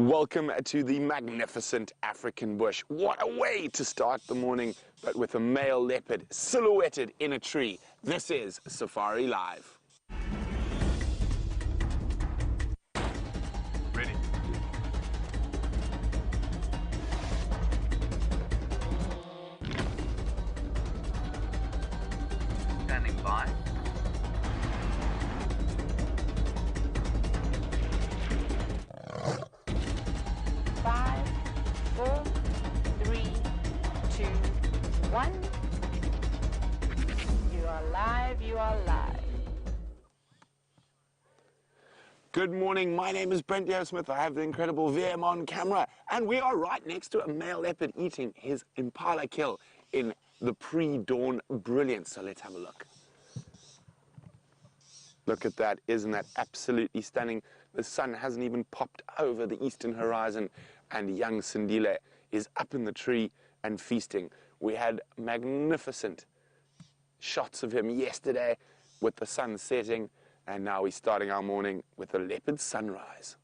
Welcome to the magnificent African bush. What a way to start the morning, but with a male leopard silhouetted in a tree. This is Safari Live. Ready. Standing by. Five, 4, 3, 2, 1. You are live, you are live. Good morning, my name is Brent Smith. I have the incredible VM on camera, and we are right next to a male leopard eating his impala kill in the pre-dawn brilliance. So let's have a look. Look at that, isn't that absolutely stunning? The sun hasn't even popped over the eastern horizon, and young Sindile is up in the tree and feasting. We had magnificent shots of him yesterday with the sun setting, and now we're starting our morning with a leopard sunrise.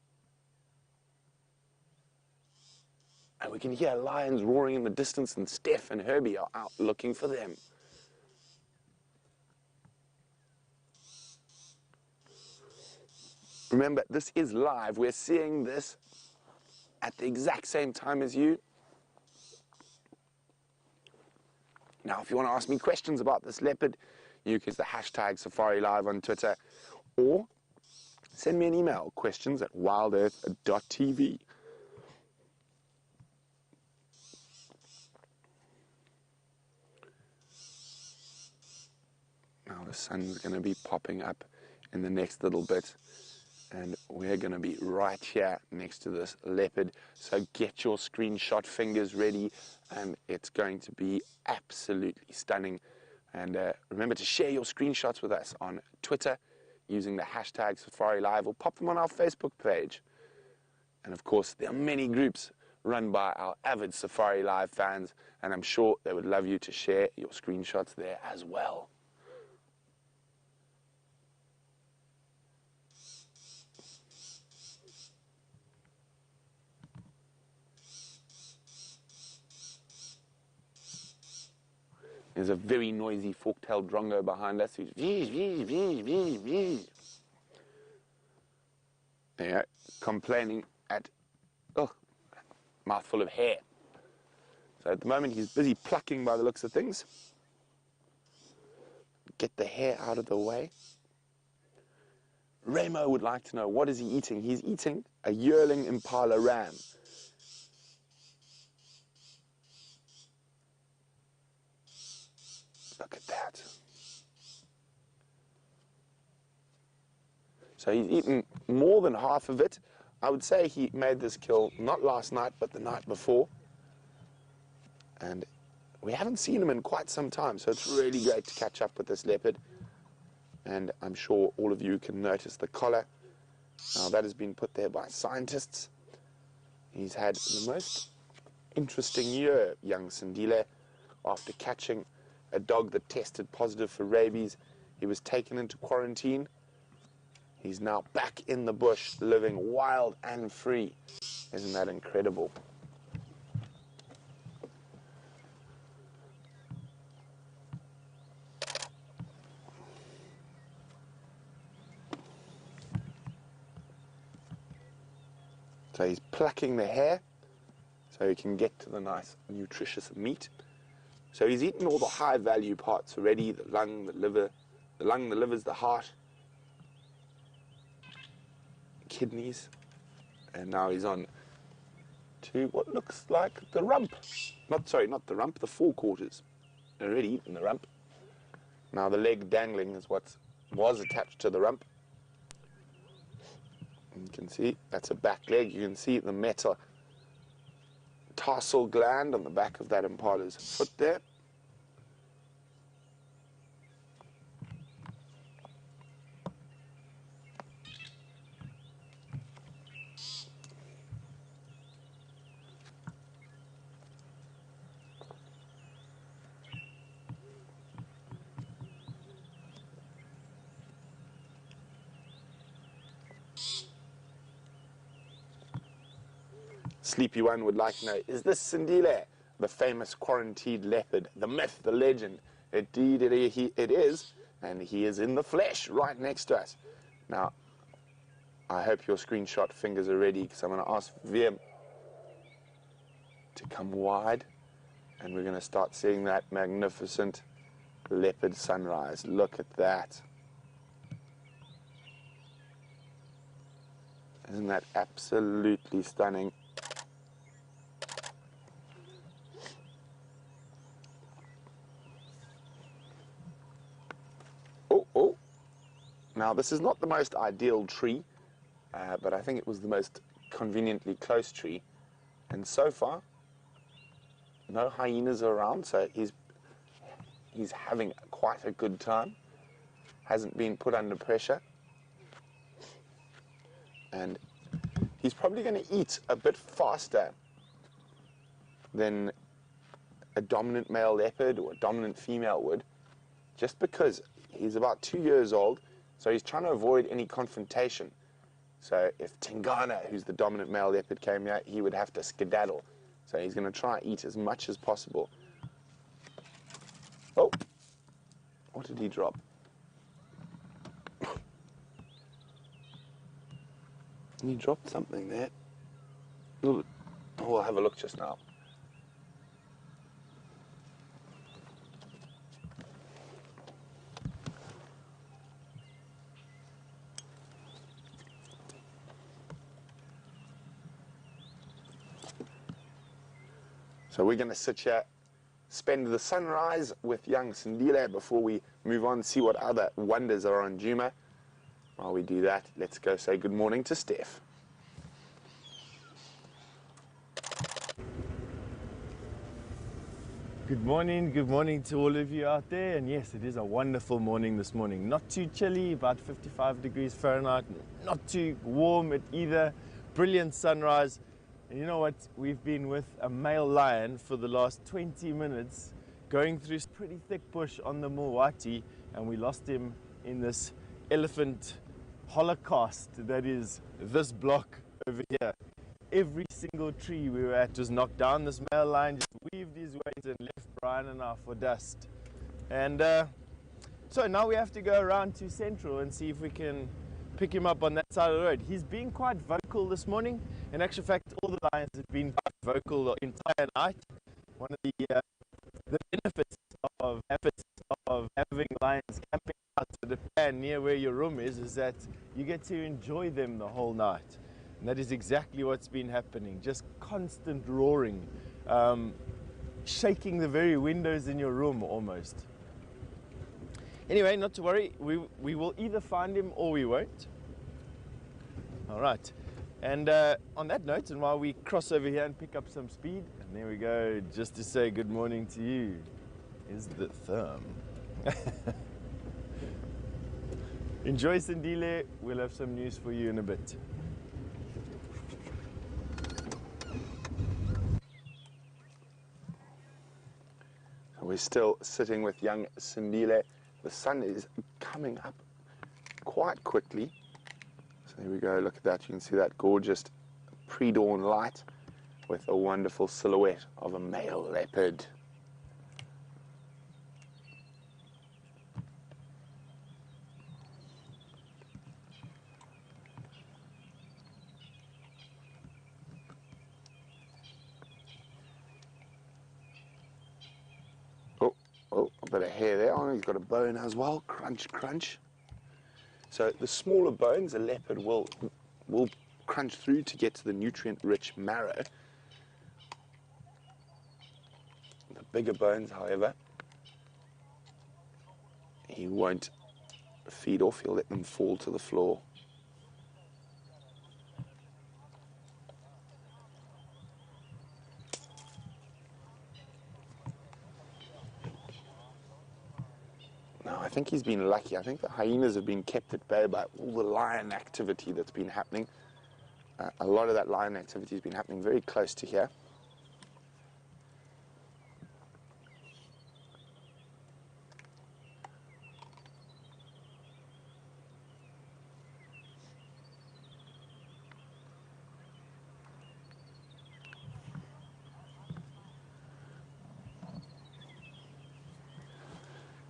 And we can hear lions roaring in the distance, and Steph and Herbie are out looking for them. Remember, this is live. We're seeing this at the exact same time as you. Now, if you want to ask me questions about this leopard, you can use the hashtag SafariLive on Twitter, or send me an email, questions@wildearth.tv. Now the sun's going to be popping up in the next little bit, and we're going to be right here next to this leopard. So get your screenshot fingers ready, and it's going to be absolutely stunning. And remember to share your screenshots with us on Twitter using the hashtag SafariLive, or pop them on our Facebook page. And of course, there are many groups run by our avid Safari Live fans, and I'm sure they would love you to share your screenshots there as well. There's a very noisy fork-tailed drongo behind us who's yeah, complaining at mouthful of hair. So at the moment he's busy plucking by the looks of things. Get the hair out of the way. Ramo would like to know, what is he eating? He's eating a yearling impala ram. Look at that. So he's eaten more than half of it. I would say he made this kill not last night, but the night before. And we haven't seen him in quite some time, so it's really great to catch up with this leopard. And I'm sure all of you can notice the collar. Now that has been put there by scientists. He's had the most interesting year, young Sindile, after catching a dog that tested positive for rabies. He was taken into quarantine. He's now back in the bush, living wild and free. Isn't that incredible? So he's plucking the hair so he can get to the nice, nutritious meat. So he's eaten all the high-value parts already, the lung, the liver, the liver's the heart, kidneys, and now he's on to what looks like the rump. Not the rump, the forequarters. Already eaten the rump. Now the leg dangling is what was attached to the rump. And you can see that's a back leg. You can see the metatarsal gland on the back of that impala's foot there. sleepy one would like to know, is this Sindile, the famous quarantined leopard, the myth, the legend? Indeed, it is, and he is in the flesh right next to us. Now, I hope your screenshot fingers are ready, because I'm going to ask VM to come wide, and we're going to start seeing that magnificent leopard sunrise. Look at that. Isn't that absolutely stunning? Oh, oh. Now, this is not the most ideal tree, but I think it was the most conveniently close tree. And so far, no hyenas are around, so he's having quite a good time. Hasn't been put under pressure. And he's probably going to eat a bit faster than a dominant male leopard or a dominant female would, just because he's about 2 years old, so he's trying to avoid any confrontation. So if Tingana, who's the dominant male leopard, came here, he would have to skedaddle. So he's going to try and eat as much as possible. Oh, what did he drop? He dropped something there. Oh, I'll have a look just now. So we're going to sit here, spend the sunrise with young Sindile before we move on, see what other wonders are on Djuma. While we do that, let's go say good morning to Steph. Good morning to all of you out there. And yes, it is a wonderful morning this morning. Not too chilly, about 55 degrees Fahrenheit, not too warm at either. Brilliant sunrise. And you know what? We've been with a male lion for the last 20 minutes, going through pretty thick bush on the Mawati, and we lost him in this elephant holocaust that is this block over here. Every single tree we were at was knocked down. This male lion just weaved his way and left Brian and I for dust. And so now we have to go around to Central and see if we can pick him up on that side of the road. He's been quite vocal this morning. In actual fact, all the lions have been quite vocal the entire night. One of the benefits of having lions camping out to the pan near where your room is that you get to enjoy them the whole night. And that is exactly what's been happening. Just constant roaring, shaking the very windows in your room almost. Anyway, not to worry, we will either find him or we won't. All right, and on that note, and while we cross over here and pick up some speed, and there we go, just to say good morning to you, is the thumb. Enjoy Sindile, we'll have some news for you in a bit. We're still sitting with young Sindile. The sun is coming up quite quickly. So there we go, look at that. You can see that gorgeous pre-dawn light with a wonderful silhouette of a male leopard. Oh, a bit of hair there. Oh, he's got a bone as well. Crunch, crunch. So the smaller bones, a leopard will crunch through to get to the nutrient-rich marrow. The bigger bones, however, he won't feed off. He'll let them fall to the floor. No, I think he's been lucky. I think the hyenas have been kept at bay by all the lion activity that's been happening. A lot of that lion activity has been happening very close to here.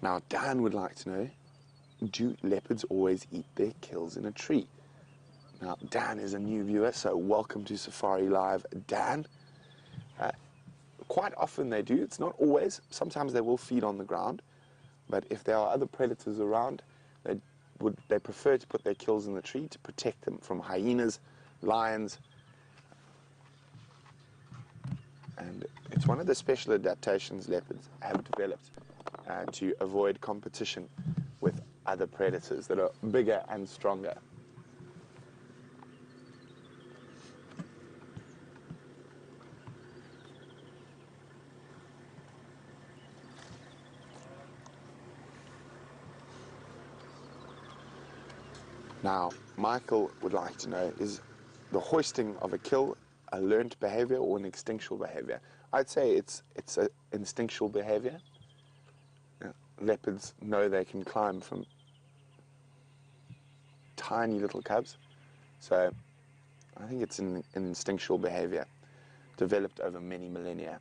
Now, Dan would like to know, do leopards always eat their kills in a tree? Now, Dan is a new viewer, so welcome to Safari Live, Dan. Quite often they do. It's not always. Sometimes they will feed on the ground. But if there are other predators around, they prefer to put their kills in the tree to protect them from hyenas, lions. And it's one of the special adaptations leopards have developed to avoid competition with other predators that are bigger and stronger. Now, Michael would like to know, is the hoisting of a kill a learnt behavior or an instinctual behavior? I'd say it's an instinctual behavior. Leopards know they can climb from tiny little cubs. So I think it's an instinctual behavior developed over many millennia.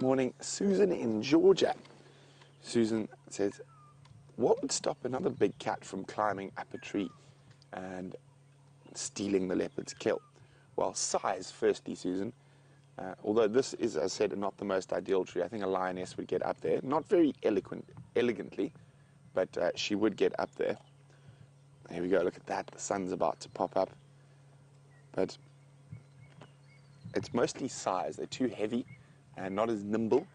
Morning, Susan in Georgia. Susan says, what would stop another big cat from climbing up a tree and stealing the leopard's kill? Well, size, firstly, Susan. Although this is, as I said, not the most ideal tree. I think a lioness would get up there. Not very elegantly, but she would get up there. Here we go, look at that. The sun's about to pop up. But it's mostly size. They're too heavy and not as nimble.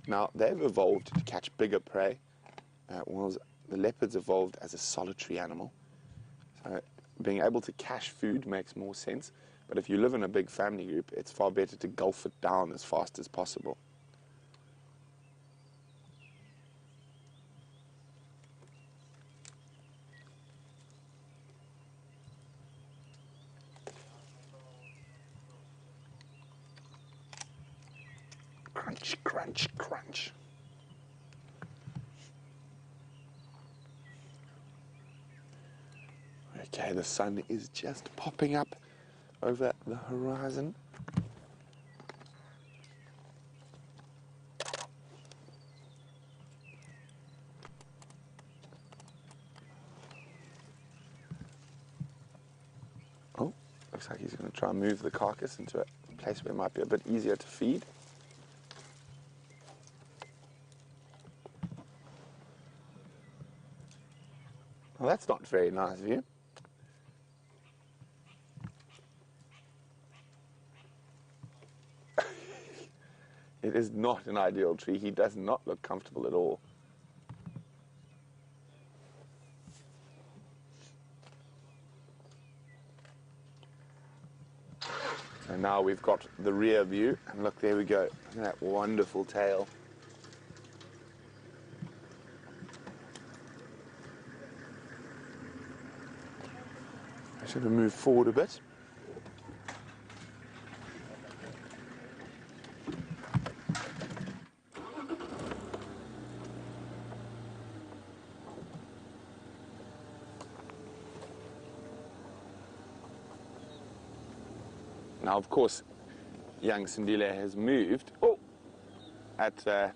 Now, they've evolved to catch bigger prey, whilst the leopards evolved as a solitary animal. So being able to cache food makes more sense, but if you live in a big family group, it's far better to gulp it down as fast as possible. Crunch, crunch, crunch. Okay, the sun is just popping up over the horizon. Oh, looks like he's going to try and move the carcass into a place where it might be a bit easier to feed. Well, that's not very nice of you. It is not an ideal tree. He does not look comfortable at all. So now we've got the rear view, and look, there we go. Look at that wonderful tail. I should have moved forward a bit. Now, of course, young Sindile has moved. Oh, at the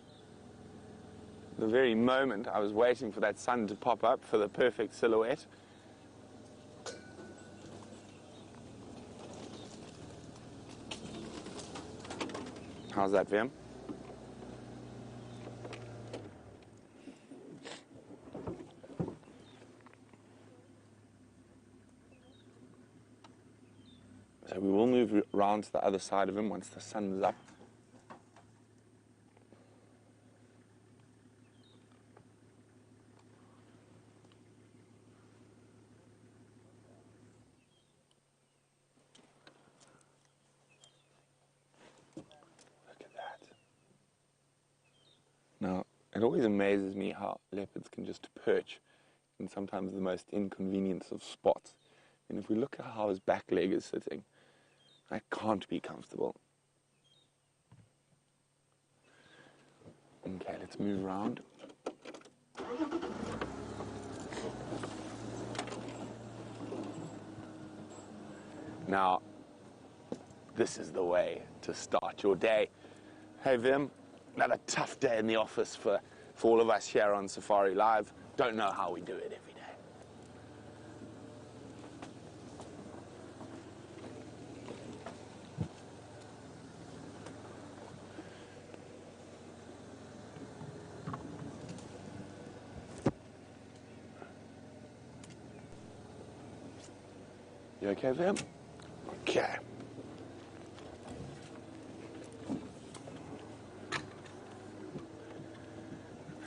very moment I was waiting for that sun to pop up for the perfect silhouette. How's that, Vim? So we will move around to the other side of him once the sun is up. Look at that. Now, always amazes me how leopards can just perch in sometimes the most inconvenient of spots. And if we look at how his back leg is sitting, that can't be comfortable. Okay, let's move around. Now, this is the way to start your day. Hey Vim, another tough day in the office for all of us here on Safari Live. Don't know how we do it every day. You okay, Vim? Okay.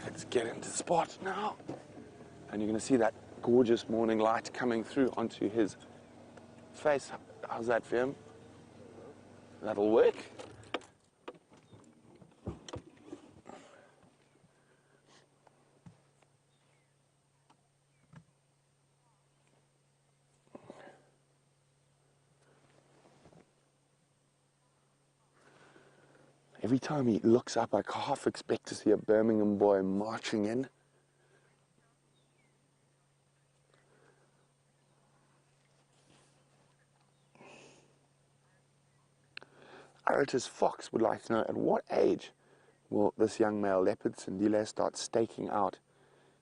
Let's get into spot now. And you're going to see that gorgeous morning light coming through onto his face. How's that, Vim? That'll work. Every time he looks up, I half expect to see a Birmingham boy marching in. Aratus Fox would like to know, at what age will this young male leopard, Sindile, start staking out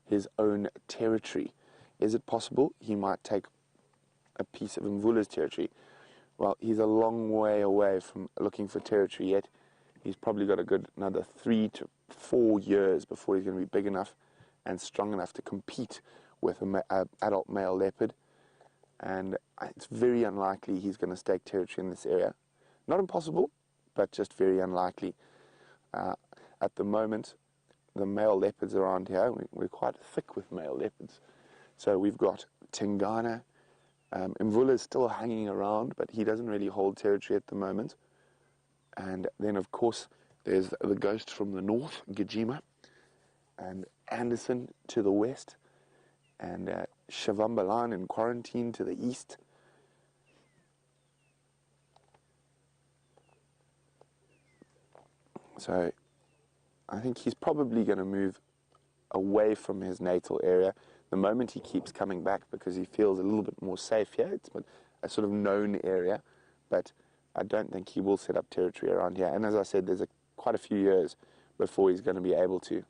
his own territory? Is it possible he might take a piece of Mvula's territory? Well, he's a long way away from looking for territory yet. He's probably got a good another 3 to 4 years before he's going to be big enough and strong enough to compete with an adult male leopard. And it's very unlikely he's going to stake territory in this area. Not impossible, but just very unlikely. At the moment, the male leopards around here, we're quite thick with male leopards. So we've got Tingana. Mvula is still hanging around, but he doesn't really hold territory at the moment. And then, of course, there's the ghost from the north, Gajima, and Anderson to the west, and Shavambalan in quarantine to the east. So I think he's probably going to move away from his natal area the moment he keeps coming back, because he feels a little bit more safe here. It's a sort of known area, but I don't think he will set up territory around here. And as I said, there's quite a few years before he's going to be able to.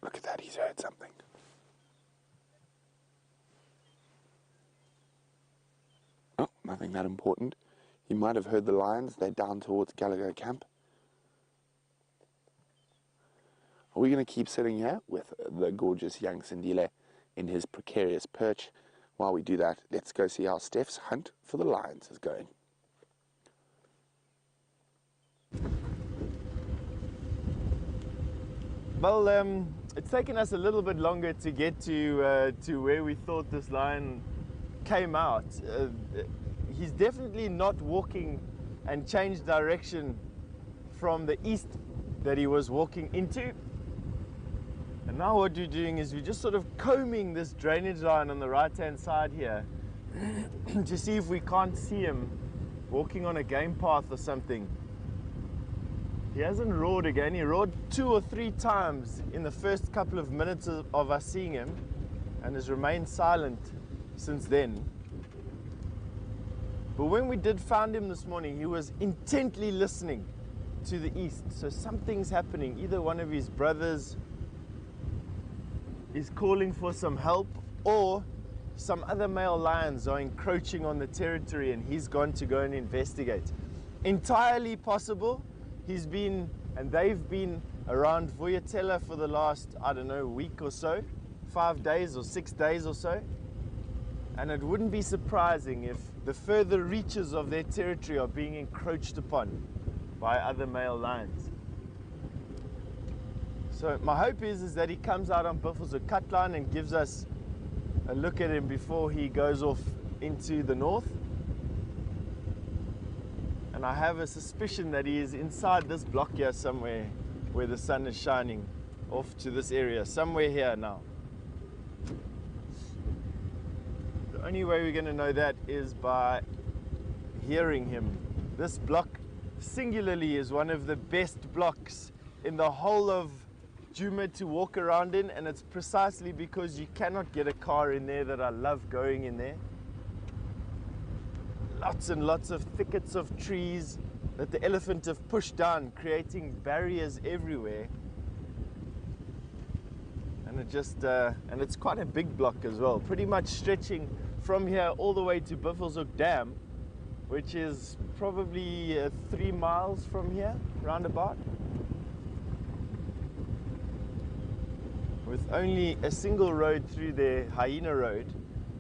Look at that, he's heard something. Oh, nothing that important. He might have heard the lions. They're down towards Gallagher Camp. Are we going to keep sitting here with the gorgeous young Sindile in his precarious perch? While we do that, let's go see how Steph's hunt for the lions is going. Well, it's taken us a little bit longer to get to where we thought this lion came out. He's definitely not walking and changed direction from the east that he was walking into. And now what we're doing is we're just sort of combing this drainage line on the right-hand side here to see if we can't see him walking on a game path or something. He hasn't roared again. He roared 2 or 3 times in the first couple of minutes of us seeing him and has remained silent since then. But when we did find him this morning, he was intently listening to the east. So something's happening. Either one of his brothers is calling for some help, or some other male lions are encroaching on the territory and he's gone to go and investigate. Entirely possible. He's been, and they've been around Vuyatela for the last, I don't know, week or so, 5 days or 6 days or so. And it wouldn't be surprising if the further reaches of their territory are being encroached upon by other male lions. So my hope is that he comes out on Buffalo's cut line and gives us a look at him before he goes off into the north. And I have a suspicion that he is inside this block here somewhere where the sun is shining off to this area, somewhere here now. The only way we're going to know that is by hearing him. This block singularly is one of the best blocks in the whole of Djuma to walk around in, and it's precisely because you cannot get a car in there that I love going in there. Lots and lots of thickets of trees that the elephant have pushed down, creating barriers everywhere. And it just, and it's quite a big block as well, pretty much stretching from here all the way to Buffelshoek Dam, which is probably 3 miles from here, roundabout. With only a single road through there, Hyena Road,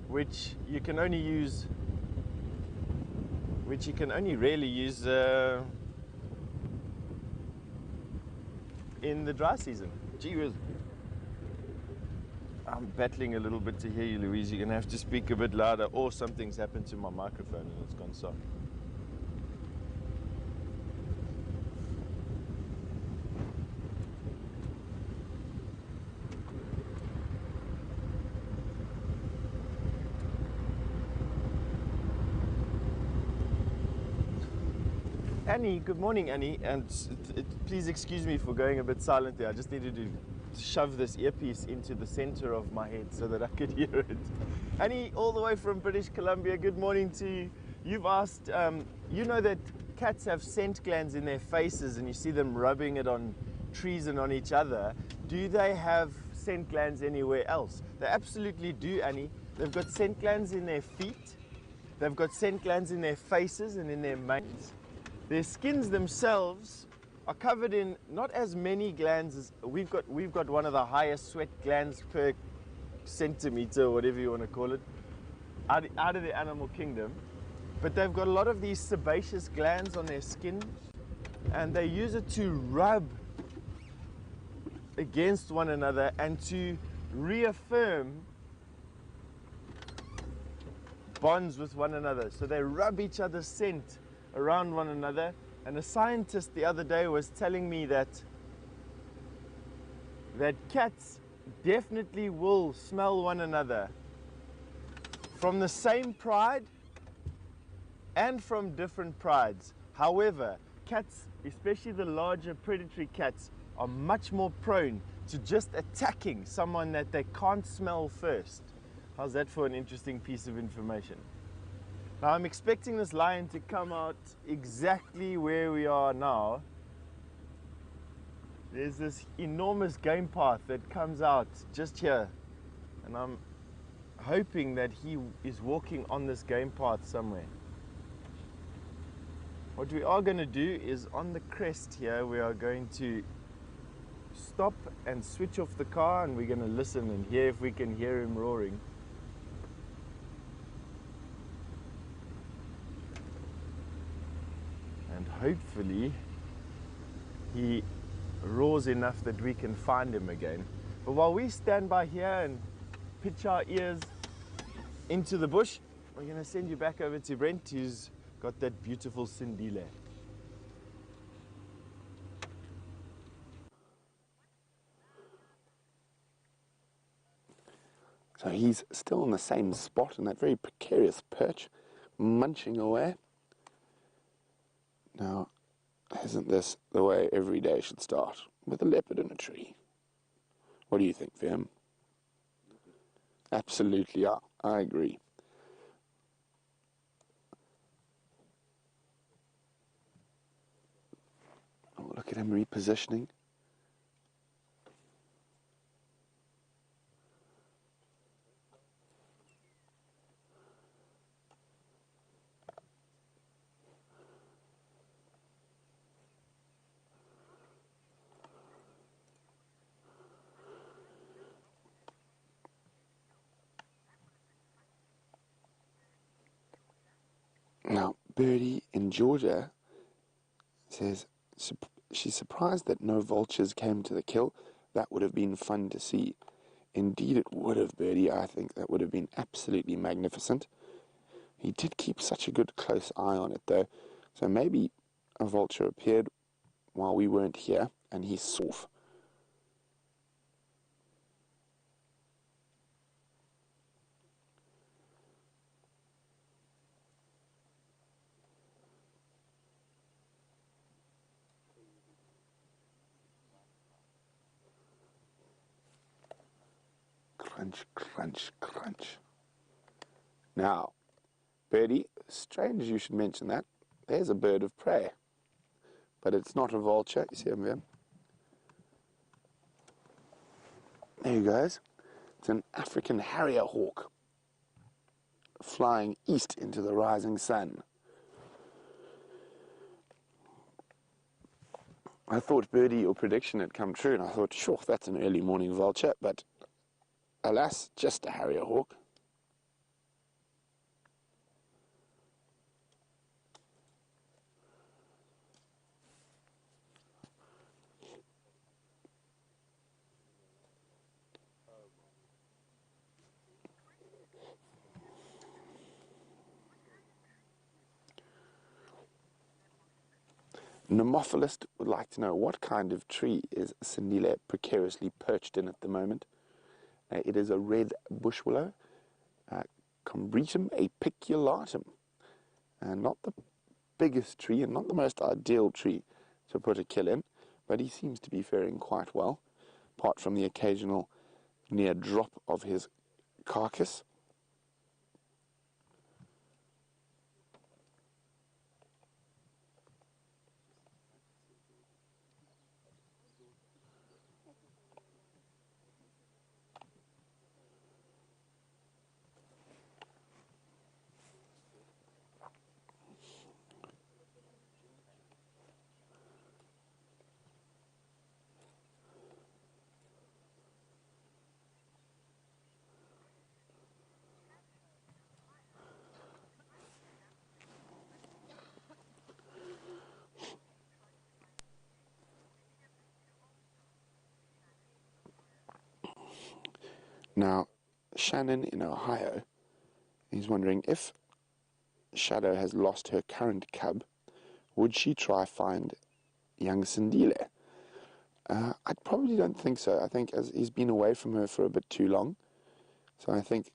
which you can only use, really use in the dry season. Gee whiz. I'm battling a little bit to hear you, Louise. You're going to have to speak a bit louder, or something's happened to my microphone and it's gone soft. Annie, good morning, Annie, and please excuse me for going a bit silent there. I just needed to shove this earpiece into the center of my head so that I could hear it. Annie, all the way from British Columbia, good morning to you. You've asked, you know that cats have scent glands in their faces and you see them rubbing it on trees and on each other. Do they have scent glands anywhere else? They absolutely do, Annie. They've got scent glands in their feet, they've got scent glands in their faces and in their manes. Their skins themselves are covered in not as many glands as we've got one of the highest sweat glands per centimeter, or whatever you want to call it, out of the animal kingdom. But they've got a lot of these sebaceous glands on their skin, and they use it to rub against one another and to reaffirm bonds with one another. So they rub each other's scent around one another. And a scientist the other day was telling me that cats definitely will smell one another from the same pride and from different prides. However, cats, especially the larger predatory cats, are much more prone to just attacking someone that they can't smell first. How's that for an interesting piece of information? Now I'm expecting this lion to come out exactly where we are now. There's this enormous game path that comes out just here, and I'm hoping that he is walking on this game path somewhere. What we are going to do is, on the crest here, we are going to stop and switch off the car, and we're going to listen and hear if we can hear him roaring. And hopefully he roars enough that we can find him again. But while we stand by here and pitch our ears into the bush, we're going to send you back over to Brent, who's got that beautiful Sindile. So he's still in the same spot in that very precarious perch, munching away. Now, isn't this the way every day should start? With a leopard in a tree? What do you think, Vim? Absolutely, I agree. Oh, look at him repositioning. Now, Birdie in Georgia says she's surprised that no vultures came to the kill. That would have been fun to see. Indeed it would have, Birdie. I think that would have been absolutely magnificent. He did keep such a good close eye on it, though. So maybe a vulture appeared while we weren't here, and he saw. Crunch, crunch, crunch. Now, Birdie, strange you should mention that. There's a bird of prey. But it's not a vulture. You see him there? There he goes. It's an African harrier hawk flying east into the rising sun. I thought, Birdie, your prediction had come true, and I thought, sure, that's an early morning vulture, but alas, just a harrier hawk. Nemophilist would like to know what kind of tree is Sindile precariously perched in at the moment. It is a red bush willow, Combretum apiculatum, and not the biggest tree and not the most ideal tree to put a kill in, but he seems to be faring quite well, apart from the occasional near drop of his carcass. Now, Shannon in Ohio is wondering if Shadow has lost her current cub, would she try find young Sindile? I probably don't think so. I think as he's been away from her for a bit too long, so I think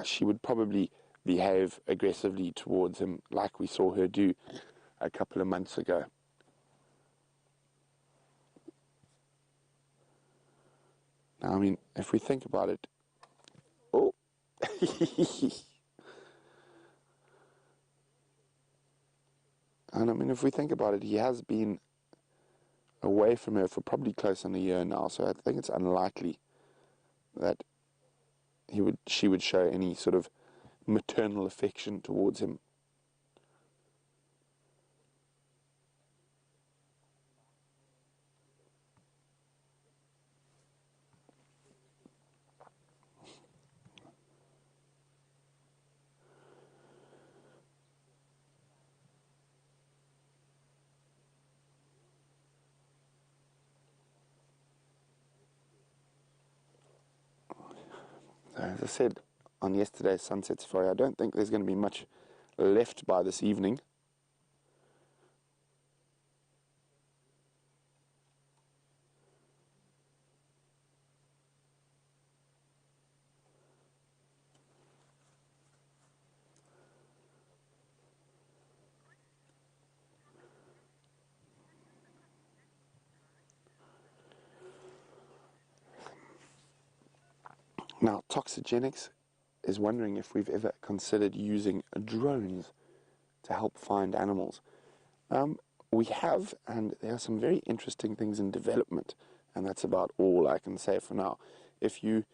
she would probably behave aggressively towards him like we saw her do a couple of months ago. Now, I mean, if we think about it, oh, and I mean, if we think about it, he has been away from her for probably close on a year now, so I think it's unlikely that she would show any sort of maternal affection towards him. As I said on yesterday's Sunset Safari, I don't think there's going to be much left by this evening. Now, Toxigenics is wondering if we've ever considered using drones to help find animals. We have, and there are some very interesting things in development, and that's about all I can say for now. If you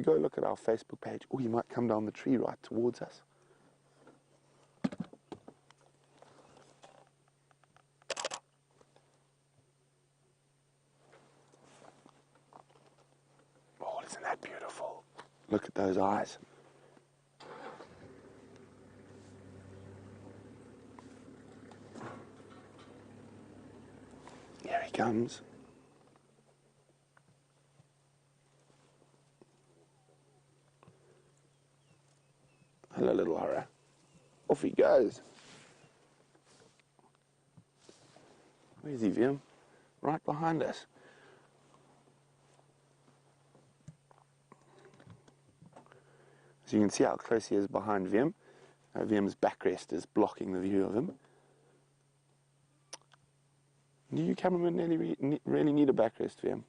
go look at our Facebook page, you might come down the tree right towards us. Oh, isn't that beautiful? Look at those eyes. he comes. Hello, little horror. Off he goes. Where's he, Vim? Right behind us. So you can see how close he is behind Vim. Vim's backrest is blocking the view of him. Do you cameraman really need a backrest, Vim?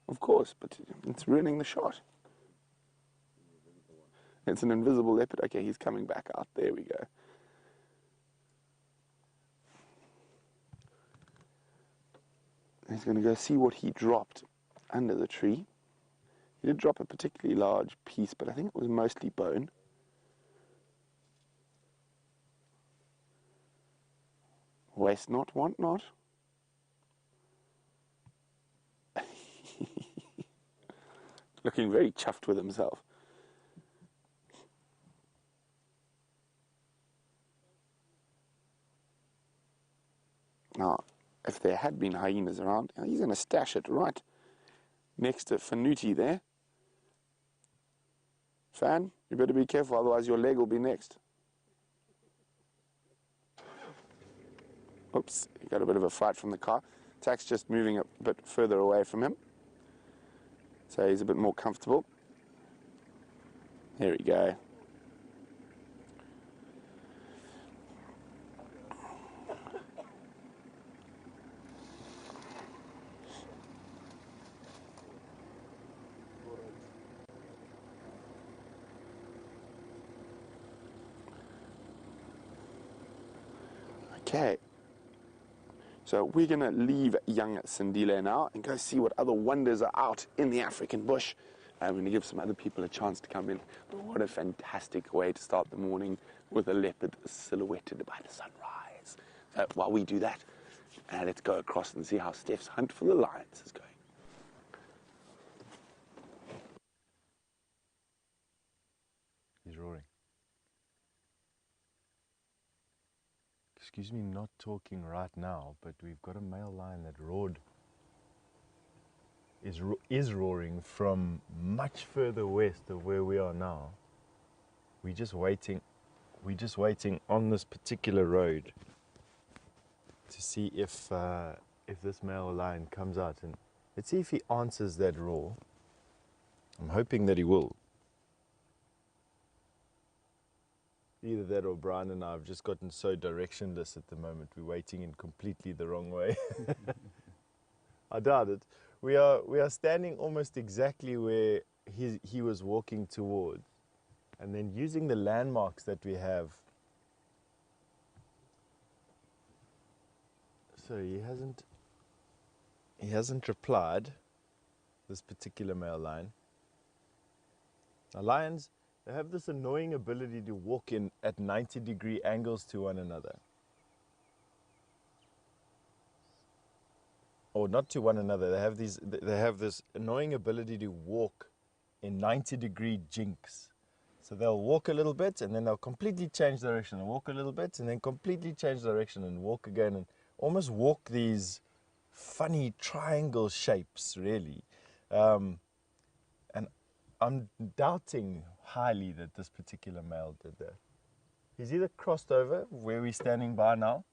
Of course, but it's ruining the shot. It's an invisible leopard. Okay, he's coming back out. There we go. He's going to go see what he dropped under the tree. He did drop a particularly large piece, but I think it was mostly bone. Waste not, want not. Looking very chuffed with himself. Now, if there had been hyenas around, he's going to stash it right next to Fanuti there. Fan, you better be careful, otherwise your leg will be next. Oops, he got a bit of a fight from the car. Tack's just moving a bit further away from him, so he's a bit more comfortable. There we go. Okay, so we're going to leave young Sindile now and go see what other wonders are out in the African bush. I'm going to give some other people a chance to come in. But what a fantastic way to start the morning with a leopard silhouetted by the sunrise. So while we do that, let's go across and see how Steph's hunt for the lions is going. He's roaring. Excuse me not talking right now, but we've got a male lion that is roaring from much further west of where we are now. We're just waiting on this particular road to see if this male lion comes out, and let's see if he answers that roar. I'm hoping that he will. Either that or Brian and I have just gotten so directionless at the moment. We're waiting in completely the wrong way. I doubt it. We are standing almost exactly where he was walking towards, and then using the landmarks that we have. So he hasn't replied, this particular male lion. Now lions, they have this annoying ability to walk in at 90-degree angles to one another. Or not to one another. They have this annoying ability to walk in 90-degree jinks. So they'll walk a little bit and then they'll completely change direction, and walk a little bit and then completely change direction and walk again, and almost walk these funny triangle shapes, really. And I'm doubting highly that this particular male did that. He's either crossed over where we're standing by now,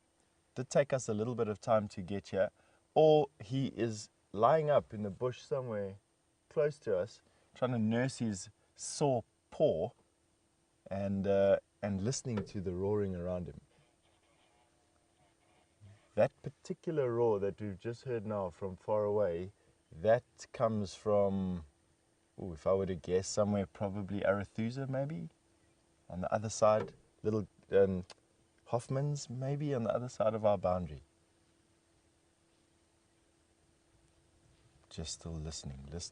did take us a little bit of time to get here, or he is lying up in the bush somewhere close to us, trying to nurse his sore paw and listening to the roaring around him. That particular roar that we've just heard now from far away, that comes from, if I were to guess, somewhere probably Arethusa maybe, on the other side, little Hoffman's maybe on the other side of our boundary. Just still listening. That's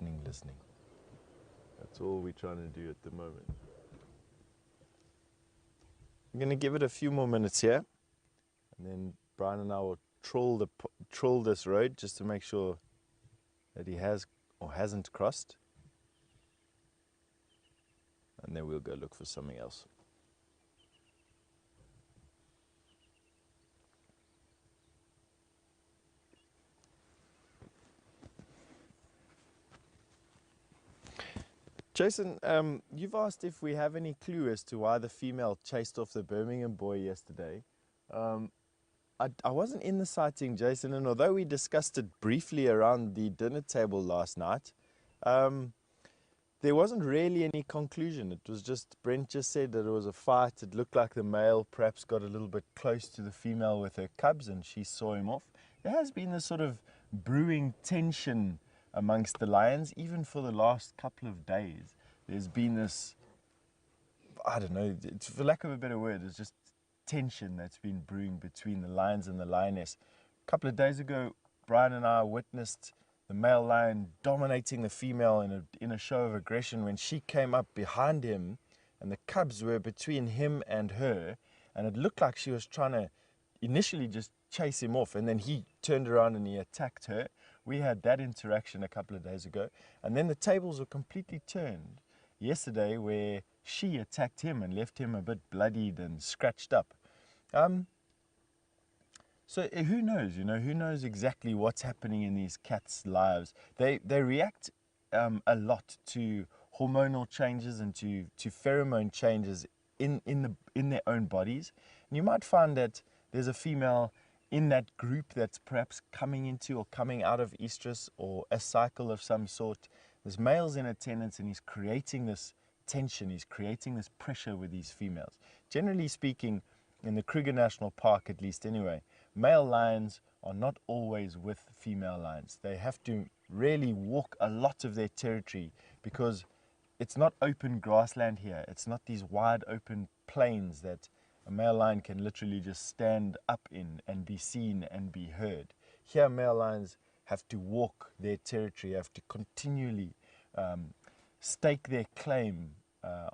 all we're trying to do at the moment. I'm going to give it a few more minutes here, and then Brian and I will troll this road just to make sure that he has or hasn't crossed. And then we'll go look for something else. Jason, you've asked if we have any clue as to why the female chased off the Birmingham boy yesterday. I wasn't in the sighting, Jason, and although we discussed it briefly around the dinner table last night, there wasn't really any conclusion. It was just, Brent just said that it was a fight. It looked like the male perhaps got a little bit close to the female with her cubs and she saw him off. There has been this sort of brewing tension amongst the lions, even for the last couple of days. There's been this, I don't know, for lack of a better word, it's just tension that's been brewing between the lions and the lioness. A couple of days ago, Brian and I witnessed the male lion dominating the female in a show of aggression when she came up behind him and the cubs were between him and her, and it looked like she was trying to initially just chase him off, and then he turned around and he attacked her. We had that interaction a couple of days ago, and then the tables were completely turned yesterday where she attacked him and left him a bit bloodied and scratched up. So who knows, who knows exactly what's happening in these cats' lives. They react a lot to hormonal changes and to pheromone changes in their own bodies. And you might find that there's a female in that group that's perhaps coming into or coming out of estrus or a cycle of some sort. There's males in attendance and he's creating this tension, he's creating this pressure with these females. Generally speaking, in the Kruger National Park at least anyway, male lions are not always with female lions. They have to really walk a lot of their territory because it's not open grassland here. It's not these wide open plains that a male lion can literally just stand up in and be seen and be heard. Here male lions have to walk their territory, have to continually stake their claim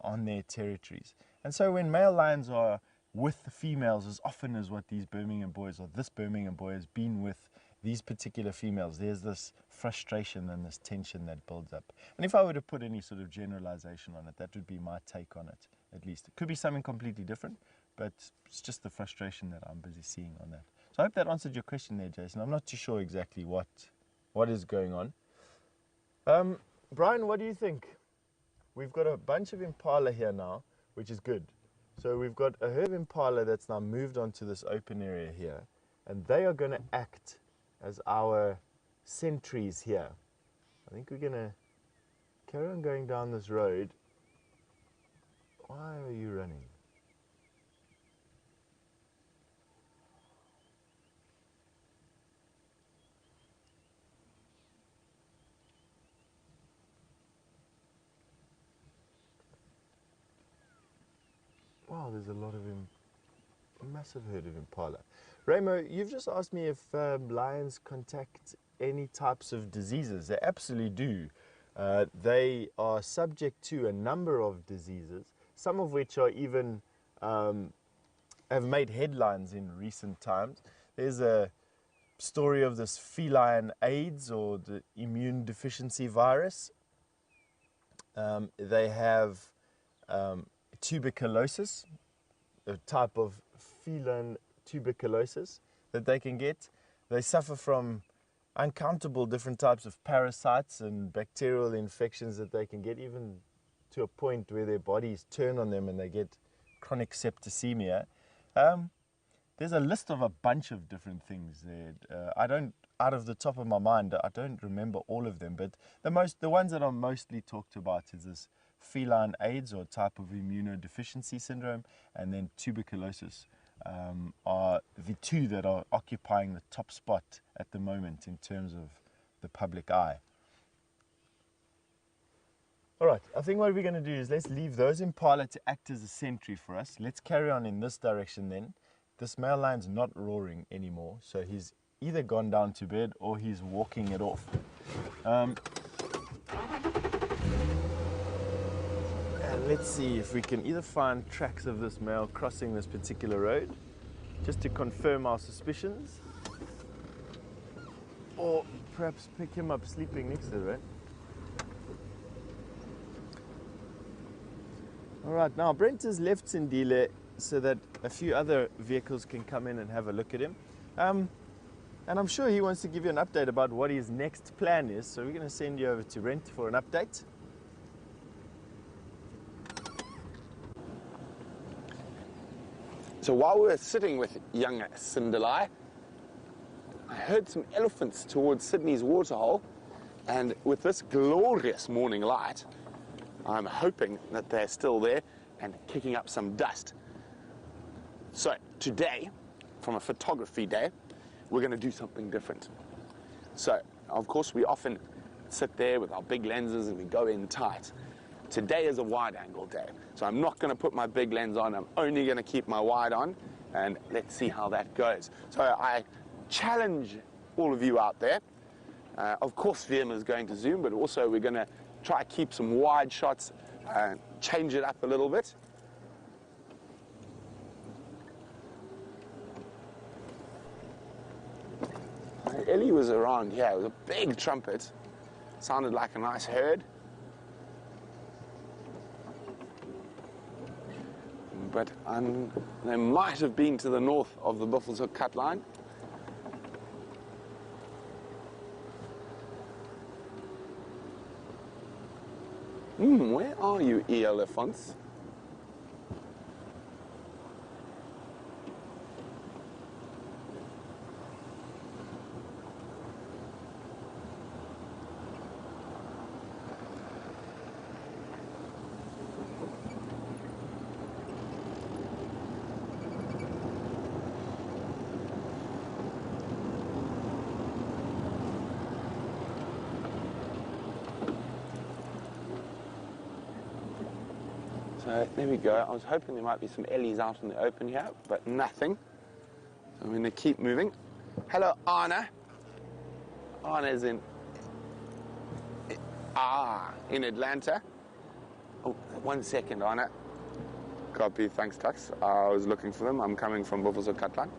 on their territories. And so when male lions are with the females as often as what these Birmingham boys or this Birmingham boy has been with these particular females, there's this frustration and this tension that builds up. And if I were to put any sort of generalization on it, that would be my take on it, at least. It could be something completely different, but it's just the frustration that I'm busy seeing on that. So I hope that answered your question there, Jason. I'm not too sure exactly what is going on. Brian, what do you think? We've got a bunch of impala here now, which is good. So we've got a herd of impala that's now moved onto this open area here, and they are going to act as our sentries here. I think we're going to carry on going down this road. Why are you running? Wow, there's a lot of a massive herd of impala. Ramo, you've just asked me if lions contact any types of diseases. They absolutely do. They are subject to a number of diseases, some of which are even have made headlines in recent times. There's a story of this feline AIDS, or the immune deficiency virus. They have tuberculosis, a type of feline tuberculosis that they can get. They suffer from uncountable different types of parasites and bacterial infections that they can get, even to a point where their bodies turn on them and they get chronic septicemia. There's a list of a bunch of different things there. I don't, out of the top of my mind, I don't remember all of them, but the ones that are mostly talked about is this feline AIDS, or type of immunodeficiency syndrome, and then tuberculosis are the two that are occupying the top spot at the moment in terms of the public eye. All right, I think what we're going to do is let's leave those impala to act as a sentry for us. Let's carry on in this direction then. This male lion's not roaring anymore, so he's either gone down to bed or he's walking it off. And let's see if we can either find tracks of this male crossing this particular road, just to confirm our suspicions, or perhaps pick him up sleeping next to the road. All right, now Brent has left Sindile so that a few other vehicles can come in and have a look at him. And I'm sure he wants to give you an update about what his next plan is, so we're going to send you over to Brent for an update. So while we were sitting with young Sindile, I heard some elephants towards Sydney's waterhole, and with this glorious morning light, I'm hoping that they're still there and kicking up some dust. So today, from a photography day, we're going to do something different. So, of course, we often sit there with our big lenses and we go in tight. Today is a wide-angle day, so I'm not going to put my big lens on. I'm only going to keep my wide on, and let's see how that goes. So I challenge all of you out there. Of course, VM is going to zoom, but also we're going to try to keep some wide shots and change it up a little bit. Ellie was around here. It was a big trumpet. Sounded like a nice herd. But they might have been to the north of the Buffelshoek cut line. Where are you, elephants? So there we go. I was hoping there might be some Ellies out in the open here, but nothing. So I'm going to keep moving. Hello, Anna. Anna's in Atlanta. Oh, 1 second, Anna. Copy, thanks, Tux. I was looking for them. I'm coming from Buffelshoek Cutline.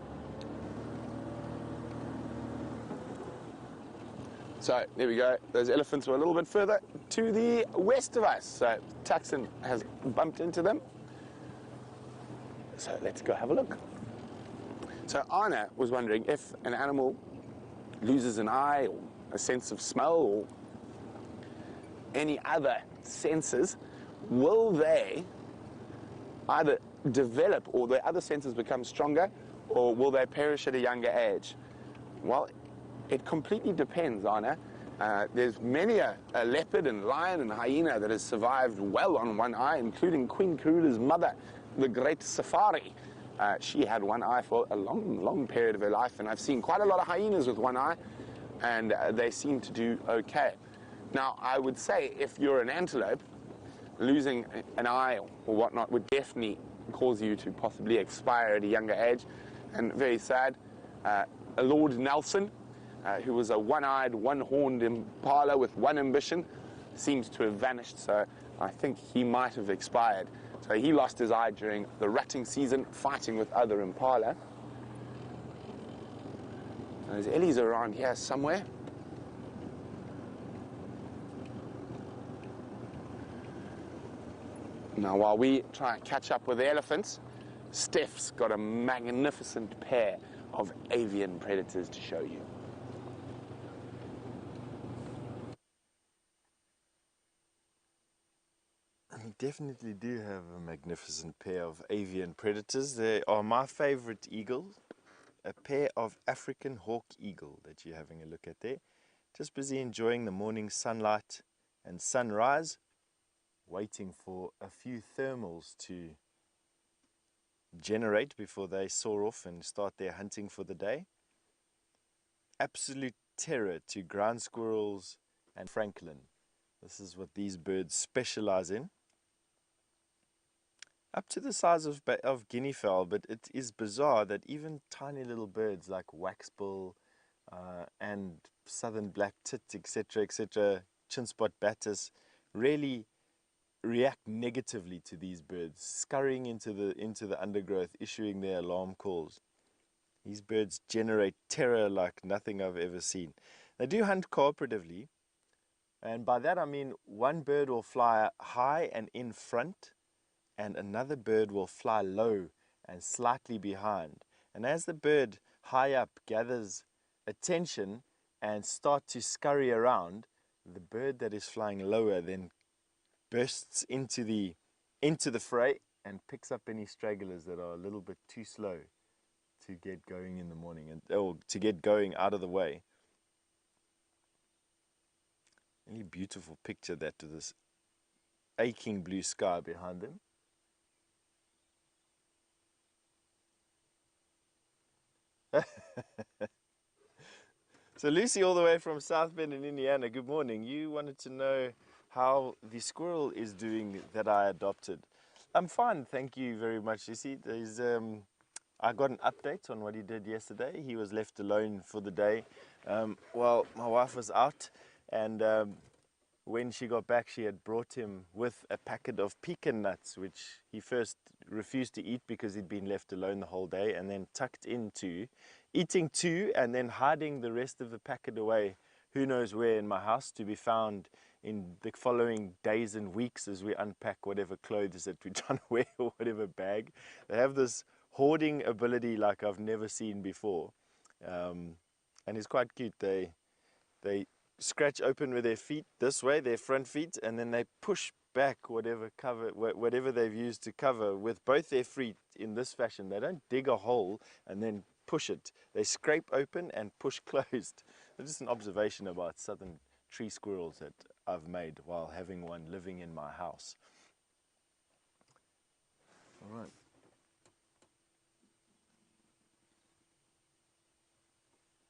So there we go. Those elephants were a little bit further to the west of us. So Tuxon has bumped into them. So let's go have a look. So Anna was wondering if an animal loses an eye or a sense of smell or any other senses, will they either develop or their other senses become stronger, or will they perish at a younger age? Well, it completely depends, Anna. There's many a leopard and lion and hyena that has survived well on one eye, including Queen Karula's mother, the great Safari. She had one eye for a long, long period of her life, and I've seen quite a lot of hyenas with one eye, and they seem to do okay. Now, I would say if you're an antelope, losing an eye or whatnot would definitely cause you to possibly expire at a younger age, and very sad. Lord Nelson, who was a one-eyed, one-horned impala with one ambition, seems to have vanished, so I think he might have expired. So he lost his eye during the rutting season, fighting with other impala. There's Ellies around here somewhere. Now, while we try and catch up with the elephants, Steph's got a magnificent pair of avian predators to show you. We definitely do have a magnificent pair of avian predators. They are my favorite eagles, a pair of African hawk eagle that you're having a look at there. Just busy enjoying the morning sunlight and sunrise, waiting for a few thermals to generate before they soar off and start their hunting for the day. Absolute terror to ground squirrels and francolin. This is what these birds specialize in. Up to the size of guinea fowl, but it is bizarre that even tiny little birds like waxbill and southern black tit, etc., chinspot batis, really react negatively to these birds, scurrying into the undergrowth, issuing their alarm calls. These birds generate terror like nothing I've ever seen. They do hunt cooperatively, and by that I mean one bird will fly high and in front, and another bird will fly low and slightly behind. And as the bird high up gathers attention and start to scurry around, the bird that is flying lower then bursts into the fray and picks up any stragglers that are a little bit too slow to get going in the morning, and or to get going out of the way. Really beautiful picture, that, with this aching blue sky behind them. So Lucy, all the way from South Bend in Indiana, good morning. You wanted to know how the squirrel is doing that I adopted. I'm fine, thank you very much, Lucy. I got an update on what he did yesterday. He was left alone for the day while my wife was out, and when she got back, she had brought him with a packet of pecan nuts, which he first refused to eat because he'd been left alone the whole day, and then tucked into eating 2 and then hiding the rest of the packet away, who knows where in my house, to be found in the following days and weeks as we unpack whatever clothes that we're trying to wear or whatever bag. They have this hoarding ability like I've never seen before, and it's quite cute. They scratch open with their feet this way, their front feet, and then they push back whatever they've used to cover with both their feet in this fashion. They don't dig a hole and then push it. They scrape open and push closed. It's just an observation about southern tree squirrels that I've made while having one living in my house. All right.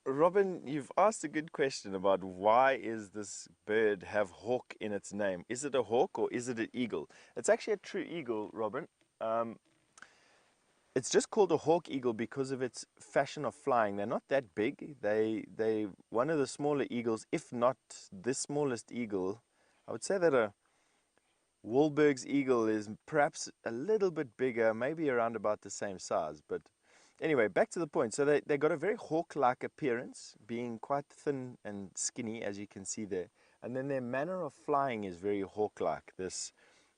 Robin, you've asked a good question about why is this bird have hawk in its name. Is it a hawk or is it an eagle? It's actually a true eagle, Robin. It's just called a hawk eagle because of its fashion of flying. They're not that big. They one of the smaller eagles, if not the smallest eagle. I would say that a Wahlberg's eagle is perhaps a little bit bigger, maybe around about the same size. But anyway, back to the point. So they got a very hawk-like appearance, being quite thin and skinny, as you can see there. And then their manner of flying is very hawk-like, this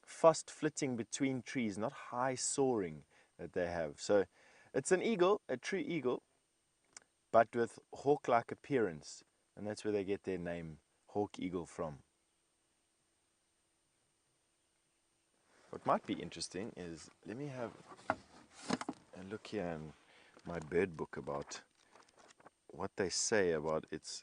fast flitting between trees, not high soaring that they have. So it's an eagle, a true eagle, but with hawk-like appearance. And that's where they get their name, hawk eagle, from. What might be interesting is, let me have a look here in my bird book about what they say about its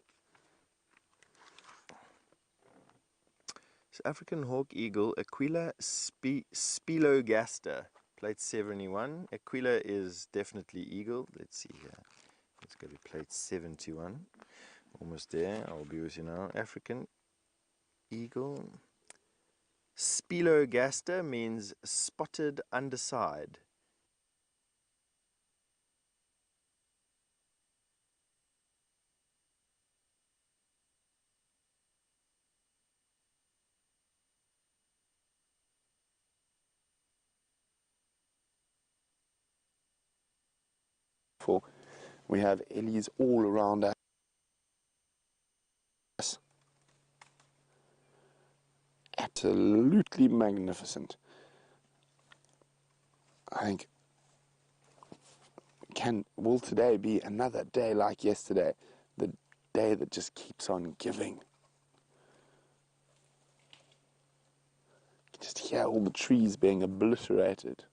African hawk eagle, Aquila spilogaster, plate 71. Aquila is definitely eagle. Let's see here. Let's go to plate 71. Almost there. I'll be with you now. African eagle. Spilogaster means spotted underside. We have Ellies all around us. Absolutely magnificent. I think, will today be another day like yesterday? The day that just keeps on giving. You can just hear all the trees being obliterated.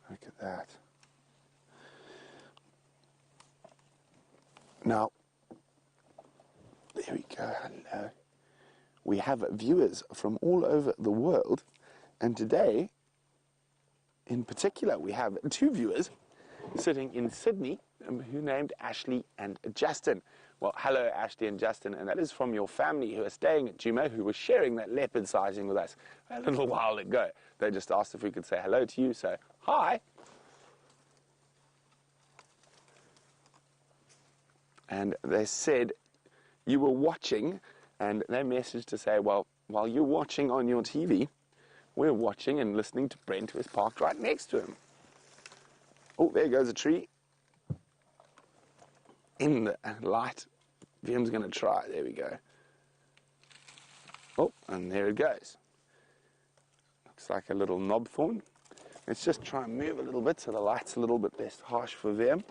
Look at that. Now, there we go. Hello. We have viewers from all over the world, and today, in particular, we have 2 viewers sitting in Sydney who named Ashley and Justin. Well, hello, Ashley and Justin, and that is from your family who are staying at Jumo, who was sharing that leopard sighting with us a little while ago. They just asked if we could say hello to you, so hi. And they said you were watching, and they messaged to say, well, while you're watching on your TV, we're watching and listening to Brent, who is parked right next to him. Oh, there goes a tree. In the light. Vim's going to try. There we go. Oh, and there it goes. Looks like a little knob thorn. Let's just try and move a little bit so the light's a little bit less harsh for Vim.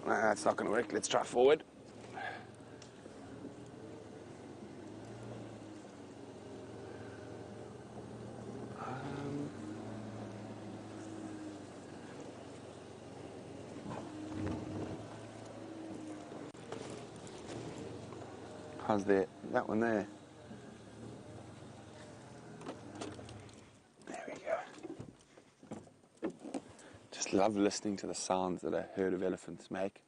Oh, no, that's not going to work. Let's try forward. How's that one there? There we go. Just love listening to the sounds that a herd of elephants make.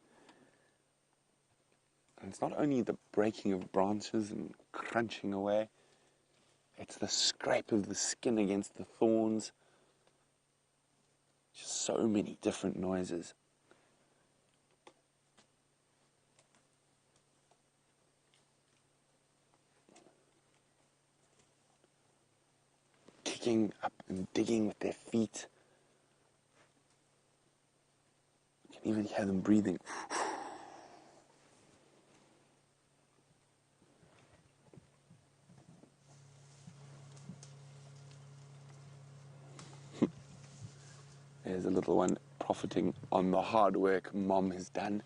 And it's not only the breaking of branches and crunching away, it's the scrape of the skin against the thorns. Just so many different noises. Kicking up and digging with their feet. You can even hear them breathing. There's a little one profiting on the hard work Mom has done.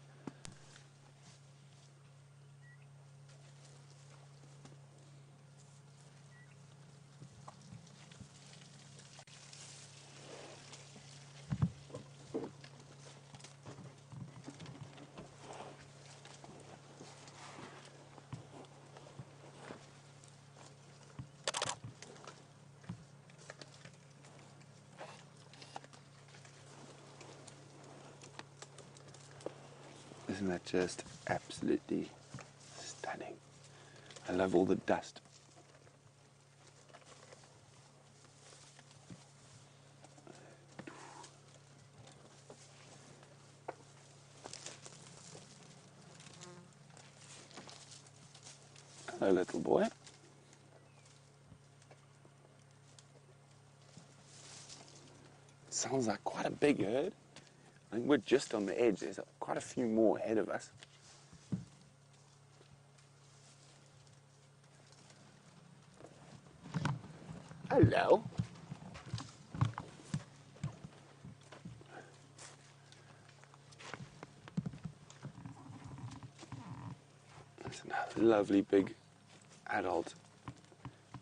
Isn't that just absolutely stunning? I love all the dust. Hello, little boy. Sounds like quite a big herd. I think we're just on the edge. There's quite a few more ahead of us. Hello. That's another lovely big adult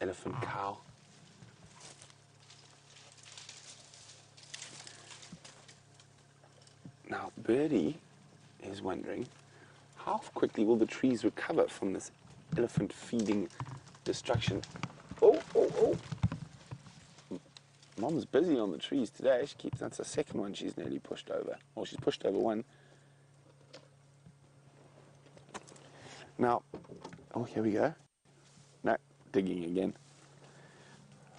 elephant cow. Now, Birdie is wondering, how quickly will the trees recover from this elephant feeding destruction? Oh, oh, oh. Mom's busy on the trees today. That's the second one she's nearly pushed over. Well, she's pushed over one. Now, oh, here we go. No, digging again.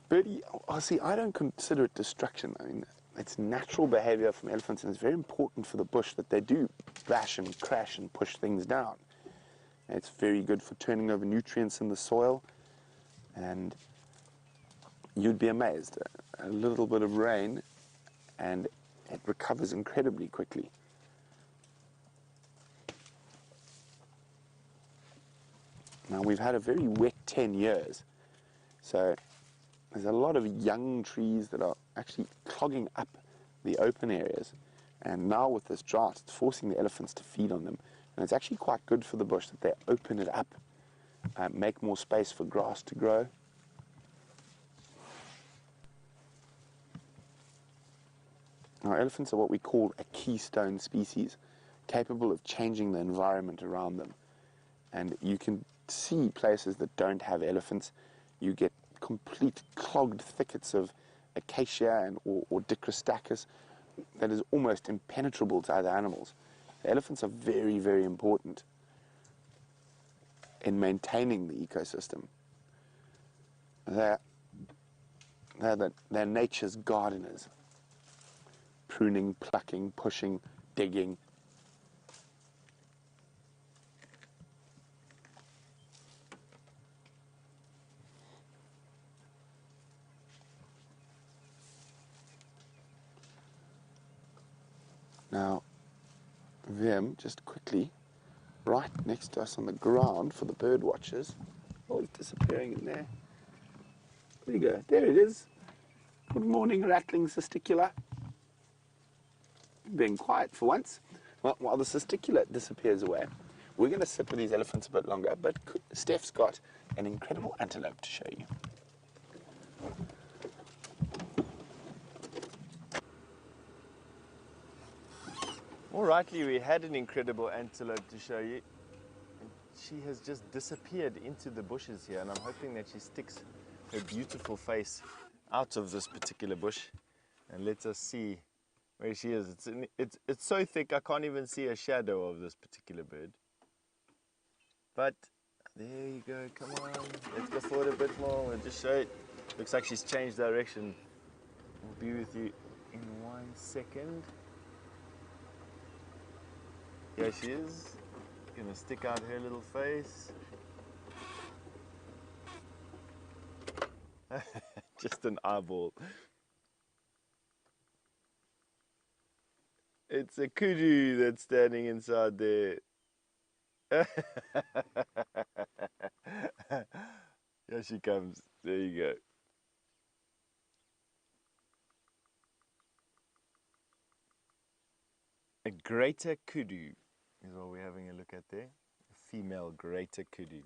Birdie, oh, see, I don't consider it destruction. I mean, it's natural behavior from elephants, and it's very important for the bush that they do bash and crash and push things down. It's very good for turning over nutrients in the soil, and you'd be amazed. A little bit of rain, and it recovers incredibly quickly. Now, we've had a very wet 10 years, so there's a lot of young trees that are actually clogging up the open areas. And now with this drought, it's forcing the elephants to feed on them. And it's actually quite good for the bush that they open it up, make more space for grass to grow. Now, elephants are what we call a keystone species, capable of changing the environment around them. And you can see places that don't have elephants. You get complete clogged thickets of acacia or Dicrostachys that is almost impenetrable to other animals. The elephants are very, very important in maintaining the ecosystem. They're nature's gardeners, pruning, plucking, pushing, digging. Now, them, just quickly, right next to us on the ground for the bird watchers. Oh, it's disappearing in there. There you go. There it is. Good morning, rattling testicula. Being quiet for once. Well, while the testiculate disappears away, we're going to sit with these elephants a bit longer, but Steph's got an incredible antelope to show you. All rightly, we had an incredible antelope to show you. She has just disappeared into the bushes here, and I'm hoping that she sticks her beautiful face out of this particular bush and lets us see where she is. It's so thick I can't even see a shadow of this particular bird. But there you go, come on, let's go forward a bit more. We'll just show it. Looks like she's changed direction. We'll be with you in 1 second. Here she is, gonna stick out her little face. Just an eyeball. It's a kudu that's standing inside there. Here she comes. There you go. A greater kudu is what we're having a look at there. A female greater kudu.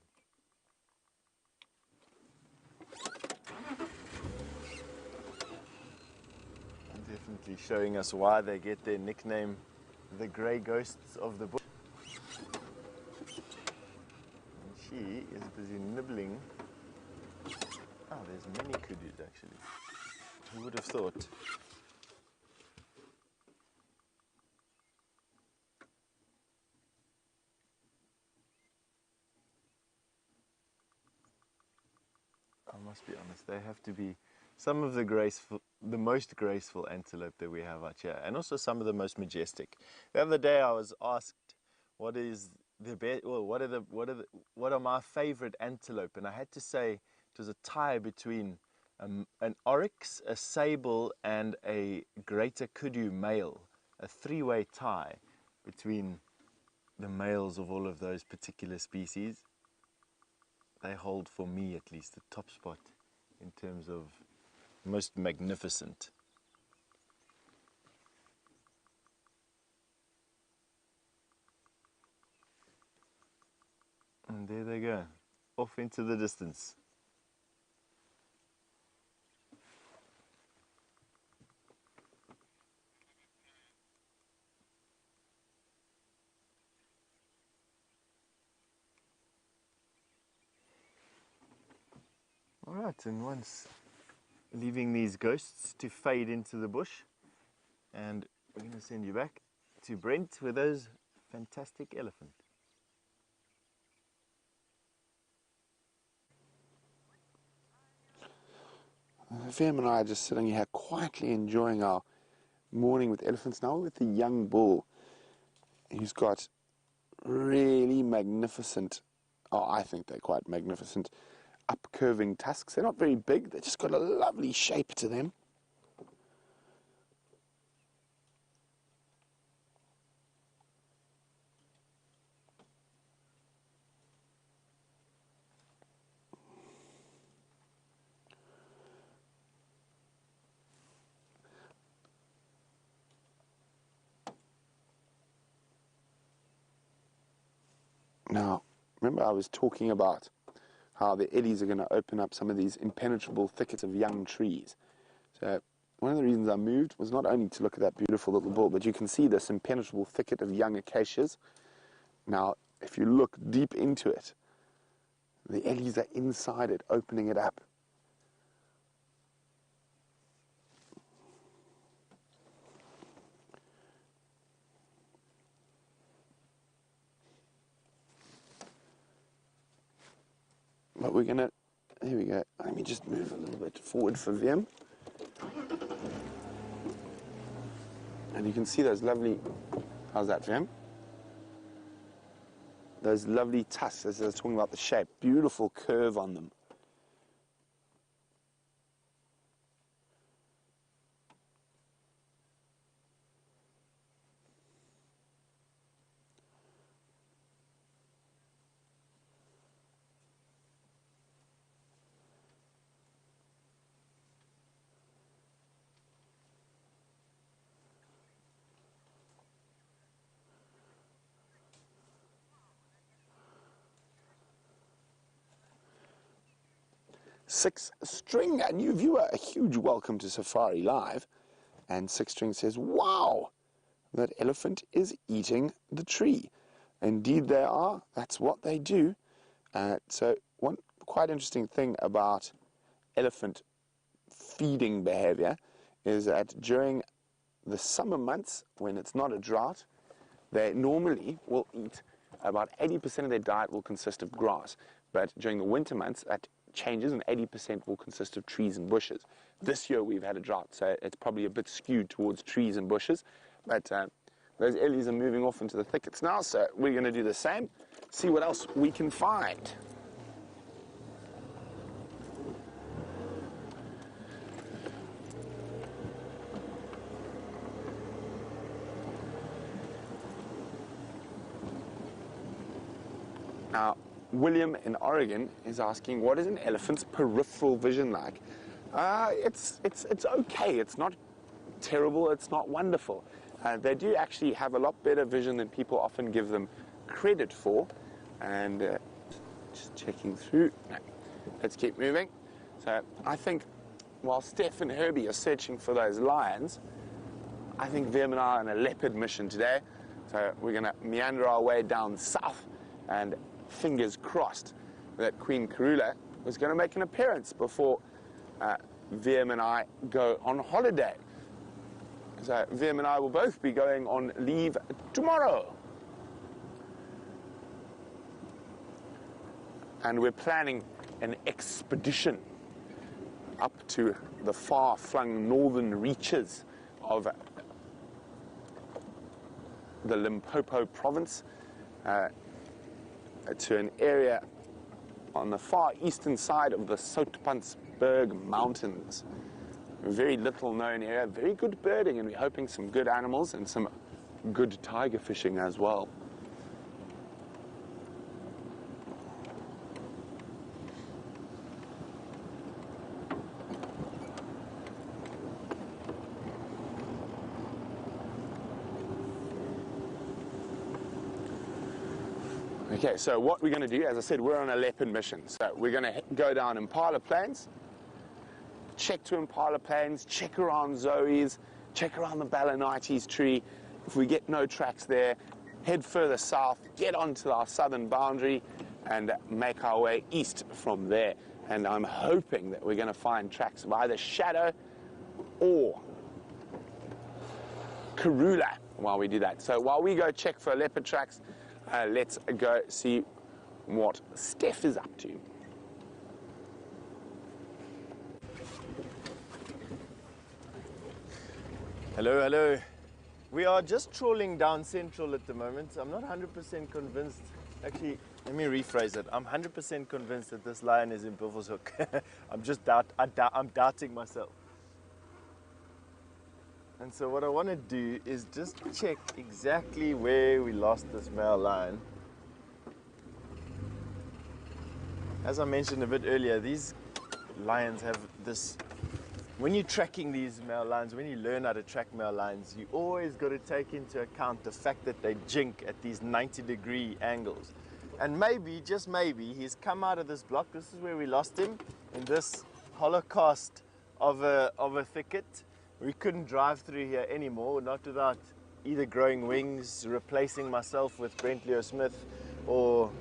Definitely showing us why they get their nickname, the grey ghosts of the bush. And she is busy nibbling. Oh, there's many kudus actually. Who would have thought? I must be honest, they have to be some of the most graceful antelope that we have out here, and also some of the most majestic. The other day I was asked, what is the best? Well, what are my favorite antelope? And I had to say it was a tie between an oryx, a sable, and a greater kudu male. A three-way tie between the males of all of those particular species. They hold, for me at least, the top spot in terms of most magnificent. And there they go, off into the distance. All right, and once leaving these ghosts to fade into the bush, and we're going to send you back to Brent with those fantastic elephants. Vam and I are just sitting here quietly enjoying our morning with elephants. Now we're with the young bull, who's got really magnificent, oh, I think they're quite magnificent, up-curving tusks. They're not very big, they've just got a lovely shape to them. Now, remember I was talking about how the eddies are going to open up some of these impenetrable thickets of young trees. So one of the reasons I moved was not only to look at that beautiful little bull, but you can see this impenetrable thicket of young acacias. Now, if you look deep into it, the eddies are inside it, opening it up. But we're gonna, here we go. Let me just move a little bit forward for them. And you can see those lovely, how's that, Vam? Those lovely tusks, as I was talking about the shape, beautiful curve on them. Six String, a new viewer, a huge welcome to Safari Live. And Six String says, wow, that elephant is eating the tree. Indeed they are. That's what they do. So one quite interesting thing about elephant feeding behavior is that during the summer months, when it's not a drought, they normally will eat about 80% of their diet will consist of grass. But during the winter months, that changes and 80% will consist of trees and bushes. This year we've had a drought, so it's probably a bit skewed towards trees and bushes. But those ellies are moving off into the thickets now, so we're going to do the same, see what else we can find. Now, William in Oregon is asking, what is an elephant's peripheral vision like? It's okay. It's not terrible. It's not wonderful. They do actually have a lot better vision than people often give them credit for. And just checking through. No, let's keep moving. So I think while Steph and Herbie are searching for those lions, I think Veerman and I are on a leopard mission today. So we're going to meander our way down south, and fingers crossed that Queen Karula was going to make an appearance before Veerman and I go on holiday. So Veerman and I will both be going on leave tomorrow. And we're planning an expedition up to the far-flung northern reaches of the Limpopo province, to an area on the far eastern side of the Soutpansberg Mountains. A very little known area, very good birding, and we're hoping some good animals and some good tiger fishing as well. Okay, so what we're going to do, as I said, we're on a leopard mission. So we're going to go down Impala Plains, check to Impala Plains, check around Zoe's, check around the Balanites tree. If we get no tracks there, head further south, get onto our southern boundary, and make our way east from there. And I'm hoping that we're going to find tracks of either Shadow or Karula while we do that. So while we go check for leopard tracks, let's go see what Steph is up to. Hello, hello. We are just trawling down Central at the moment. I'm not 100% convinced. Actually, let me rephrase it. I'm 100% convinced that this lion is in Buffelshoek. I'm doubting myself. And so what I want to do is just check exactly where we lost this male lion. As I mentioned a bit earlier, these lions have this, when you're tracking these male lions, when you learn how to track male lions, you always got to take into account the fact that they jink at these 90-degree angles. And maybe, just maybe, he's come out of this block. This is where we lost him, in this holocaust of a thicket. We couldn't drive through here anymore, not without either growing wings, replacing myself with Brent Leo Smith, or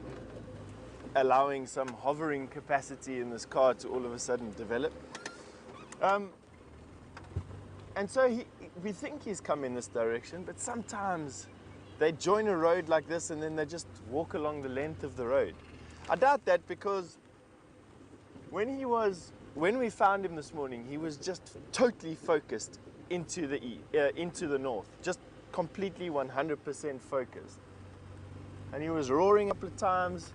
allowing some hovering capacity in this car to all of a sudden develop. And so we think he's come in this direction, but sometimes they join a road like this and then they just walk along the length of the road. I doubt that, because when we found him this morning, he was just totally focused into the north, just completely 100% focused. And he was roaring a couple of times,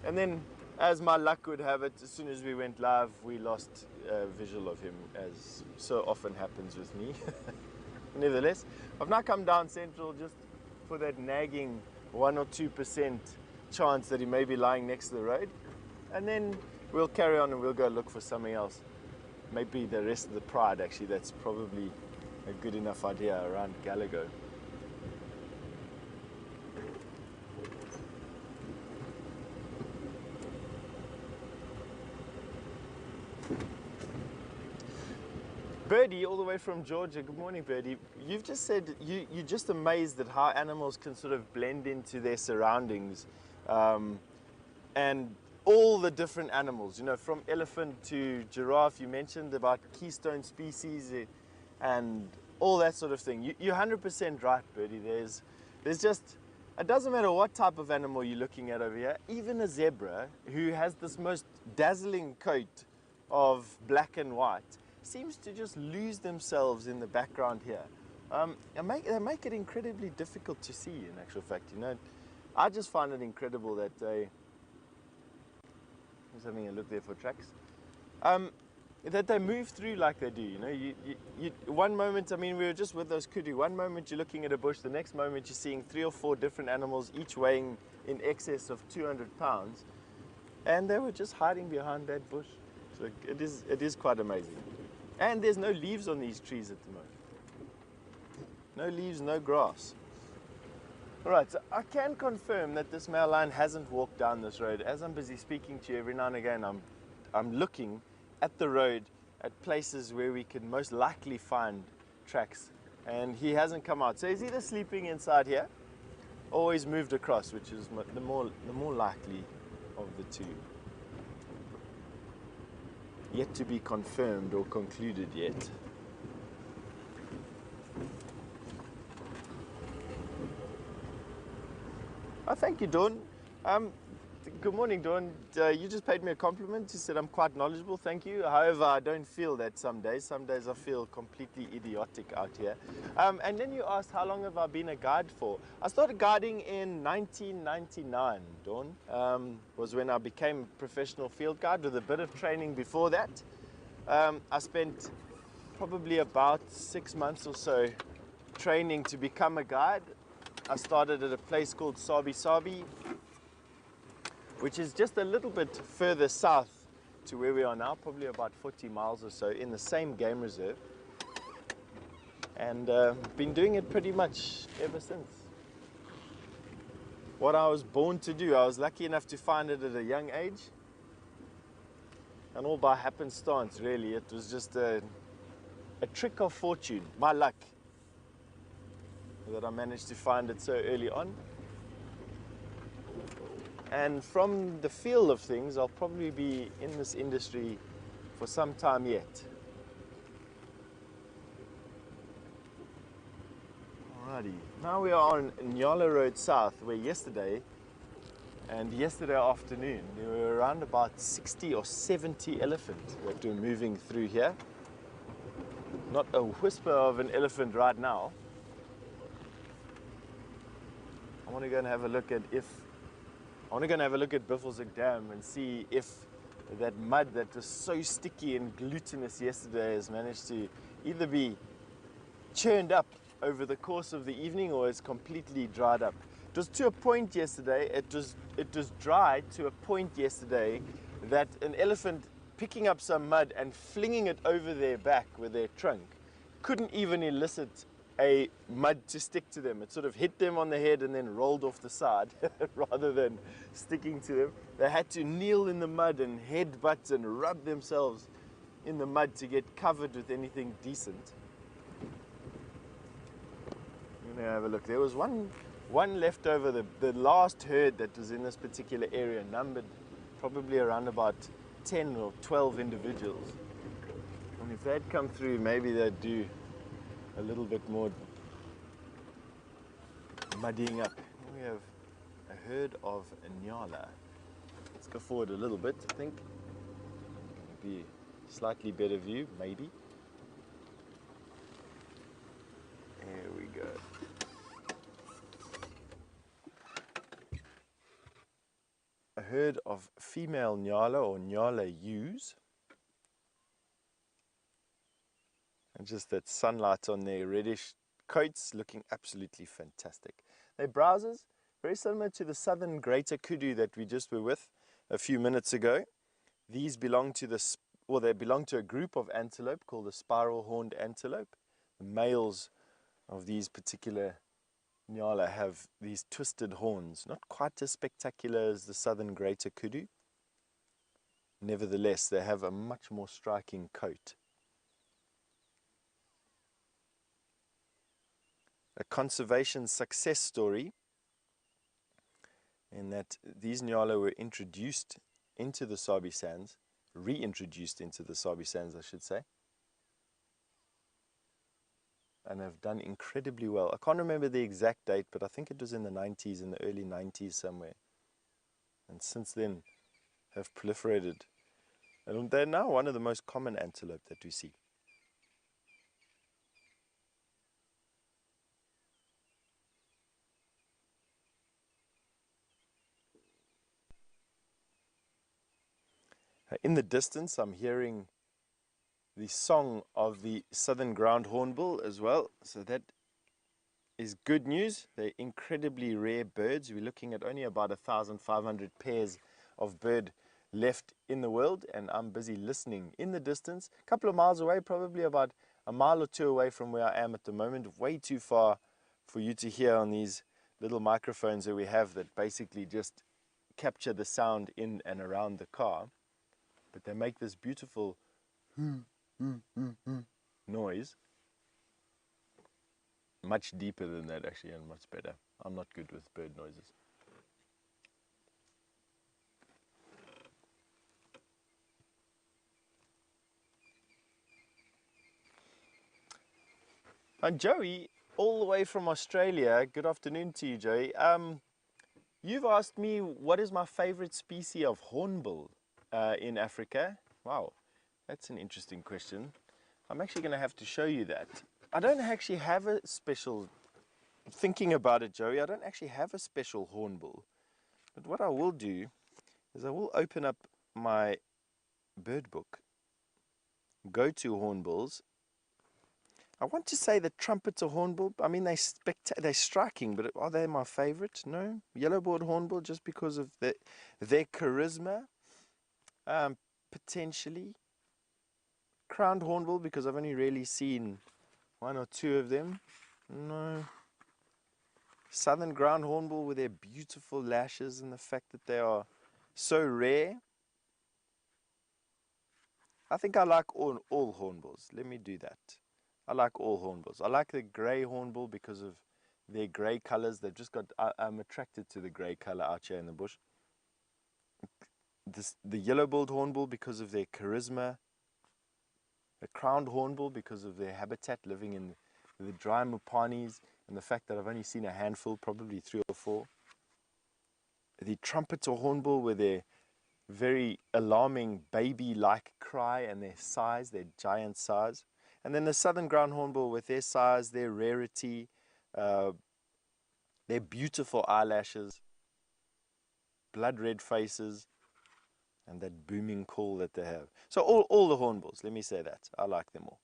and then, as my luck would have it, as soon as we went live, we lost visual of him, as so often happens with me. Nevertheless, I've now come down Central just for that nagging 1 or 2% chance that he may be lying next to the road, and then we'll carry on and we'll go look for something else. Maybe the rest of the pride, actually. That's probably a good enough idea around Gallagher. Birdie, all the way from Georgia. Good morning, Birdie. You've just said you're just amazed at how animals can sort of blend into their surroundings, and all the different animals, you know, from elephant to giraffe. You mentioned about keystone species and all that sort of thing. You're 100% right, Birdie. There's just, it doesn't matter what type of animal you're looking at over here. Even a zebra, who has this most dazzling coat of black and white, seems to just lose themselves in the background here. They make it incredibly difficult to see, in actual fact. You know, I just find it incredible that they, just having a look there for tracks, that they move through like they do. You know, you one moment, I mean, we were just with those kudu. One moment you're looking at a bush, the next moment you're seeing 3 or 4 different animals, each weighing in excess of 200 pounds, and they were just hiding behind that bush. So it is quite amazing. And there's no leaves on these trees at the moment. No leaves, no grass. All right, so I can confirm that this male lion hasn't walked down this road. As I'm busy speaking to you, every now and again, I'm looking at the road at places where we can most likely find tracks, and he hasn't come out. So he's either sleeping inside here, or he's moved across, which is the more likely of the two. Yet to be confirmed or concluded yet. Oh, thank you, Dawn. Good morning, Dawn. You just paid me a compliment. You said I'm quite knowledgeable. Thank you. However, I don't feel that some days. Some days I feel completely idiotic out here. And then you asked, how long have I been a guide for? I started guiding in 1999, Dawn. Was when I became a professional field guide with a bit of training before that. I spent probably about 6 months or so training to become a guide. I started at a place called Sabi Sabi, which is just a little bit further south to where we are now, probably about 40 miles or so, in the same game reserve. And been doing it pretty much ever since. What I was born to do, I was lucky enough to find it at a young age. And all by happenstance, really. It was just a trick of fortune, my luck, that I managed to find it so early on. And from the feel of things, I'll probably be in this industry for some time yet. Alrighty, now we are on Nyala Road South, where yesterday afternoon there were around about 60 or 70 elephants that were moving through here. Not a whisper of an elephant right now. I want to go and have a look at Buffelshoek Dam and see if that mud that was so sticky and glutinous yesterday has managed to either be churned up over the course of the evening or is completely dried up. It was to a point yesterday, it was dry to a point yesterday that an elephant picking up some mud and flinging it over their back with their trunk couldn't even elicit a mud to stick to them. It sort of hit them on the head and then rolled off the side rather than sticking to them. They had to kneel in the mud and headbutt and rub themselves in the mud to get covered with anything decent. I'm gonna have a look. There was one left over. The last herd that was in this particular area numbered probably around about 10 or 12 individuals. And if they'd come through, maybe they'd do a little bit more muddying up. We have a herd of Nyala. Let's go forward a little bit, I think. Be a slightly better view, maybe. There we go. A herd of female Nyala or Nyala ewes. And just that sunlight on their reddish coats looking absolutely fantastic. They're browsers, very similar to the southern greater kudu that we just were with a few minutes ago. These belong to they belong to a group of antelope called the spiral-horned antelope. The males of these particular Nyala have these twisted horns, not quite as spectacular as the southern greater kudu. Nevertheless, they have a much more striking coat. a conservation success story in that these Nyala were introduced into the Sabi Sands, reintroduced into the Sabi Sands, I should say, and have done incredibly well. I can't remember the exact date, but I think it was in the 90s, in the early 90s somewhere. And since then have proliferated. And they're now one of the most common antelope that we see. In the distance, I'm hearing the song of the southern ground hornbill as well. So that is good news. They're incredibly rare birds. We're looking at only about 1,500 pairs of bird left in the world, and I'm busy listening in the distance, a couple of miles away, probably about a mile or two away from where I am at the moment, way too far for you to hear on these little microphones that we have that basically just capture the sound in and around the car. But they make this beautiful noise, much deeper than that actually, and much better. I'm not good with bird noises. And Joey, all the way from Australia, good afternoon to you, Joey. You've asked me what is my favorite species of hornbill in Africa. Wow, that's an interesting question. I'm actually going to have to show you that. I don't actually have a special, thinking about it, Joey, I don't actually have a special hornbill. But what I will do is I will open up my bird book, go to hornbills. I want to say the trumpet's a hornbill. I mean, they're striking, but are they my favorite? No. Yellow-billed hornbill, just because of their charisma, potentially. Crowned hornbill, because I've only really seen one or two of them. No. Southern ground hornbill with their beautiful lashes and the fact that they are so rare. I think I like all hornbills. Let me do that. I like all hornbills. I like the grey hornbill because of their grey colors. They've just got, I'm attracted to the grey color out here in the bush. The yellow-billed hornbill because of their charisma. The crowned hornbill because of their habitat, living in the dry Mupanis, and the fact that I've only seen a handful, probably 3 or 4. The trumpet or hornbill with their very alarming baby-like cry and their size, their giant size. And then the southern ground hornbill with their size, their rarity, their beautiful eyelashes, blood red faces, and that booming call that they have. So all the hornbills, let me say that. I like them all.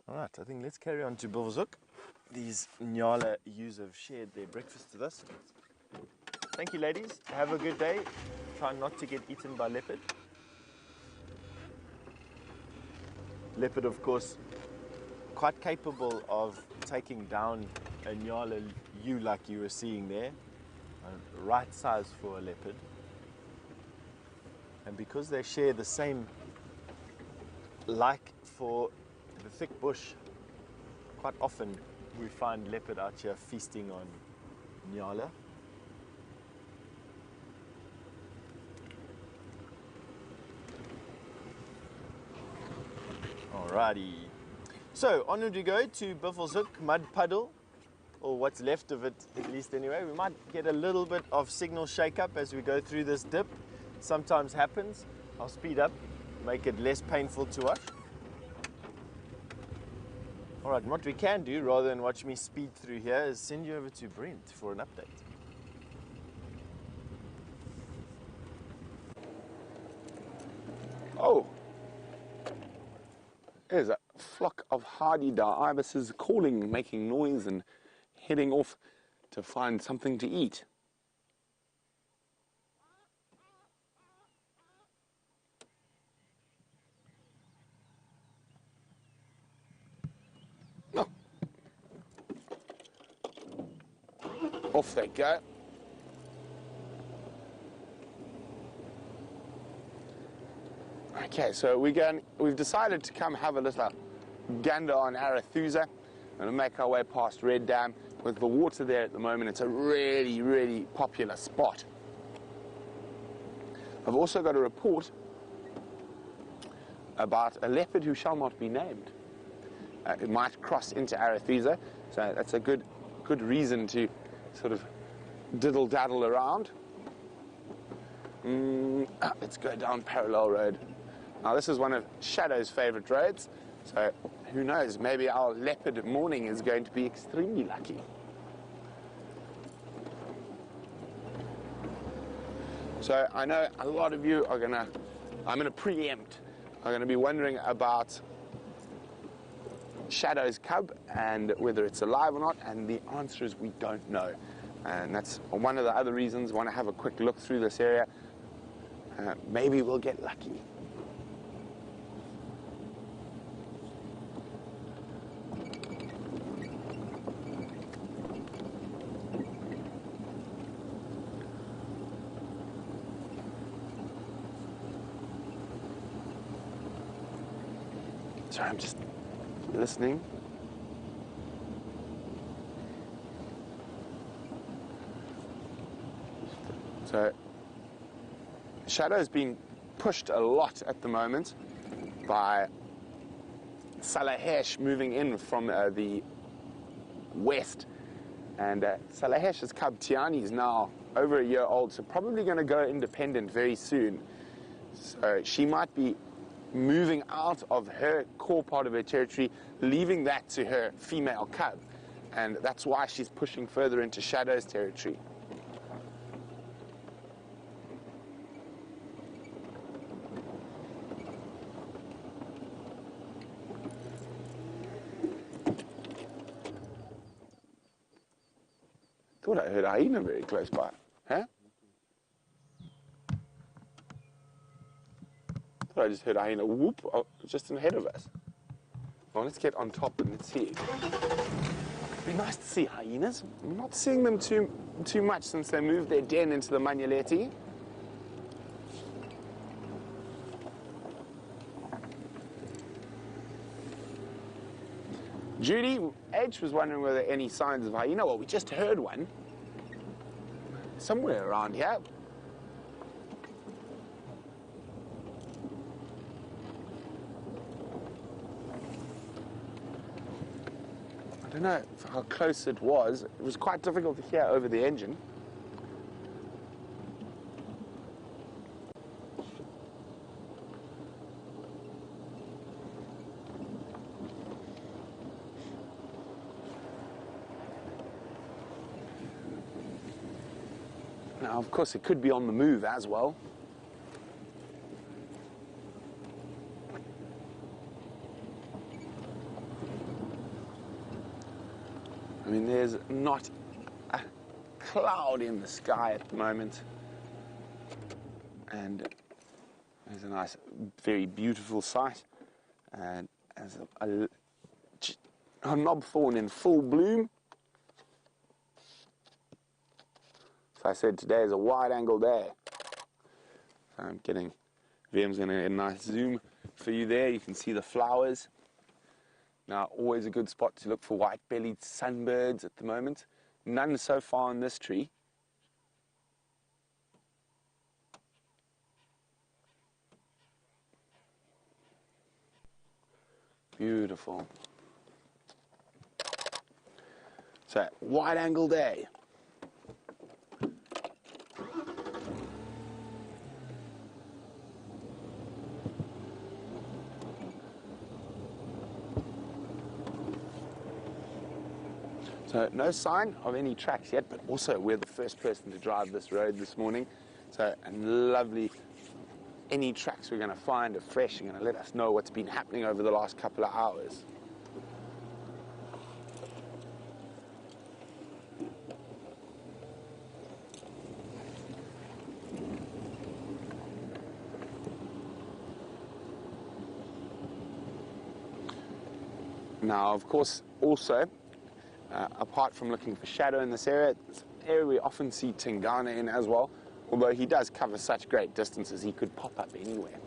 All right, I think let's carry on to Bullshoek. These Nyala ewes have shared their breakfast with us. Thank you, ladies. Have a good day. Try not to get eaten by leopard. Leopard, of course, quite capable of taking down a Nyala ewe like you were seeing there. Right size for a leopard. And because they share the same like for the thick bush, quite often we find leopard out here feasting on Nyala. Alrighty. So, onward we go to Buffelshoek Mud Puddle, or what's left of it at least anyway. We might get a little bit of signal shake-up as we go through this dip. Sometimes happens. I'll speed up, make it less painful to watch. Alright, what we can do, rather than watch me speed through here, is send you over to Brent for an update. Oh, there's a flock of hardy ibises calling, making noise and heading off to find something to eat. Oh. Off they go. Okay, so we've decided to come have a little gander on Arethusa and make our way past Red Dam. With the water there at the moment, it's a really, really popular spot. I've also got a report about a leopard who shall not be named. It might cross into Arethusa, so that's a good reason to sort of diddle-daddle around. Let's go down Parallel Road. Now this is one of Shadow's favourite roads, so who knows, maybe our leopard morning is going to be extremely lucky. So I know a lot of you are I'm gonna preempt, are gonna be wondering about Shadow's cub and whether it's alive or not, and the answer is we don't know. And that's one of the other reasons I want to have a quick look through this area. Maybe we'll get lucky. Sorry, I'm just listening. So, Shadow's been pushed a lot at the moment by Salahesh moving in from the west. And Salahesh's cub Tiani is now over a year old, so probably going to go independent very soon. So she might be moving out of her core part of her territory, leaving that to her female cub. And that's why she's pushing further into Shadow's territory. Thought I heard a hyena very close by. Huh? Thought I just heard a hyena whoop just ahead of us. Well, let's get on top and let's see. It'd be nice to see hyenas. I'm not seeing them too much since they moved their den into the Manyaleti. Judy H was wondering whether any signs of hyena. Well, we just heard one somewhere around here. I don't know how close it was. It was quite difficult to hear over the engine. Now, of course, it could be on the move as well. I mean, there's not a cloud in the sky at the moment. And there's a nice, very beautiful sight. And there's a knobthorn in full bloom. So I said today is a wide-angle day. So I'm getting, VM's going to get a nice zoom for you there. You can see the flowers. Now, always a good spot to look for white-bellied sunbirds at the moment. None so far on this tree. Beautiful. So, wide-angle day. So no sign of any tracks yet, but also we're the first person to drive this road this morning. So, and lovely, any tracks we're going to find are fresh and going to let us know what's been happening over the last couple of hours. Now, of course, also, apart from looking for Shadow in this area, we often see Tingana in as well, although he does cover such great distances, he could pop up anywhere.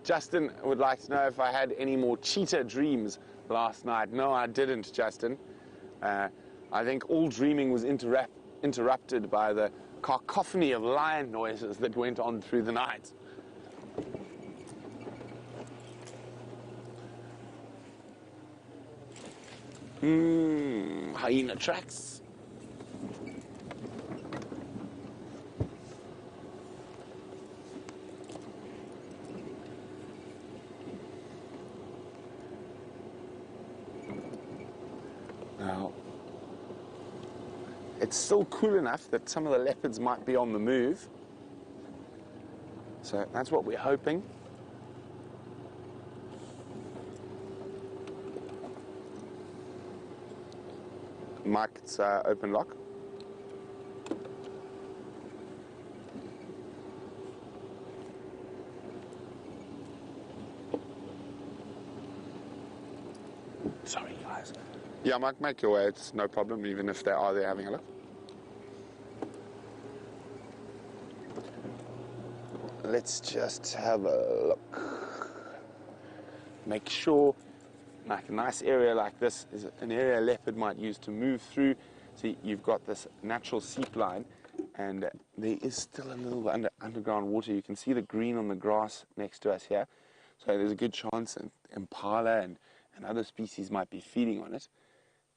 Justin would like to know if I had any more cheetah dreams last night. No, I didn't, Justin. I think all dreaming was interrupted by the cacophony of lion noises that went on through the night. Hyena tracks. Now, it's still cool enough that some of the leopards might be on the move. So that's what we're hoping. Mike, it's open lock. Sorry, guys. Yeah, Mike, make your way. It's no problem, even if they are there having a look. Let's just have a look. Make sure, like a nice area like this is an area a leopard might use to move through. See, you've got this natural seep line, and there is still a little underground water. You can see the green on the grass next to us here. So there's a good chance that impala and other species might be feeding on it.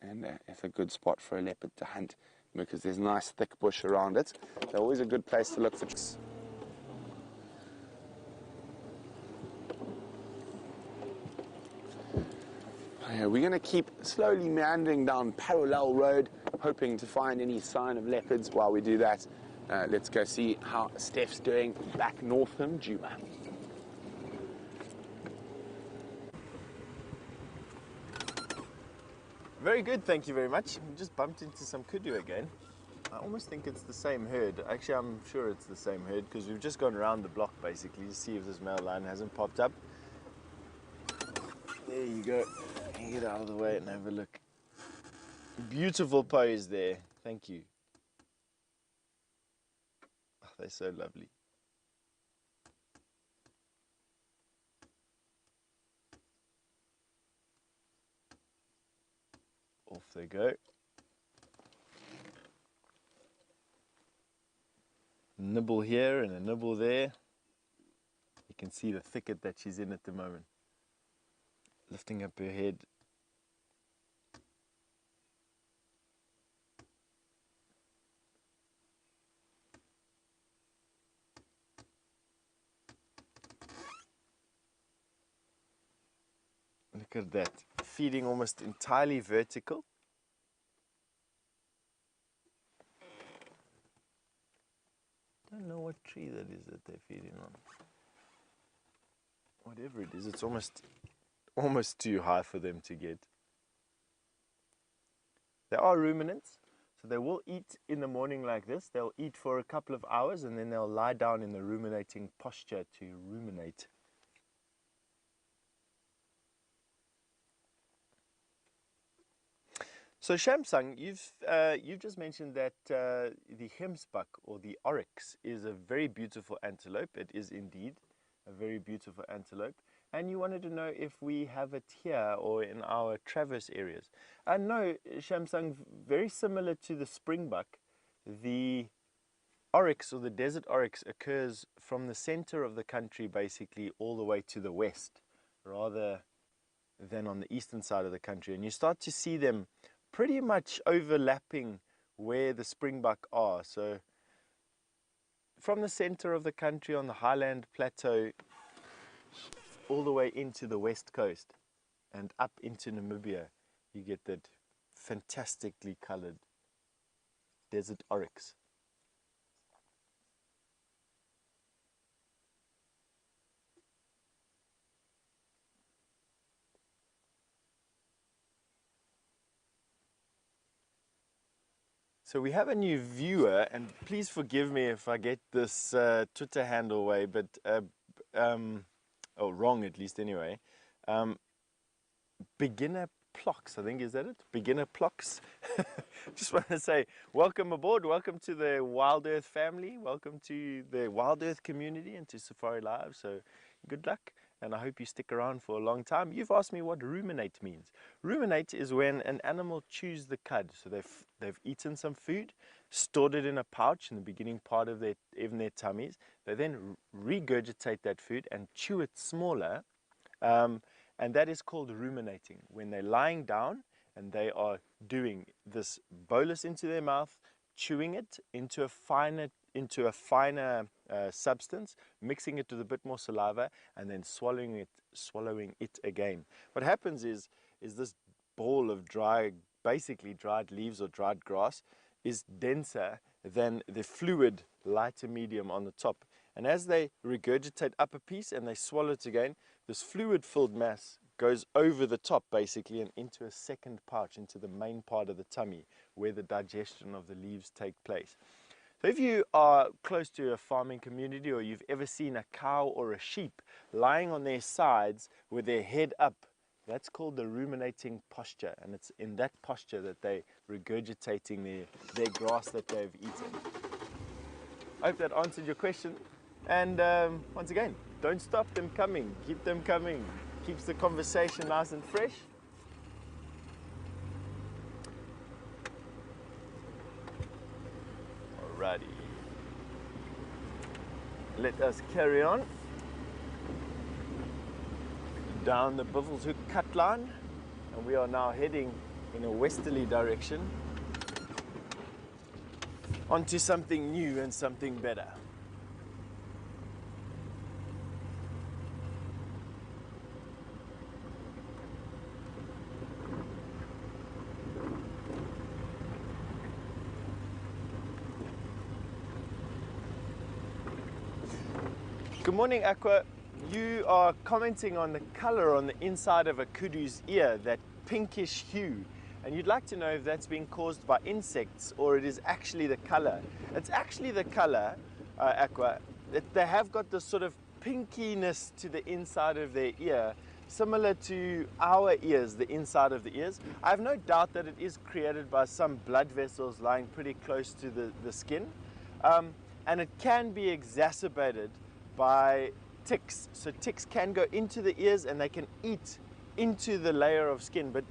And it's a good spot for a leopard to hunt because there's nice thick bush around it. They're always a good place to look for. We're going to keep slowly meandering down Parallel Road, hoping to find any sign of leopards. While we do that, let's go see how Steph's doing back north from Djuma. Very good, thank you very much. We just bumped into some kudu again. I almost think it's the same herd. Actually, I'm sure it's the same herd because we've just gone around the block basically to see if this male lion hasn't popped up. There you go. Get out of the way and have a look. Beautiful pose there. Thank you. Oh, they're so lovely. Off they go. Nibble here and a nibble there. You can see the thicket that she's in at the moment. Lifting up her head. Look at that. Feeding almost entirely vertical. Don't know what tree that is that they're feeding on. Whatever it is, it's almost too high for them to get. They are ruminants, so they will eat in the morning like this. They'll eat for a couple of hours and then they'll lie down in the ruminating posture to ruminate. So Shamsung, you've just mentioned that the gemsbok or the oryx is a very beautiful antelope. It is indeed a very beautiful antelope. And you wanted to know if we have it here or in our traverse areas. No, Shamsung, very similar to the springbok, the oryx or the desert oryx occurs from the center of the country basically all the way to the west, rather than on the eastern side of the country. And you start to see them pretty much overlapping where the springbok are. So from the center of the country on the highland plateau all the way into the west coast and up into Namibia, you get that fantastically colored desert oryx. So we have a new viewer, and please forgive me if I get this Twitter handle way, but wrong at least anyway. Beginner Plox, I think, is that it? Beginner Plox. Just want to say welcome aboard, welcome to the Wild Earth family, welcome to the Wild Earth community and to Safari Live. So good luck, and I hope you stick around for a long time. You've asked me what ruminate means. Ruminate is when an animal chews the cud. So they've eaten some food, stored it in a pouch in the beginning part of their tummies. They then regurgitate that food and chew it smaller, and that is called ruminating. When they're lying down and they are doing this bolus into their mouth, chewing it into a finer substance, mixing it with a bit more saliva, and then swallowing it again. What happens is this ball of basically dried leaves or dried grass is denser than the fluid, lighter medium on the top. And as they regurgitate up a piece and they swallow it again, this fluid-filled mass goes over the top basically and into a second pouch, into the main part of the tummy where the digestion of the leaves take place. So if you are close to a farming community, or you've ever seen a cow or a sheep lying on their sides with their head up, that's called the ruminating posture, and it's in that posture that they're regurgitating their grass that they've eaten. I hope that answered your question, and once again, don't stop them coming, keep them coming. Keeps the conversation nice and fresh. Alrighty. Let us carry on down the Buffelshoek cut line, and we are now heading in a westerly direction onto something new and something better. Good morning, Aqua. You are commenting on the color on the inside of a kudu's ear, that pinkish hue, and you'd like to know if that's being caused by insects or it is actually the color. It's actually the color, Aqua. They have got this sort of pinkiness to the inside of their ear, similar to our ears, the inside of the ears. I have no doubt that it is created by some blood vessels lying pretty close to the skin, and it can be exacerbated by ticks. So ticks can go into the ears and they can eat into the layer of skin. But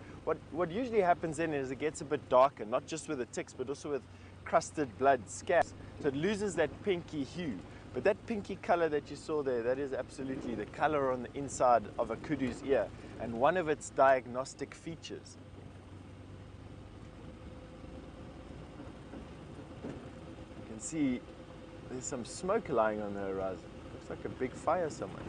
what usually happens then is it gets a bit darker, not just with the ticks, but also with crusted blood, scabs. So it loses that pinky hue. But that pinky color that you saw there, that is absolutely the color on the inside of a kudu's ear, and one of its diagnostic features. You can see there's some smoke lying on the horizon. Looks like a big fire somewhere.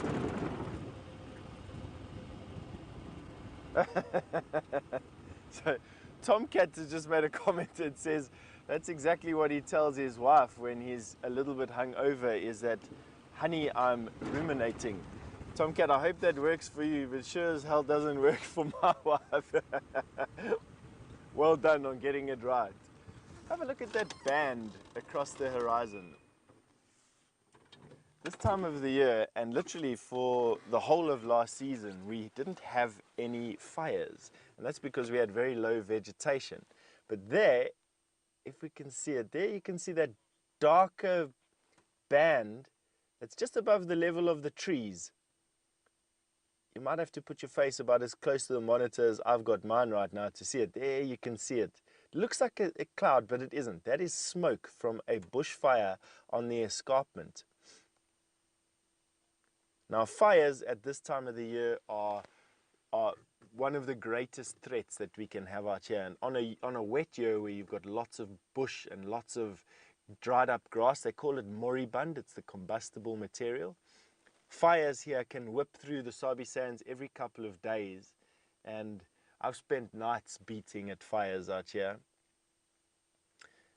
So Tomcat has just made a comment that says that's exactly what he tells his wife when he's a little bit hungover, is that, honey, I'm ruminating. Tomcat, I hope that works for you, but sure as hell doesn't work for my wife. Well done on getting it right. Have a look at that band across the horizon. This time of the year, and literally for the whole of last season, we didn't have any fires. And that's because we had very low vegetation. But there, if we can see it, there you can see that darker band that's just above the level of the trees. You might have to put your face about as close to the monitor as I've got mine right now to see it. There you can see it. It looks like a cloud, but it isn't. That is smoke from a bushfire on the escarpment. Now, fires at this time of the year are one of the greatest threats that we can have out here. And on a wet year where you've got lots of bush and lots of dried up grass, they call it moribund, it's the combustible material. Fires here can whip through the Sabi Sands every couple of days, and I've spent nights beating at fires out here.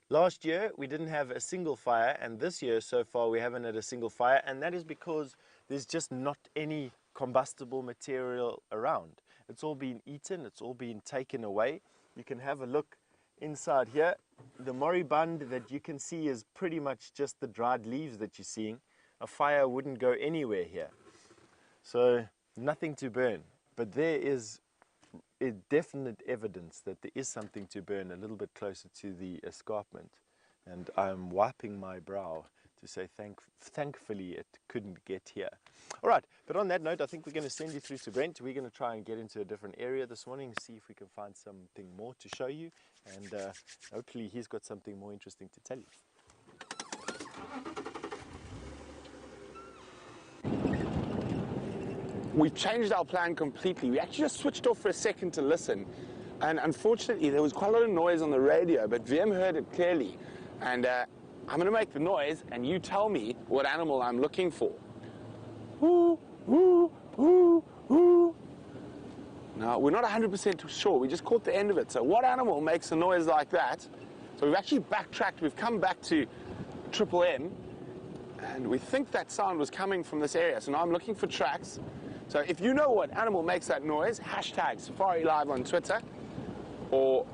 Last year we didn't have a single fire, and this year so far we haven't had a single fire, and that is because there's just not any combustible material around. It's all been eaten, it's all been taken away. You can have a look inside here. The moribund that you can see is pretty much just the dried leaves that you're seeing. A fire wouldn't go anywhere here. So nothing to burn, but there is a definite evidence that there is something to burn a little bit closer to the escarpment. And I'm wiping my brow to say thankfully it couldn't get here. All right, but on that note, I think we're going to send you through to Brent. We're going to try and get into a different area this morning, see if we can find something more to show you, and hopefully he's got something more interesting to tell you. We've changed our plan completely. We actually just switched off for a second to listen, and unfortunately there was quite a lot of noise on the radio, but VM heard it clearly, and I'm going to make the noise and you tell me what animal I'm looking for. Woo, woo, woo, woo. Now, we're not 100% sure. We just caught the end of it. So what animal makes a noise like that? So we've actually backtracked. We've come back to Triple M, and we think that sound was coming from this area. So now I'm looking for tracks. So if you know what animal makes that noise, hashtag SafariLIVE on Twitter, or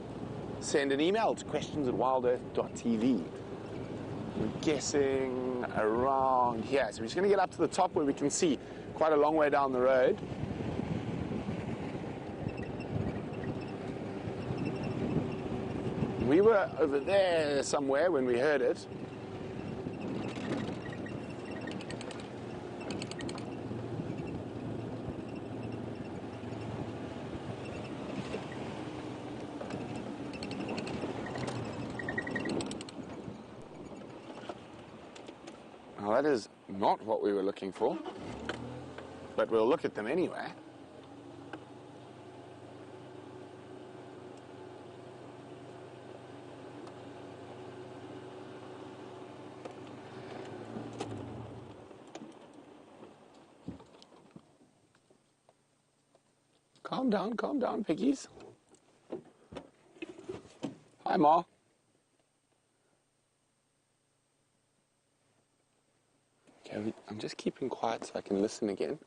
send an email to questions@wildearth.tv. I'm guessing around here. So we're just going to get up to the top where we can see quite a long way down the road. We were over there somewhere when we heard it. Now that is not what we were looking for, but we'll look at them anyway. Calm down, piggies. Hi, Ma. Okay, I'm just keeping quiet so I can listen again.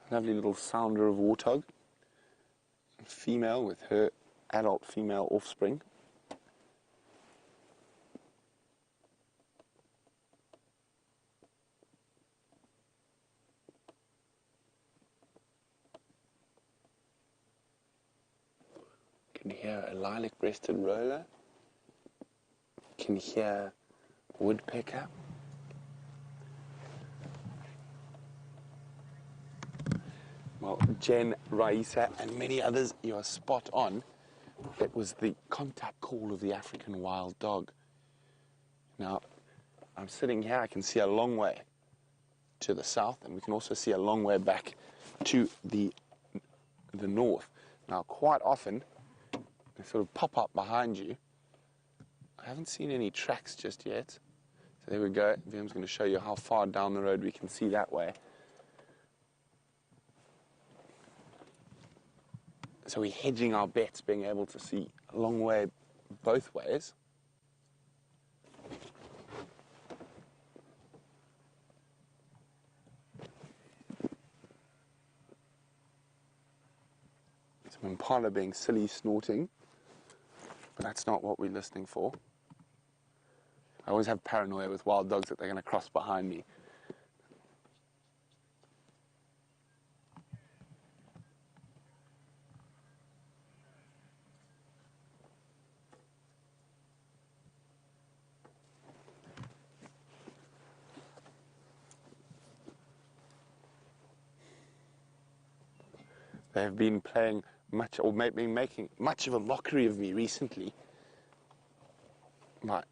Lovely little sounder of warthog. Female with her adult female offspring. Can hear a lilac-breasted roller. Can hear woodpecker. Well, Jen, Raisa, and many others, you are spot on. It was the contact call of the African wild dog. Now, I'm sitting here, I can see a long way to the south, and we can also see a long way back to the north. Now, quite often, they sort of pop up behind you. I haven't seen any tracks just yet. So there we go. VM's going to show you how far down the road we can see that way. So we're hedging our bets, being able to see a long way both ways. Some impala being silly, snorting, but that's not what we're listening for. I always have paranoia with wild dogs that they're going to cross behind me. They have been playing much, or maybe making much of a mockery of me recently. But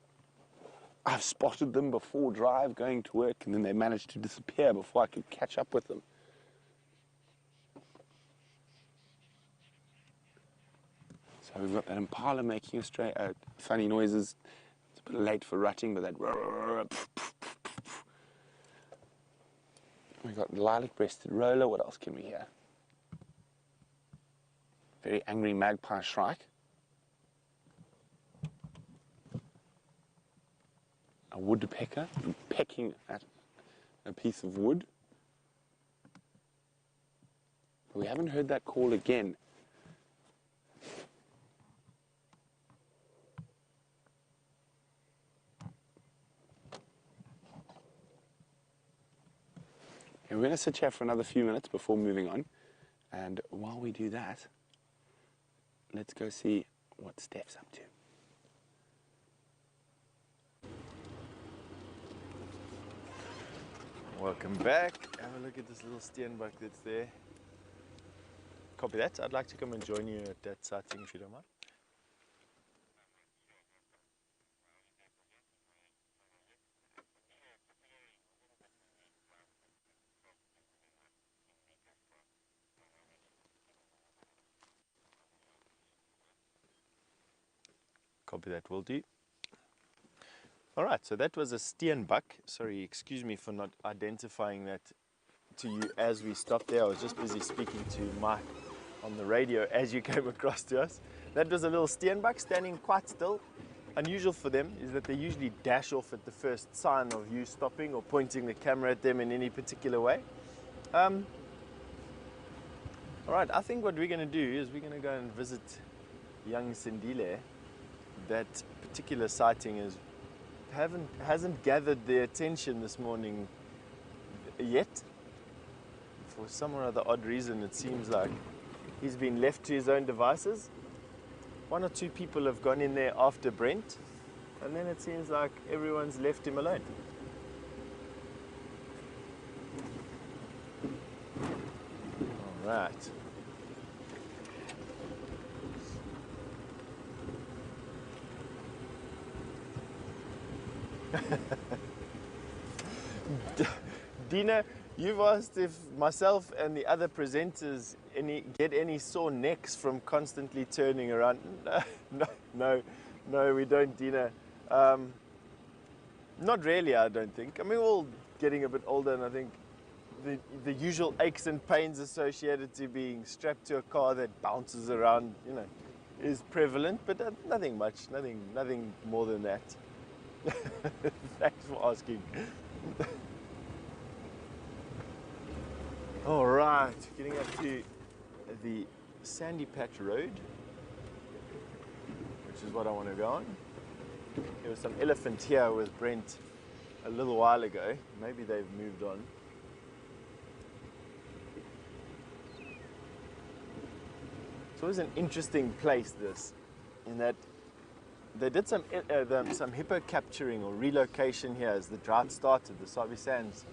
I've spotted them before drive going to work, and then they managed to disappear before I could catch up with them. So we've got that impala making funny noises. It's a bit late for rutting, but that. We've got lilac-breasted roller. What else can we hear? Very angry magpie shrike. A woodpecker pecking at a piece of wood. But we haven't heard that call again. And we're going to sit here for another few minutes before moving on. And while we do that, let's go see what Steph's up to. Welcome back. Have a look at this little steenbok that's there. Copy that. I'd like to come and join you at that sighting if you don't mind. Copy that, will do. All right, so that was a steenbok. Sorry, excuse me for not identifying that to you as we stopped there. I was just busy speaking to Mike on the radio as you came across to us. That was a little steenbok standing quite still. Unusual for them is that they usually dash off at the first sign of you stopping or pointing the camera at them in any particular way. All right, I think what we're going to do is we're going to go and visit young Sindile. That particular sighting hasn't gathered their attention this morning yet. For some or other odd reason, it seems like he's been left to his own devices. One or two people have gone in there after Brent, and then it seems like everyone's left him alone. All right. Dina, you've asked if myself and the other presenters get any sore necks from constantly turning around. No, we don't, Dina. Not really, I don't think. I mean, we're all getting a bit older, and I think the usual aches and pains associated to being strapped to a car that bounces around, is prevalent, but nothing much, nothing more than that. Thanks for asking. All right, getting up to the Sandy Patch Road, which is what I want to go on. There was some elephant here with Brent a little while ago. Maybe they've moved on. It's always an interesting place, this, in that they did some hippo capturing or relocation here as the drought started. The Sabi Sands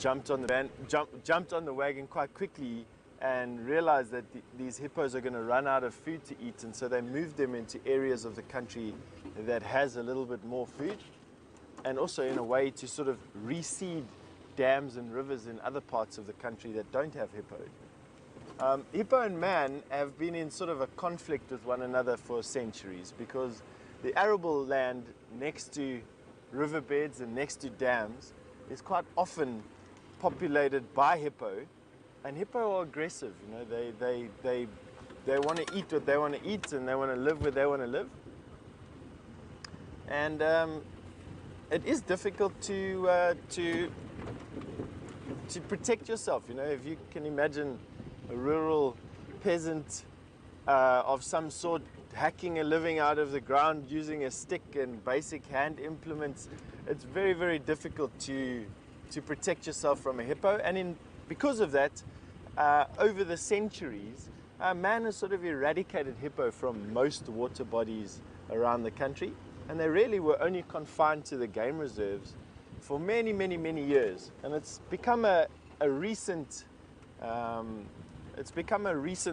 jumped on the wagon quite quickly and realized that these hippos are going to run out of food to eat, and so they moved them into areas of the country that has a little bit more food, and also in a way to sort of reseed dams and rivers in other parts of the country that don't have hippo. Hippo and man have been in sort of a conflict with one another for centuries, because the arable land next to riverbeds and next to dams is quite often populated by hippo, and hippo are aggressive. They want to eat what they want to eat, and they want to live where they want to live. And it is difficult to protect yourself. If you can imagine a rural peasant of some sort hacking a living out of the ground using a stick and basic hand implements, it's very, very difficult to protect yourself from a hippo. And because of that, over the centuries, man has sort of eradicated hippo from most water bodies around the country, and they really were only confined to the game reserves for many, many, many years. And it's become a recent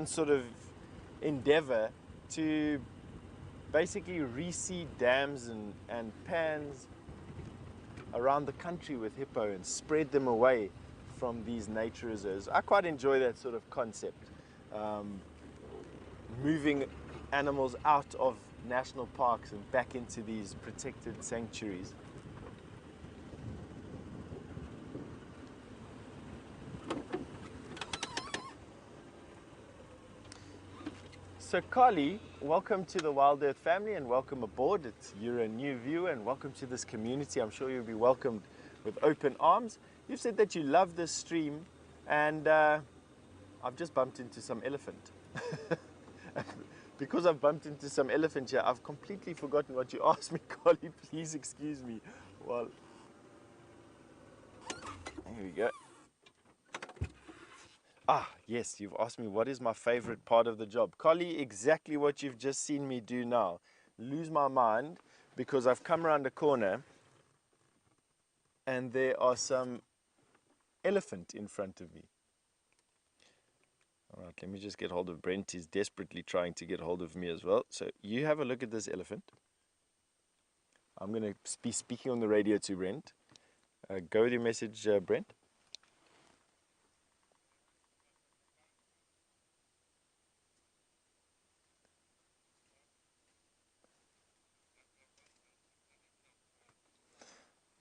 sort of endeavor to basically reseed dams and pans around the country with hippo and spread them away from these nature reserves. I quite enjoy that sort of concept, moving animals out of national parks and back into these protected sanctuaries. So Carly, welcome to the Wild Earth family and welcome aboard. You're a new viewer and welcome to this community. I'm sure you'll be welcomed with open arms. You've said that you love this stream, and I've just bumped into some elephant. Because I've bumped into some elephant here, I've completely forgotten what you asked me, Carly. Please excuse me. Well, here we go. Ah, yes, you've asked me what is my favorite part of the job. Collie, exactly what you've just seen me do now. Lose my mind because I've come around a corner and there are some elephant in front of me. All right, let me just get hold of Brent. He's desperately trying to get hold of me as well. So you have a look at this elephant. I'm going to be speaking on the radio to Brent. Go with your message, Brent.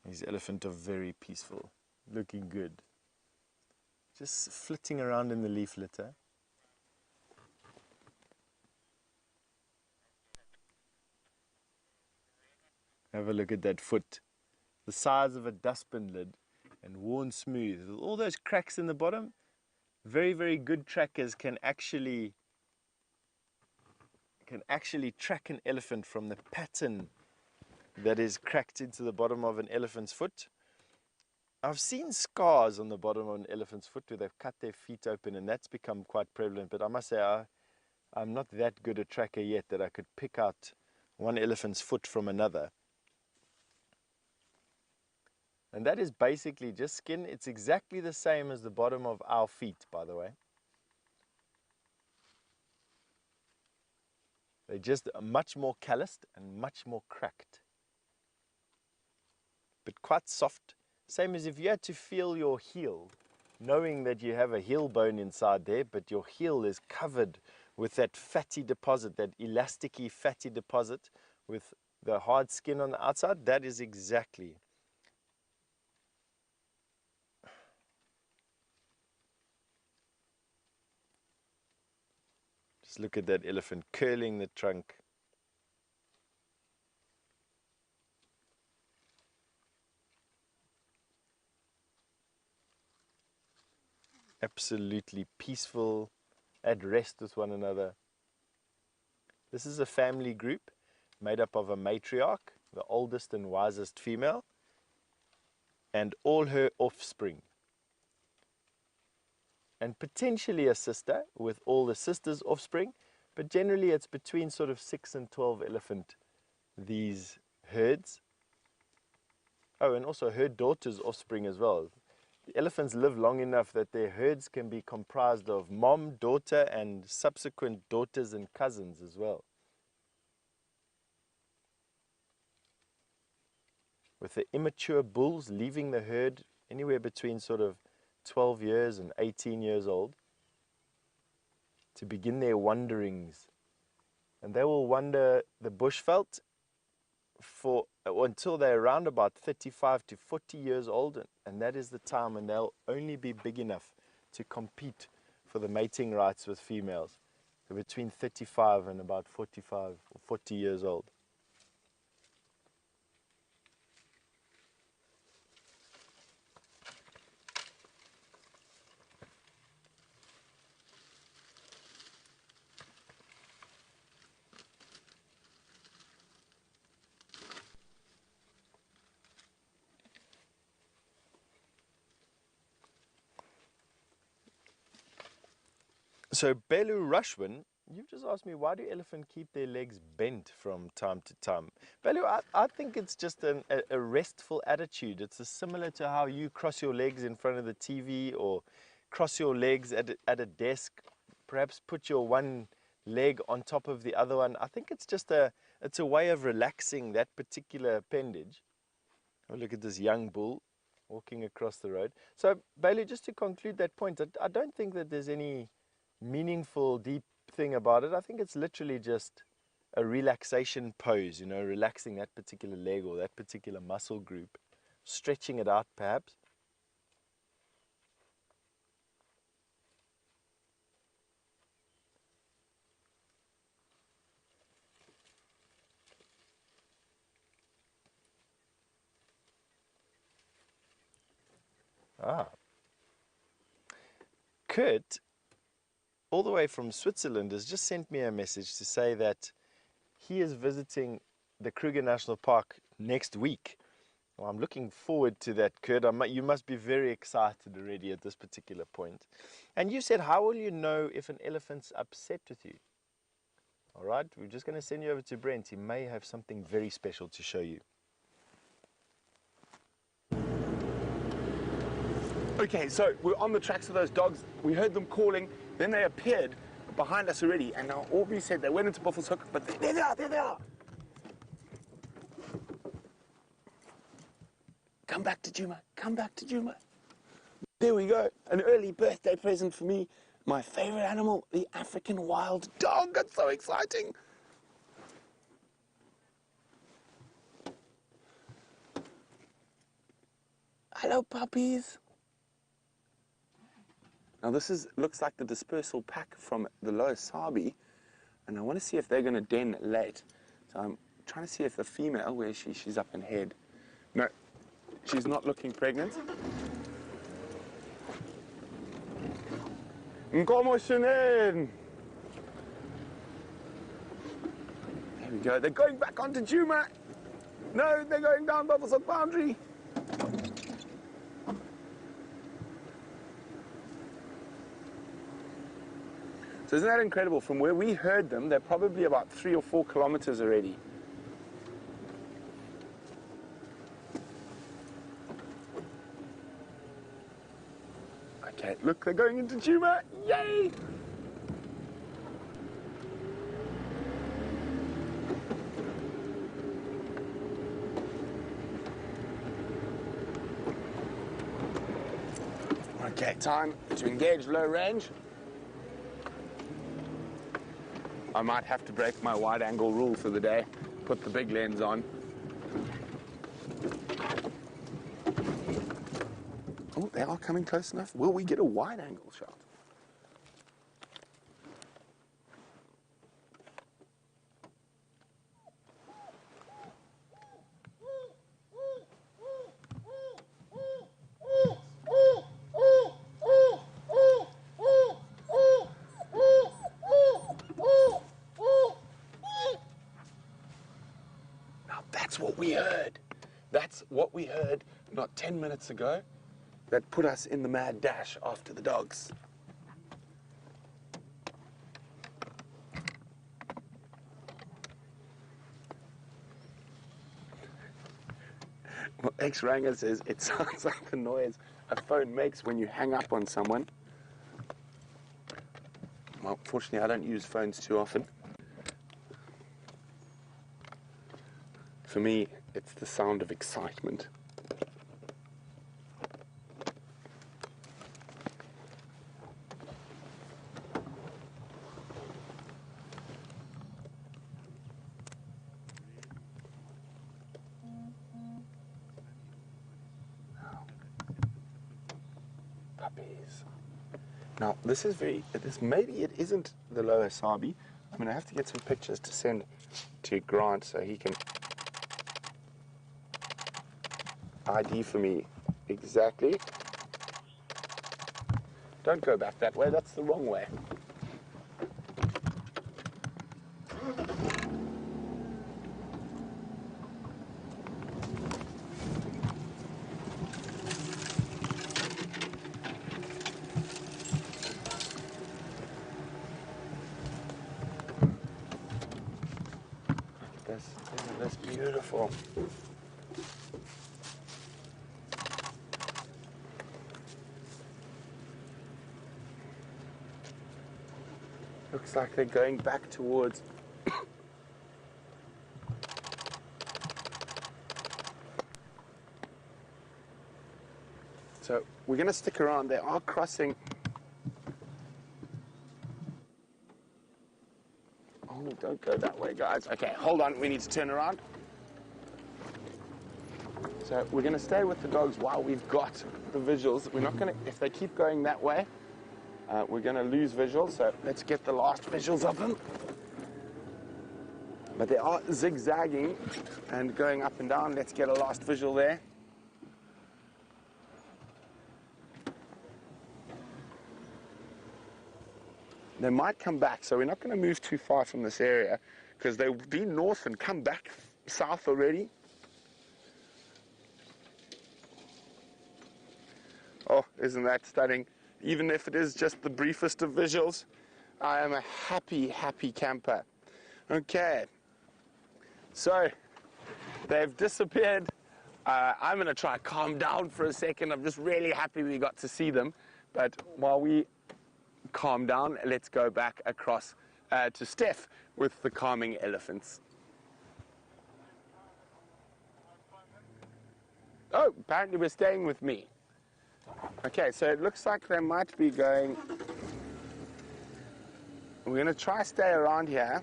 These elephants are very peaceful, looking good. Just flitting around in the leaf litter. Have a look at that foot. The size of a dustbin lid and worn smooth. With all those cracks in the bottom, very, very good trackers can actually track an elephant from the pattern that is cracked into the bottom of an elephant's foot. I've seen scars on the bottom of an elephant's foot where they've cut their feet open, and that's become quite prevalent. But I must say, I'm not that good a tracker yet that I could pick out one elephant's foot from another. And that is basically just skin. It's exactly the same as the bottom of our feet, by the way. They're just much more calloused and much more cracked. But quite soft. Same as if you had to feel your heel, knowing that you have a heel bone inside there, but your heel is covered with that fatty deposit, that elasticy fatty deposit with the hard skin on the outside. That is exactly. Just look at that elephant curling the trunk. Absolutely peaceful, at rest with one another. This is a family group made up of a matriarch, the oldest and wisest female, and all her offspring. And potentially a sister with all the sister's offspring, but generally it's between sort of 6 and 12 elephant, these herds. Oh, and also her daughter's offspring as well. The elephants live long enough that their herds can be comprised of mom, daughter, and subsequent daughters and cousins as well. With the immature bulls leaving the herd anywhere between sort of 12 years and 18 years old to begin their wanderings. And they will wander the bushveld until they're around about 35 to 40 years old, and that is the time when they'll only be big enough to compete for the mating rights with females. So between 35 and about 45 or 40 years old. So Belu Rushwin, you've just asked me, why do elephants keep their legs bent from time to time? Belu, I think it's just a restful attitude. It's similar to how you cross your legs in front of the TV or cross your legs at a desk, perhaps put your one leg on top of the other one. I think it's just it's a way of relaxing that particular appendage. Oh, look at this young bull walking across the road. So Bailey, just to conclude that point, I don't think that there's any meaningful, deep thing about it. I think it's literally just a relaxation pose, you know, relaxing that particular leg or that particular muscle group, stretching it out perhaps. Kurt, all the way from Switzerland, has just sent me a message to say that he is visiting the Kruger National Park next week. Well, I'm looking forward to that, Kurt. You must be very excited already at this particular point. And you said, how will you know if an elephant's upset with you? All right, we're just going to send you over to Brent. He may have something very special to show you. Okay, so we're on the tracks of those dogs. We heard them calling, then they appeared behind us already, and now Aubrey said they went into Buffelshoek, but there they are. Come back to Juma, come back to Juma. There we go, an early birthday present for me. My favorite animal, the African wild dog. That's so exciting. Hello, puppies. Now this looks like the dispersal pack from the Lower Sabi, and I want to see if they're going to den late. So I'm trying to see if the female, where is she? She's up in head. No, she's not looking pregnant. Nkomo Shannon! There we go. They're going back onto Juma. No, they're going down Buffelshoek boundary. So isn't that incredible? From where we heard them, they're probably about 3 or 4 kilometers already. Okay, look, they're going into Juma. Yay! Okay, time to engage low range. I might have to break my wide angle rule for the day, put the big lens on. Oh, they are coming close enough. Will we get a wide angle shot? That's what we heard. That's what we heard not 10 minutes ago that put us in the mad dash after the dogs. Well, X-Ranger says it sounds like the noise a phone makes when you hang up on someone. Well, fortunately, I don't use phones too often. For me, it's the sound of excitement. Puppies. Now, maybe it isn't the Lower Sabi. I'm going to have to get some pictures to send to Grant so he can ID for me exactly. Don't go back that way, that's the wrong way. Isn't this beautiful? Looks like they're going back towards so we're going to stick around. They are crossing. Oh, don't go that way, guys. Okay, hold on. We need to turn around. So we're going to stay with the dogs while we've got the visuals. We're not going to, if they keep going that way, we're going to lose visuals. So let's get the last visuals of them. But they are zigzagging and going up and down. Let's get a last visual there. They might come back, so we're not going to move too far from this area because they've been north and come back south already. Oh, isn't that stunning? Even if it is just the briefest of visuals, I am a happy, happy camper. Okay, so they've disappeared. I'm going to try to calm down for a second. I'm just really happy we got to see them. But while we calm down, let's go back across to Steph with the calming elephants. Oh, apparently we're staying with me. Okay, so it looks like they might be going... We're going to try stay around here.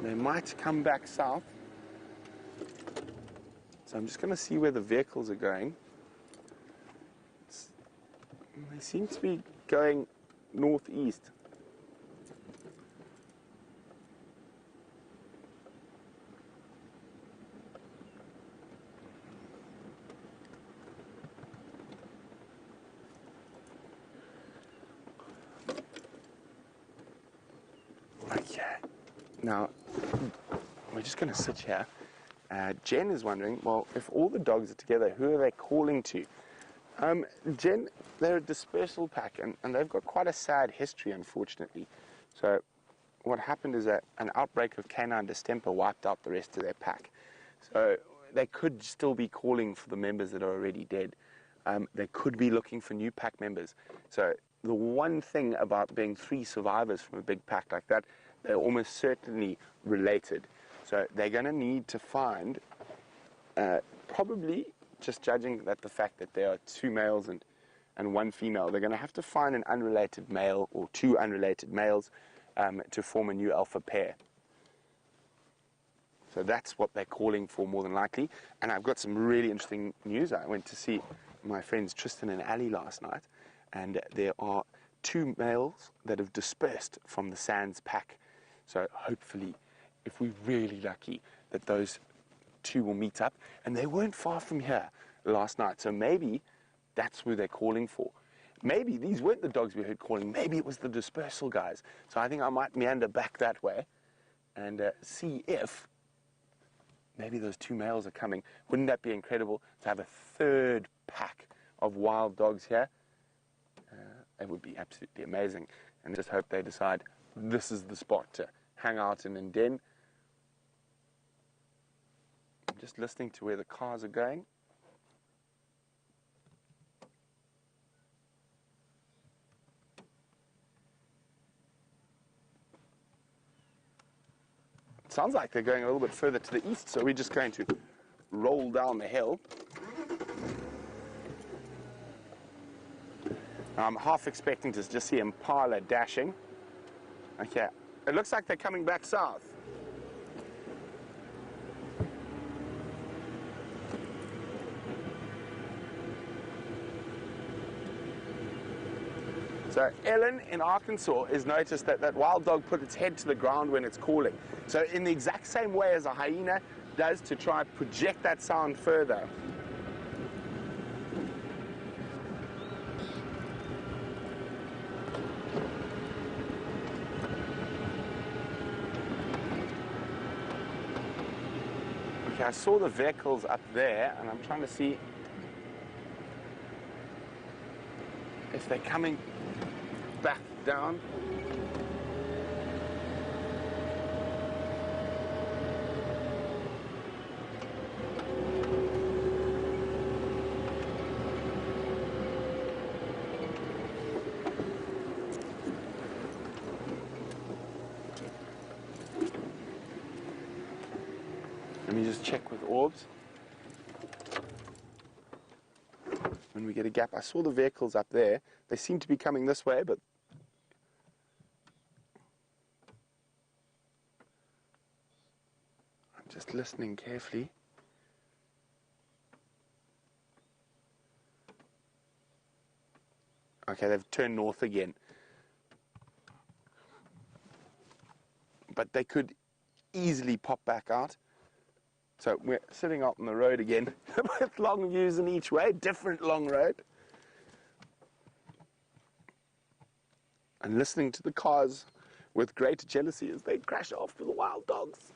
They might come back south. So I'm just going to see where the vehicles are going. They seem to be going northeast. Okay. Now, we're just going to sit here. Jen is wondering, well, if all the dogs are together, who are they calling to? Jen, they're a dispersal pack, and they've got quite a sad history, unfortunately. So what happened is that an outbreak of canine distemper wiped out the rest of their pack. So they could still be calling for the members that are already dead. They could be looking for new pack members. So the one thing about being 3 survivors from a big pack like that, they're almost certainly related. So they're going to need to find, probably, just judging that the fact that there are 2 males and 1 female, they're going to have to find an unrelated male or 2 unrelated males to form a new alpha pair. So that's what they're calling for more than likely. And I've got some really interesting news. I went to see my friends Tristan and Ali last night, and there are 2 males that have dispersed from the Sands pack. So hopefully, if we're really lucky, that those 2 will meet up. And they weren't far from here last night, so maybe that's who they're calling for. Maybe these weren't the dogs we heard calling. Maybe it was the dispersal guys. So I think I might meander back that way and see if maybe those 2 males are coming. Wouldn't that be incredible to have a 3rd pack of wild dogs here? It would be absolutely amazing. And just hope they decide this is the spot to hang out in and den. I'm just listening to where the cars are going. It sounds like they're going a little bit further to the east, so we're just going to roll down the hill. I'm half expecting to just see Impala dashing. Okay, it looks like they're coming back south. So Ellen in Arkansas has noticed that that wild dog put its head to the ground when it's calling. So in the exact same way as a hyena does to try and project that sound further. Okay, I saw the vehicles up there, and I'm trying to see if they're coming back down. Let me just check with orbs. When we get a gap, I saw the vehicles up there. They seem to be coming this way, but I'm just listening carefully. Okay, they've turned north again. But they could easily pop back out. So we're sitting out on the road again with long views in each way, different long road. And listening to the cars with great jealousy as they crash after the wild dogs.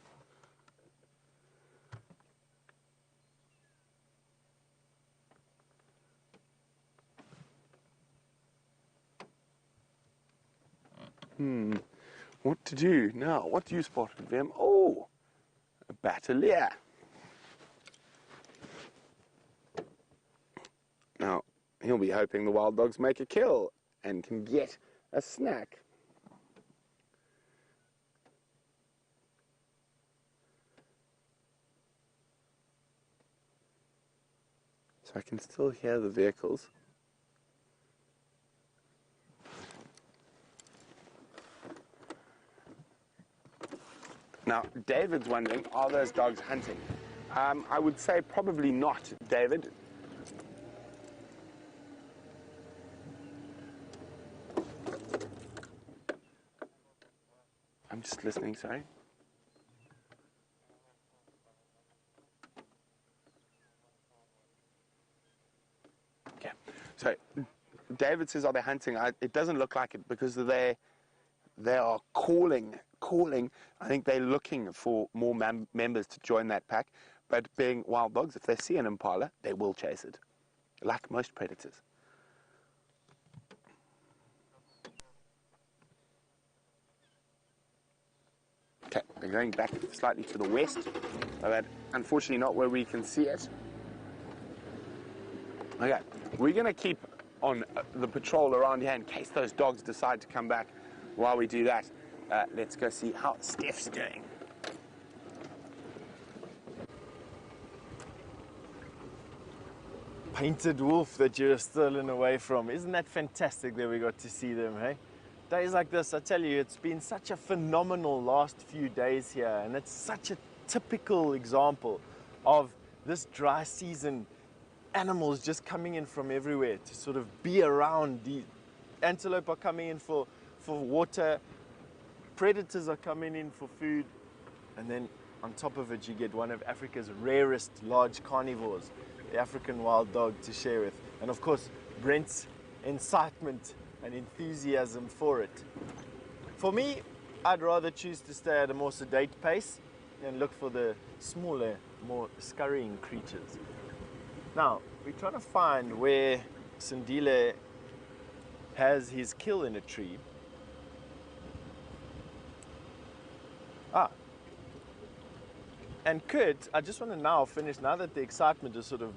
What to do now? What do you spot with them? Oh, a battalier. Now, he'll be hoping the wild dogs make a kill and can get a snack. So I can still hear the vehicles. Now, David's wondering, are those dogs hunting? I would say probably not, David. I'm just listening, sorry. Okay, so David says, are they hunting? It doesn't look like it because they are calling. I think they're looking for more members to join that pack. But being wild dogs, if they see an impala, they will chase it, like most predators. Okay, they're going back slightly to the west, but unfortunately not where we can see it. Okay, we're going to keep on the patrol around here in case those dogs decide to come back. While we do that, let's go see how Steph's doing. Painted wolf that you're stolen away from. Isn't that fantastic that we got to see them, hey? Days like this, I tell you, it's been such a phenomenal last few days here, and it's such a typical example of this dry season, animals just coming in from everywhere to sort of be around. The antelope are coming in for water, predators are coming in for food, and then on top of it you get one of Africa's rarest large carnivores, the African wild dog, to share with. And of course, Brent's incitement and enthusiasm for it. For me, I'd rather choose to stay at a more sedate pace and look for the smaller, more scurrying creatures. Now, we're trying to find where Sindile has his kill in a tree. And Kurt, I just want to now finish, now that the excitement has sort of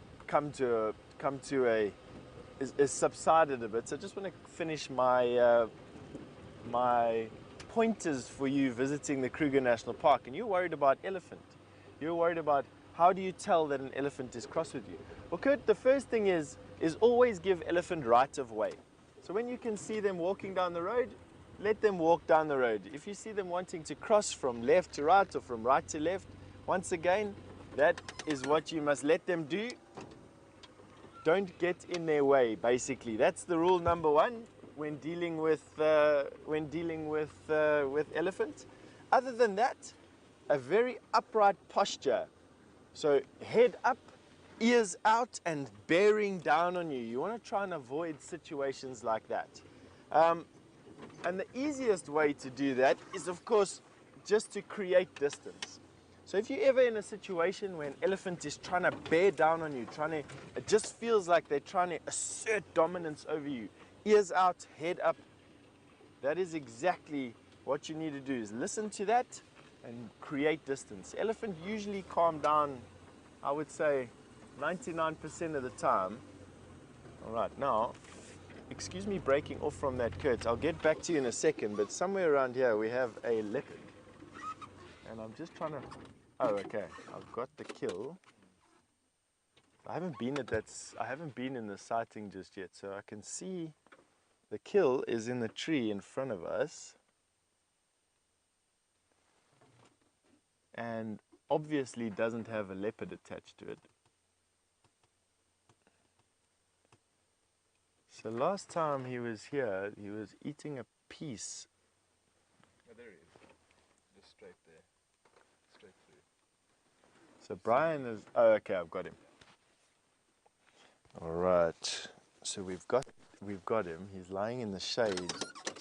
is subsided a bit, so I just want to finish my my pointers for you visiting the Kruger National Park. And you're worried about elephant. You're worried about how do you tell that an elephant is cross with you. Well, Kurt, the first thing is always give elephant right of way. So when you can see them walking down the road, let them walk down the road. If you see them wanting to cross from left to right or from right to left, once again, that is what you must let them do. Don't get in their way, basically. That's the rule number one when dealing with elephants. Other than that, a very upright posture. So head up, ears out, and bearing down on you. You want to try and avoid situations like that. And the easiest way to do that is, of course, just to create distance. So if you're ever in a situation where an elephant is trying to bear down on you, it just feels like they're trying to assert dominance over you, ears out, head up, that is exactly what you need to do, is listen to that and create distance. Elephant usually calm down, I would say, 99% of the time. All right, now, excuse me breaking off from that, Kurt. I'll get back to you in a second, but somewhere around here we have a leopard. And I'm just trying to... Oh, okay. I've got the kill. I haven't been in the sighting just yet, so I can see the kill is in the tree in front of us. And obviously doesn't have a leopard attached to it. So last time he was here, he was eating a piece. Oh, there he is. Just straight there. Straight through. So Brian is... Oh, okay, I've got him. All right. So we've got him. He's lying in the shade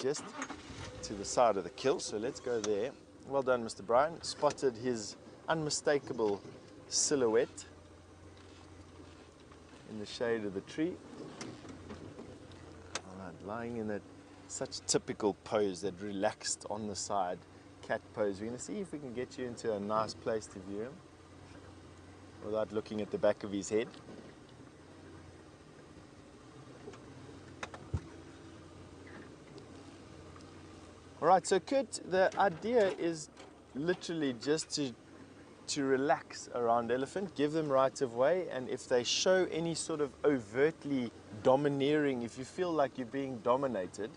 just to the side of the kill. So let's go there. Well done, Mr. Brian. Spotted his unmistakable silhouette in the shade of the tree. All right, lying in that Such typical pose, that relaxed on the side cat pose. We're going to see if we can get you into a nice place to view him without looking at the back of his head. Alright, so Kurt, the idea is literally just to relax around elephant, give them rights of way, and if they show any sort of overtly domineering, if you feel like you're being dominated,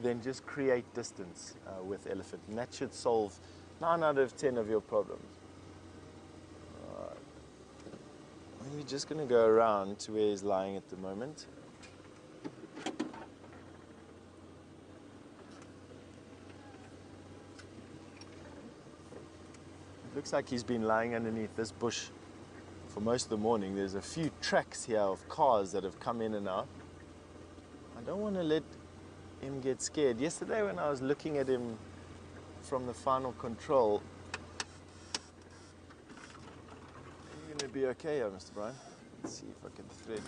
then just create distance with elephant, and that should solve 9 out of 10 of your problems. Alright. We're just going to go around to where he's lying at the moment. Looks like he's been lying underneath this bush for most of the morning. There's a few tracks here of cars that have come in and out. I don't want to let him get scared. Yesterday when I was looking at him from the final control, you're going to be okay here, Mr. Brian. Let's see if I can thread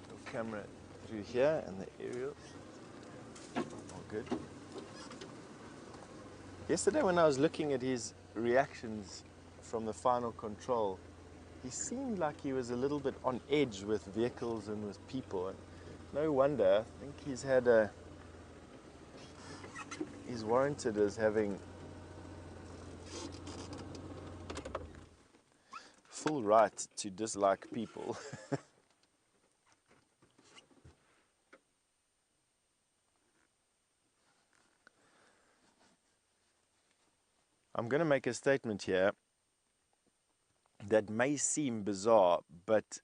your camera through here and the aerial. All good. Yesterday when I was looking at his reactions from the final control, he seemed like he was a little bit on edge with vehicles and with people, and no wonder. I think he's warranted as having full right to dislike people. I'm going to make a statement here that may seem bizarre, but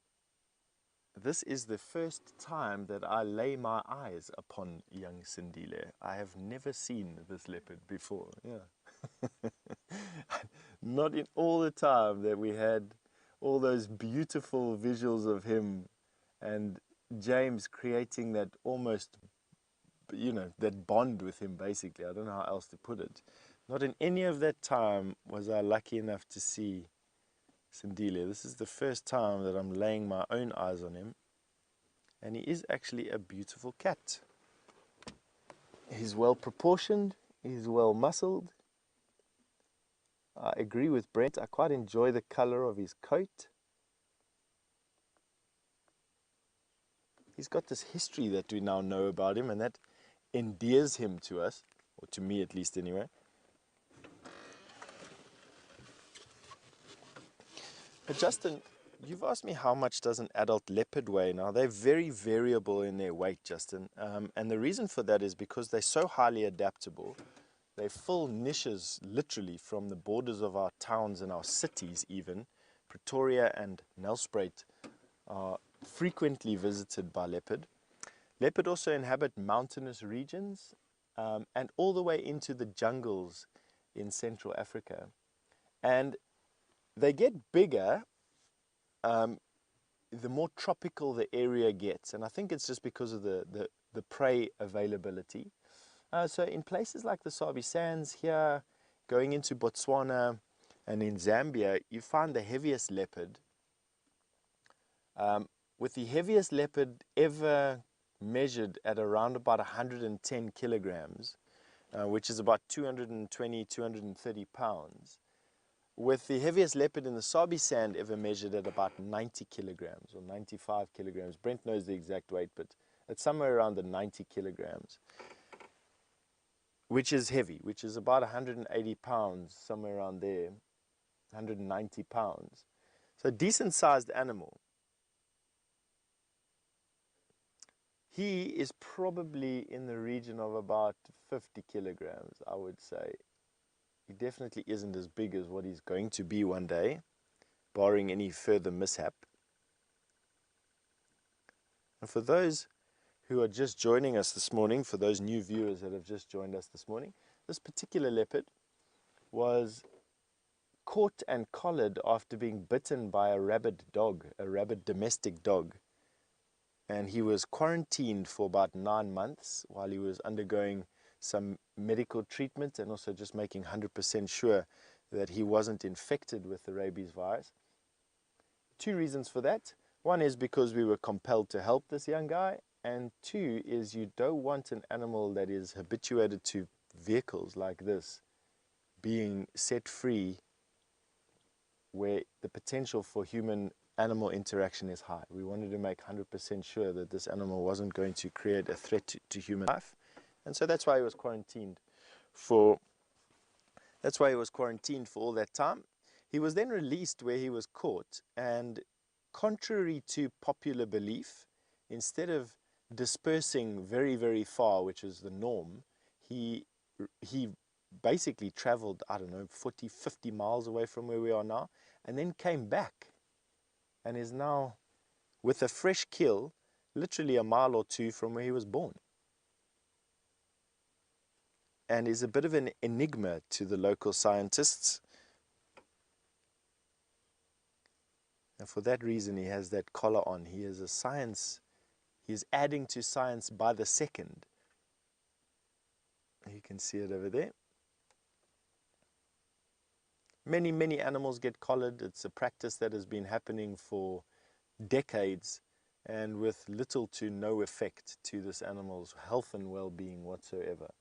this is the first time that I lay my eyes upon young Sindile. I have never seen this leopard before. Yeah. Not in all the time that we had all those beautiful visuals of him and James creating that almost, that bond with him, basically. I don't know how else to put it. Not in any of that time was I lucky enough to see Sindile. This is the first time that I'm laying my own eyes on him, and he is actually a beautiful cat. He's well proportioned, he's well muscled. I agree with Brent, I quite enjoy the color of his coat. He's got this history that we now know about him, and that endears him to us, or to me at least anyway. But Justin, you've asked me how much does an adult leopard weigh. Now, they're very variable in their weight, Justin. And the reason for that is because they're so highly adaptable. They fill niches literally from the borders of our towns and our cities even. Pretoria and Nelspruit are frequently visited by leopard. Leopard also inhabit mountainous regions and all the way into the jungles in Central Africa. And they get bigger the more tropical the area gets, and I think it's just because of the prey availability. So in places like the Sabi Sands here, going into Botswana and in Zambia, you find the heaviest leopard. With the heaviest leopard ever measured at around about 110 kilograms, which is about 220, 230 pounds. With the heaviest leopard in the Sabi Sand ever measured at about 90 kilograms or 95 kilograms. Brent knows the exact weight, but it's somewhere around the 90 kilograms, which is heavy, which is about 180 pounds, somewhere around there, 190 pounds. So decent sized animal. He is probably in the region of about 50 kilograms, I would say. He definitely isn't as big as what he's going to be one day, barring any further mishap. And for those who are just joining us this morning, for those new viewers that have just joined us this morning, this particular leopard was caught and collared after being bitten by a rabid dog, a rabid domestic dog. And he was quarantined for about 9 months while he was undergoing some medical treatment and also just making 100% sure that he wasn't infected with the rabies virus. 2 reasons for that. One is because we were compelled to help this young guy, and two is you don't want an animal that is habituated to vehicles like this being set free where the potential for human-animal interaction is high. We wanted to make 100% sure that this animal wasn't going to create a threat to human life, and so that's why he was quarantined for all that time. He was then released where he was caught, and contrary to popular belief, instead of dispersing very, very far, which is the norm, he basically traveled, I don't know, 40, 50 miles away from where we are now, and then came back and is now with a fresh kill, literally a mile or two from where he was born. And is a bit of an enigma to the local scientists. And for that reason, he has that collar on. He is a science, he is adding to science by the second. You can see it over there. Many, many animals get collared. It's a practice that has been happening for decades and with little to no effect to this animal's health and well-being whatsoever.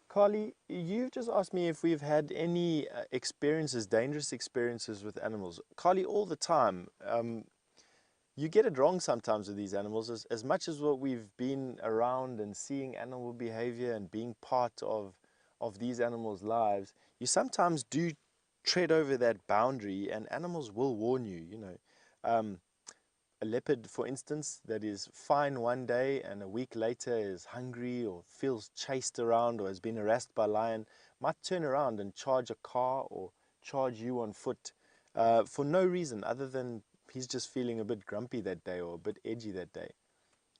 Carly, you've just asked me if we've had any experiences, dangerous experiences with animals. Carly, all the time. You get it wrong sometimes with these animals. As much as what we've been around and seeing animal behavior and being part of these animals' lives, you sometimes do tread over that boundary, and animals will warn you, you know. A leopard, for instance, that is fine one day and a week later is hungry or feels chased around or has been harassed by a lion, might turn around and charge a car or charge you on foot for no reason other than he's just feeling a bit grumpy that day or a bit edgy that day.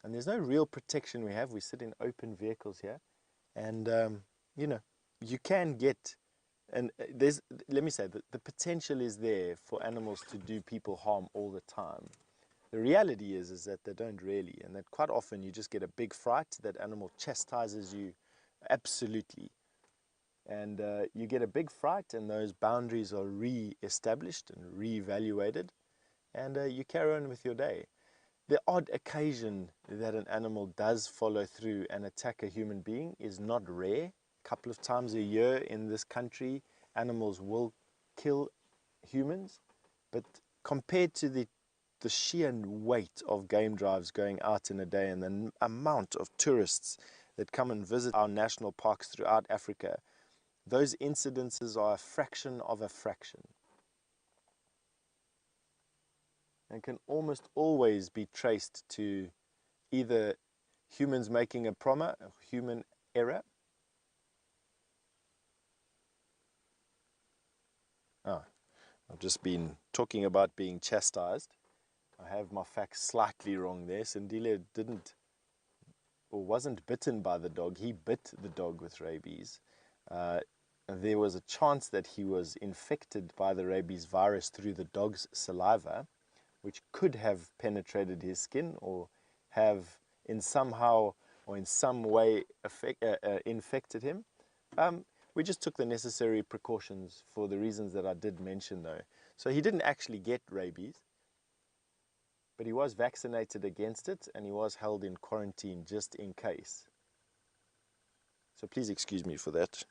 And there's no real protection we have. We sit in open vehicles here, and you know, you can get, and let me say that the potential is there for animals to do people harm all the time. The reality is that they don't really, and that quite often you just get a big fright, that animal chastises you absolutely. And you get a big fright, and those boundaries are re-established and re-evaluated, and you carry on with your day. The odd occasion that an animal does follow through and attack a human being is not rare. A couple of times a year in this country, animals will kill humans, but compared to the sheer weight of game drives going out in a day and the amount of tourists that come and visit our national parks throughout Africa, those incidences are a fraction of a fraction, and can almost always be traced to either humans making a human error. I've just been talking about being chastised. I have my facts slightly wrong there. Sindile didn't or wasn't bitten by the dog. He bit the dog with rabies. There was a chance that he was infected by the rabies virus through the dog's saliva, which could have penetrated his skin or have in somehow or in some way infected him. We just took the necessary precautions for the reasons that I did mention, though. So he didn't actually get rabies, but he was vaccinated against it, and he was held in quarantine just in case. So please excuse me for that.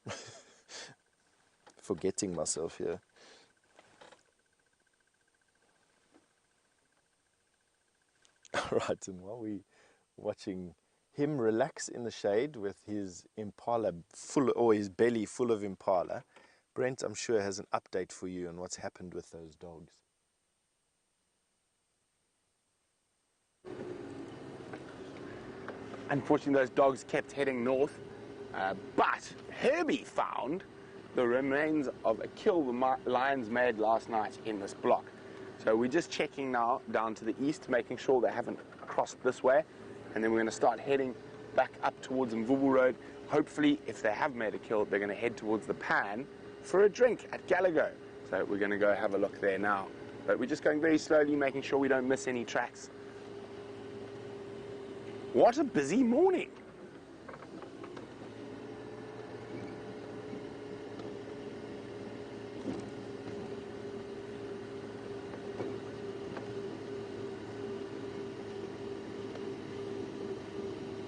Forgetting myself here. Right, and while we're watching him relax in the shade with his impala full, or his belly full of impala, Brent, I'm sure, has an update for you on what's happened with those dogs. Unfortunately, those dogs kept heading north, but Herbie found the remains of a kill the lions made last night in this block. So we're just checking now down to the east, making sure they haven't crossed this way, and then we're going to start heading back up towards Mvubu Road. Hopefully, if they have made a kill, they're going to head towards the Pan for a drink at Gallagher. So we're going to go have a look there now. But we're just going very slowly, making sure we don't miss any tracks. What a busy morning.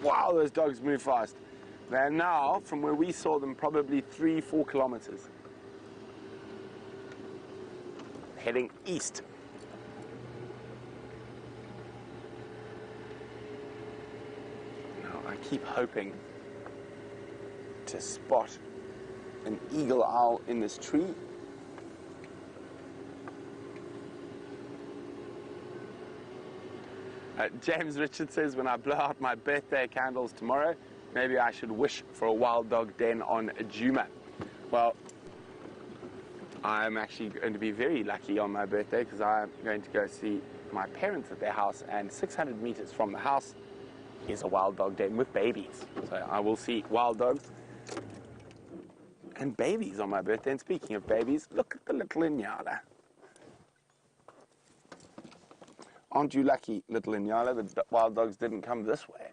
Wow, those dogs move fast. They're now, from where we saw them, probably 3-4 kilometers. Heading east. Now, I keep hoping to spot an eagle owl in this tree. James Richard says, when I blow out my birthday candles tomorrow, maybe I should wish for a wild dog den on Juma. Well, I'm actually going to be very lucky on my birthday because I'm going to go see my parents at their house, and 600 meters from the house is a wild dog den with babies. So I will see wild dogs and babies on my birthday. And speaking of babies, look at the little Inyala. Aren't you lucky, little Inyala, that the wild dogs didn't come this way?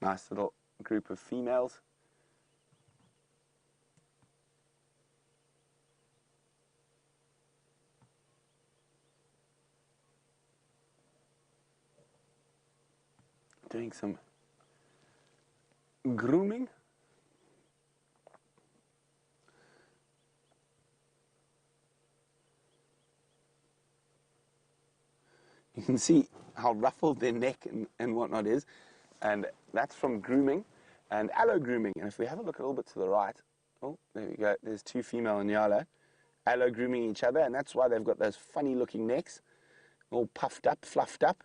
Nice little group of females. Doing some grooming. You can see how ruffled their neck and whatnot is, and that's from grooming and aloe grooming. And if we have a look a little bit to the right, oh, there we go, there's two female Inyala aloe grooming each other, and that's why they've got those funny looking necks, all puffed up, fluffed up.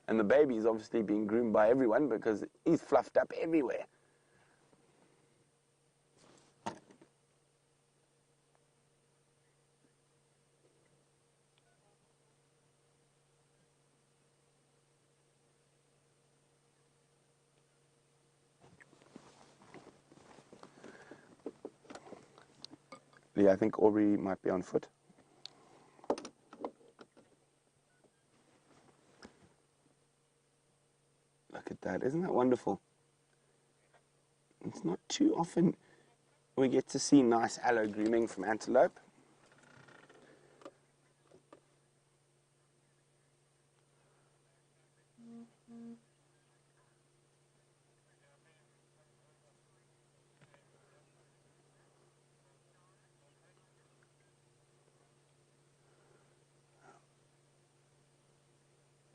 And the baby is obviously being groomed by everyone because he's fluffed up everywhere. Yeah, I think Aubrey might be on foot. Look at that, isn't that wonderful? It's not too often we get to see nice aloe grooming from antelope.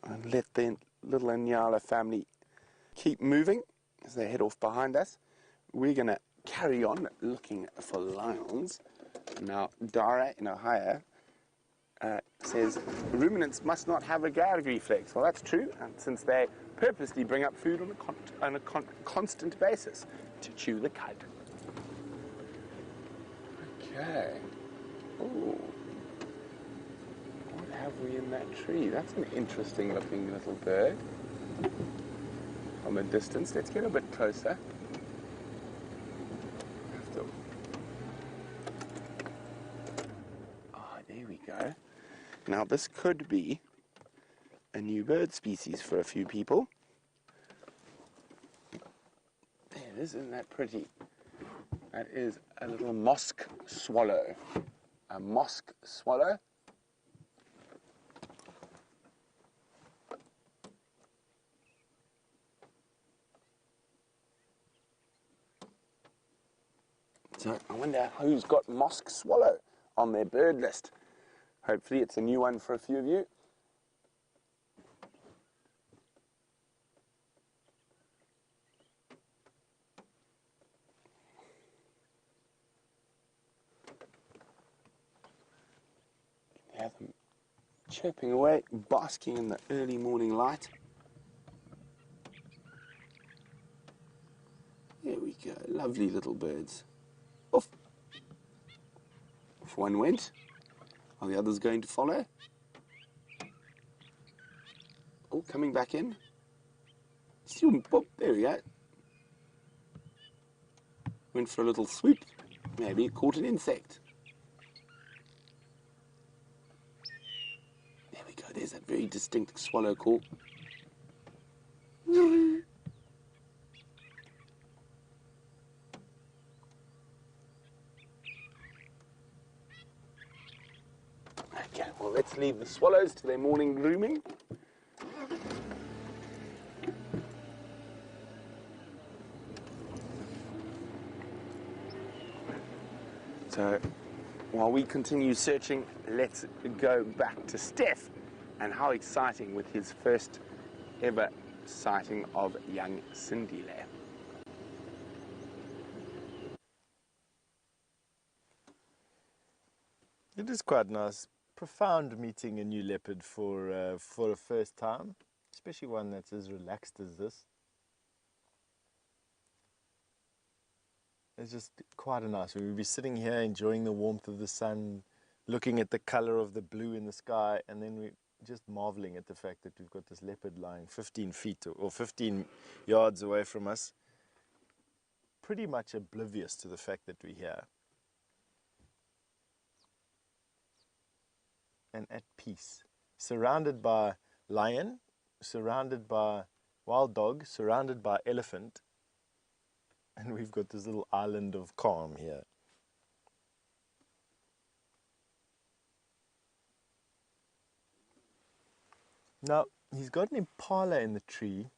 And let the little Inyala family keep moving as they head off behind us. We're going to carry on looking for lions. Now, Dara in Ohio says ruminants must not have a gag reflex. Well, that's true, and since they purposely bring up food on a constant basis to chew the cud. Okay. Ooh. What have we in that tree? That's an interesting looking little bird. From a distance, let's get a bit closer. There we go. Now this could be a new bird species for a few people. There it is, isn't that pretty? That is a little mosque swallow. A mosque swallow. So I wonder who's got mosque swallow on their bird list. Hopefully it's a new one for a few of you. You have them chirping away, basking in the early morning light. There we go, lovely little birds. Off. Off one went. Are the others going to follow? Oh, coming back in. Still, oh, there we go. Went for a little swoop. Maybe caught an insect. There we go. There's that very distinct swallow call. Okay, well, let's leave the swallows to their morning grooming. So, while we continue searching, let's go back to Steph and how exciting with his first ever sighting of young Sindile. It is quite nice, profound meeting a new leopard for a first time, especially one that's as relaxed as this. It's just quite a nice. We'll be sitting here enjoying the warmth of the sun, looking at the color of the blue in the sky, and then we're just marveling at the fact that we've got this leopard lying 15 feet or 15 yards away from us, pretty much oblivious to the fact that we're here. And at peace, surrounded by lion, surrounded by wild dog, surrounded by elephant, and we've got this little island of calm here. Now, he's got an impala in the tree.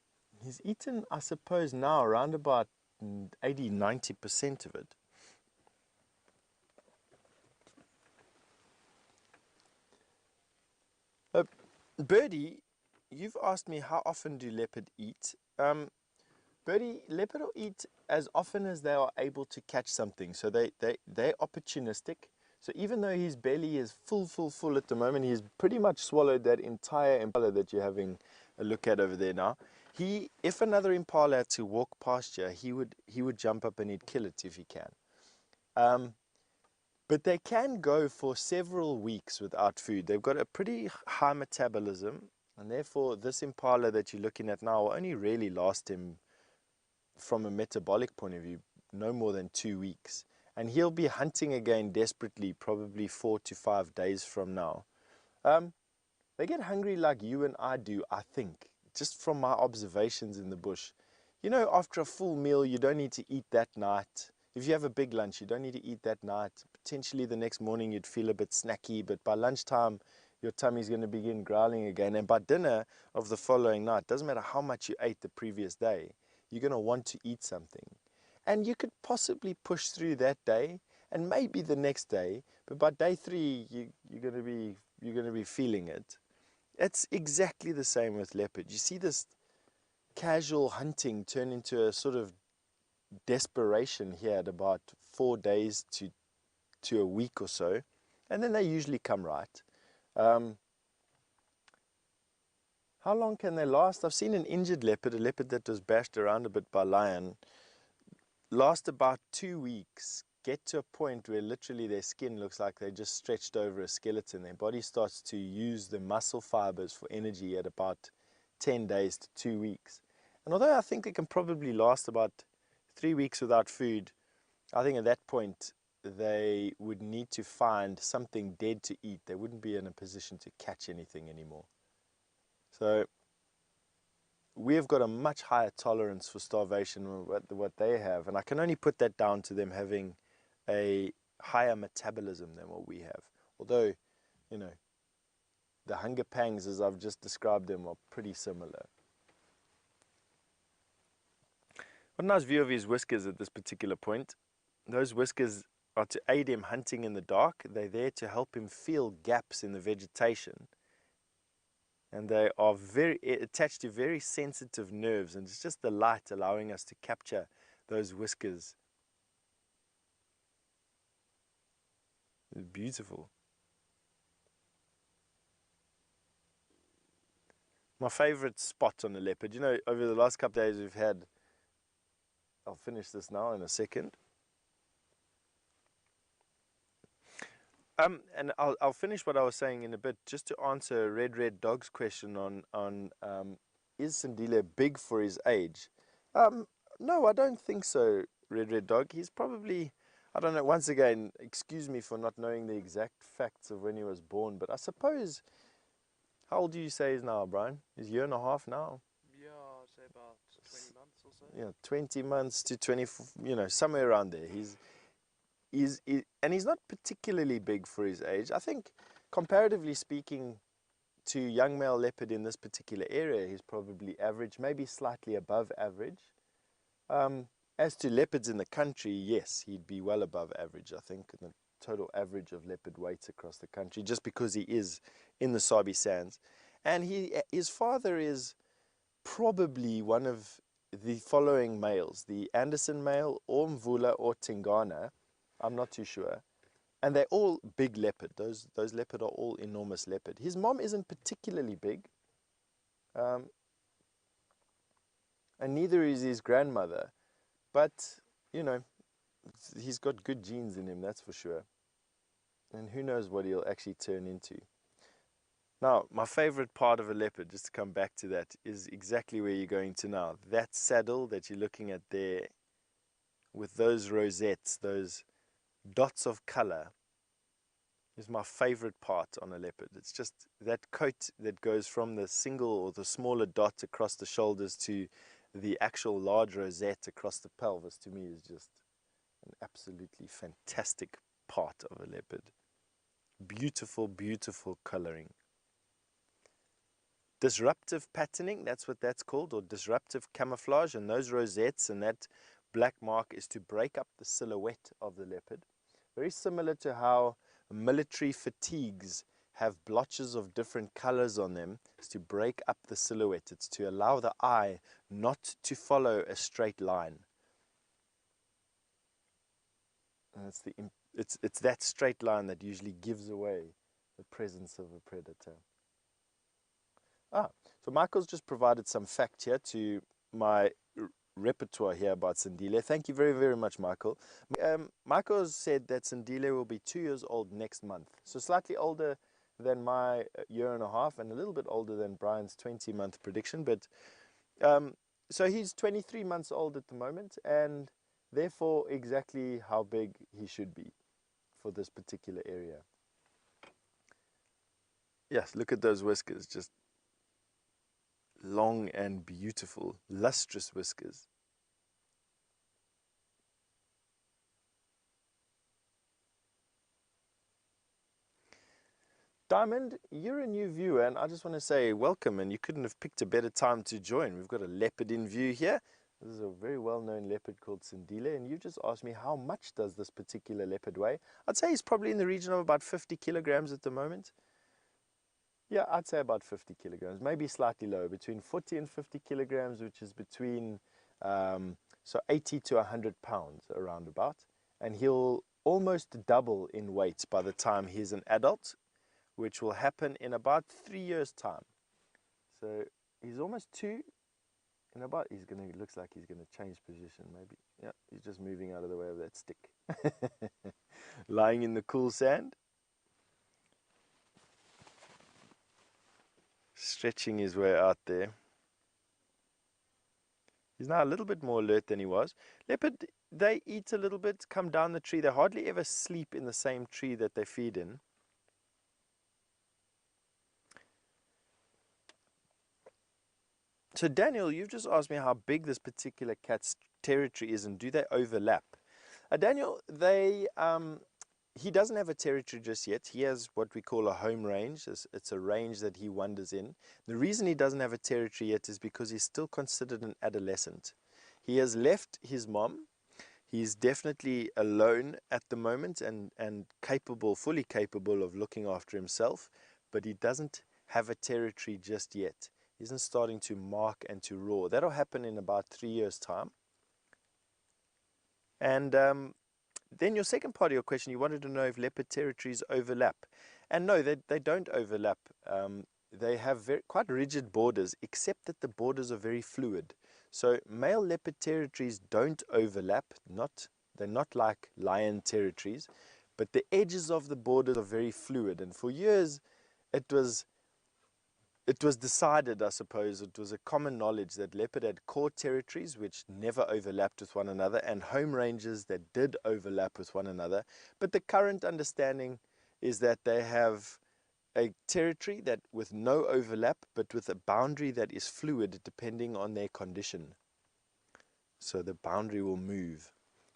He's eaten, I suppose, now around about 80–90% of it. Birdie, you've asked me how often do leopard eat. Birdie, leopard will eat as often as they are able to catch something. So they're opportunistic. So even though his belly is full at the moment, he's pretty much swallowed that entire impala that you're having a look at over there now. If another impala had to walk past here, he would jump up and he'd kill it if he can. But they can go for several weeks without food. They've got a pretty high metabolism, and therefore this impala that you're looking at now will only really last him, from a metabolic point of view, no more than 2 weeks. And he'll be hunting again desperately, probably 4 to 5 days from now. They get hungry like you and I do, I think, just from my observations in the bush. You know, after a full meal, you don't need to eat that night. If you have a big lunch, you don't need to eat that night. Potentially the next morning you'd feel a bit snacky, but by lunchtime your tummy's going to begin growling again. And by dinner of the following night, doesn't matter how much you ate the previous day, you're going to want to eat something. And you could possibly push through that day and maybe the next day, but by day 3 you're going to be feeling it. It's exactly the same with leopard. You see this casual hunting turn into a sort of desperation here at about 4 days to a week or so, and then they usually come right. How long can they last? I've seen an injured leopard, a leopard that was bashed around a bit by lion, last about 2 weeks, get to a point where literally their skin looks like they just stretched over a skeleton. Their body starts to use the muscle fibers for energy at about 10 days to 2 weeks. And although I think they can probably last about 3 weeks without food, I think at that point they would need to find something dead to eat. They wouldn't be in a position to catch anything anymore. So we have got a much higher tolerance for starvation than what they have, and I can only put that down to them having a higher metabolism than what we have. Although, you know, the hunger pangs as I've just described them are pretty similar. What a nice view of his whiskers at this particular point. Those whiskers are to aid him hunting in the dark. They're there to help him feel gaps in the vegetation. And they are attached to very sensitive nerves, and it's just the light allowing us to capture those whiskers. It's beautiful. My favorite spot on a leopard, you know, over the last couple of days we've had, I'll finish this now in a second. And I'll finish what I was saying in a bit, just to answer Red Dog's question on is Sindile big for his age? No, I don't think so, Red Dog. He's probably, I don't know, once again, excuse me for not knowing the exact facts of when he was born, but I suppose, how old do you say he is now, Brian? He's a year and a half now? Yeah, I'd say about 20 months or so. Yeah, 20 months to 24, you know, somewhere around there. And he's not particularly big for his age. I think, comparatively speaking to young male leopard in this particular area, he's probably average, maybe slightly above average. As to leopards in the country, yes, he'd be well above average, I think, in the total average of leopard weights across the country, just because he is in the Sabi Sands. And his father is probably one of the following males, the Anderson male, or Mvula, or Tingana. I'm not too sure. And they're all big leopard. Those leopard are all enormous leopard. His mom isn't particularly big. And neither is his grandmother. But, you know, he's got good genes in him, that's for sure. And who knows what he'll actually turn into. Now, my favorite part of a leopard, just to come back to that, is exactly where you're going to now. That saddle that you're looking at there, with those rosettes, those dots of color, is my favorite part on a leopard. It's just that coat that goes from the single or the smaller dot across the shoulders to the actual large rosette across the pelvis, to me, is just an absolutely fantastic part of a leopard. Beautiful, beautiful coloring. Disruptive patterning, that's what that's called, or disruptive camouflage, and those rosettes and that black mark is to break up the silhouette of the leopard. Very similar to how military fatigues have blotches of different colors on them. It's to break up the silhouette. It's to allow the eye not to follow a straight line. And it's that straight line that usually gives away the presence of a predator. So Michael's just provided some fact here to my repertoire here about Sindile. Thank you very, very much, Michael. Michael has said that Sindile will be 2 years old next month. So slightly older than my year and a half, and a little bit older than Brian's 20-month prediction. But so he's 23 months old at the moment, and therefore exactly how big he should be for this particular area. Yes, look at those whiskers, just long and beautiful, lustrous whiskers. Diamond, you're a new viewer, and I just want to say welcome, and you couldn't have picked a better time to join. We've got a leopard in view here. This is a very well-known leopard called Sindile, and you just asked me how much does this particular leopard weigh. I'd say he's probably in the region of about 50 kilograms at the moment. Yeah, I'd say about 50 kilograms, maybe slightly lower, between 40 and 50 kilograms, which is between so 80 to 100 pounds around about. And he'll almost double in weight by the time he's an adult, which will happen in about 3 years' time. So he's almost 2. In about, looks like he's gonna change position, maybe. Yeah, he's just moving out of the way of that stick. Lying in the cool sand. Stretching his way out there. He's now a little bit more alert than he was. Leopard, they eat a little bit, come down the tree. They hardly ever sleep in the same tree that they feed in. So Daniel, you've just asked me how big this particular cat's territory is and do they overlap? Daniel, he doesn't have a territory just yet. He has what we call a home range. It's a range that he wanders in. The reason he doesn't have a territory yet is because he's still considered an adolescent. He has left his mom. He's definitely alone at the moment and capable, fully capable of looking after himself, but he doesn't have a territory just yet. He isn't starting to mark and to roar. That'll happen in about 3 years' time. And then your second part of your question, you wanted to know if leopard territories overlap. And no, they don't overlap. They have quite rigid borders, except that the borders are very fluid. So male leopard territories don't overlap. They're not like lion territories, but the edges of the borders are very fluid. And for years, it it was decided, I suppose, it was a common knowledge that leopard had core territories which never overlapped with one another and home ranges that did overlap with one another. But the current understanding is that they have a territory that with no overlap, but with a boundary that is fluid depending on their condition. So the boundary will move.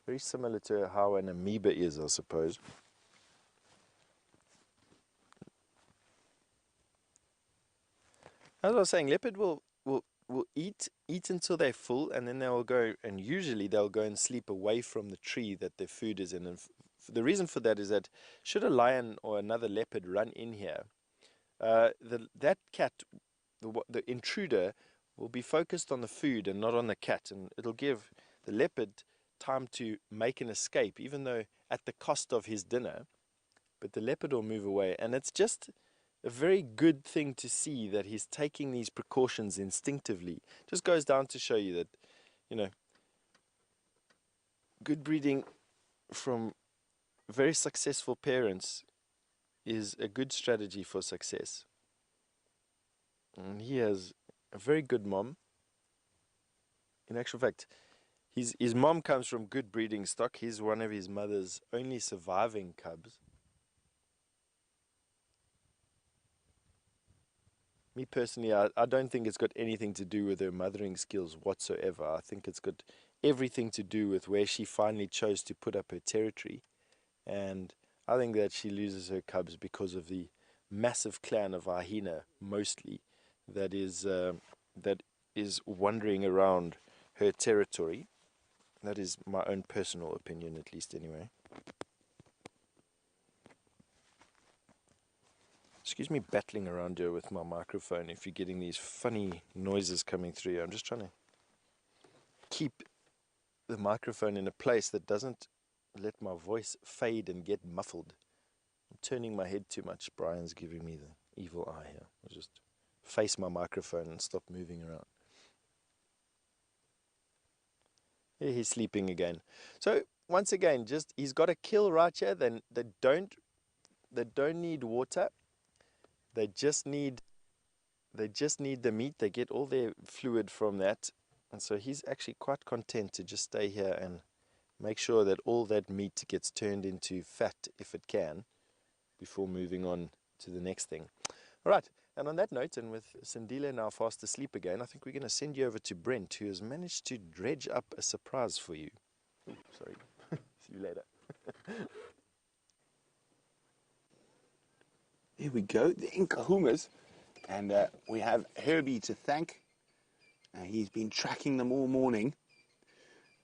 Very similar to how an amoeba is, I suppose. As I was saying, leopard will eat until they're full, and then they will go, and usually they'll go and sleep away from the tree that their food is in. And the reason for that is that should a lion or another leopard run in here, that cat, the intruder, will be focused on the food and not on the cat, and it'll give the leopard time to make an escape, even though at the cost of his dinner. But the leopard will move away, and it's just a very good thing to see that he's taking these precautions instinctively. Just goes down to show you that, you know, good breeding from very successful parents is a good strategy for success. And he has a very good mom. In actual fact, his mom comes from good breeding stock. He's one of his mother's only surviving cubs. Me personally, I don't think it's got anything to do with her mothering skills whatsoever. I think it's got everything to do with where she finally chose to put up her territory. And I think that she loses her cubs because of the massive clan of hyena, mostly, that is wandering around her territory. That is my own personal opinion, at least anyway. Excuse me battling around here with my microphone if you're getting these funny noises coming through. I'm just trying to keep the microphone in a place that doesn't let my voice fade and get muffled. I'm turning my head too much. Brian's giving me the evil eye here. I'll just face my microphone and stop moving around. Here he's sleeping again. So once again, just he's got a kill right here. Then they don't need water. They just need the meat. They get all their fluid from that. And so he's actually quite content to just stay here and make sure that all that meat gets turned into fat if it can, before moving on to the next thing. All right, and on that note, and with Sindile now fast asleep again, I think we're going to send you over to Brent, who has managed to dredge up a surprise for you. Sorry, see you later. There we go, the Inkahumas. And we have Herbie to thank. He's been tracking them all morning.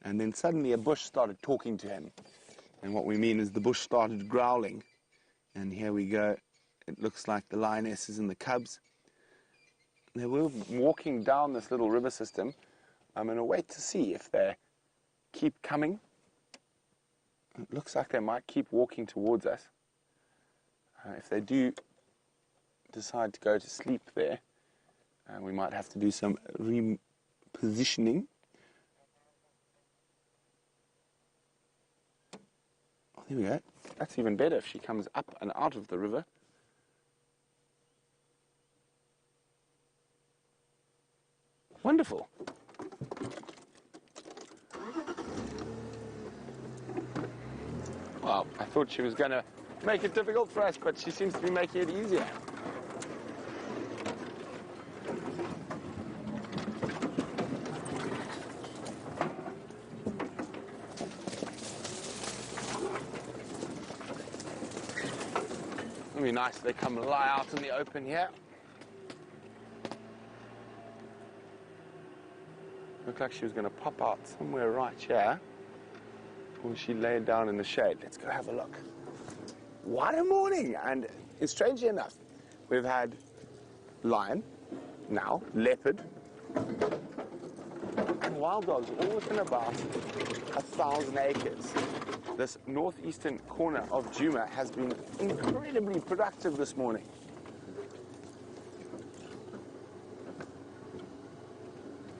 And then suddenly a bush started talking to him. And what we mean is the bush started growling. And here we go. It looks like the lionesses and the cubs. They were walking down this little river system. I'm going to wait to see if they keep coming. It looks like they might keep walking towards us. If they do decide to go to sleep there, we might have to do some repositioning. Oh, there we go. That's even better if she comes up and out of the river. Wonderful. Well, I thought she was going to make it difficult for us, but she seems to be making it easier. It'd be nice if they come and lie out in the open here. Looked like she was going to pop out somewhere right here, or she laid down in the shade. Let's go have a look. What a morning! And strangely enough, we've had lion, now leopard, and wild dogs all within about 1,000 acres. This northeastern corner of Djuma has been incredibly productive this morning.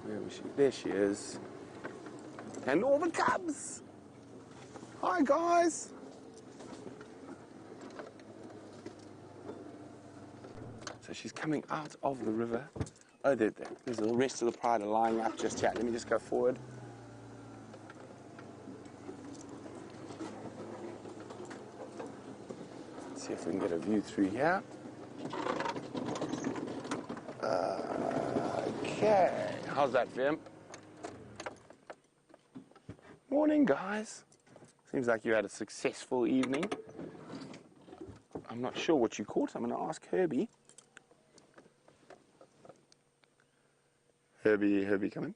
Where was she? There she is. And all the cubs! Hi, guys! So she's coming out of the river. Oh, there's the rest of the pride are lying up just here. Let me just go forward. Let's see if we can get a view through here. Okay, how's that, Vimp? Morning, guys. Seems like you had a successful evening. I'm not sure what you caught. I'm going to ask Herbie. Herbie, come in.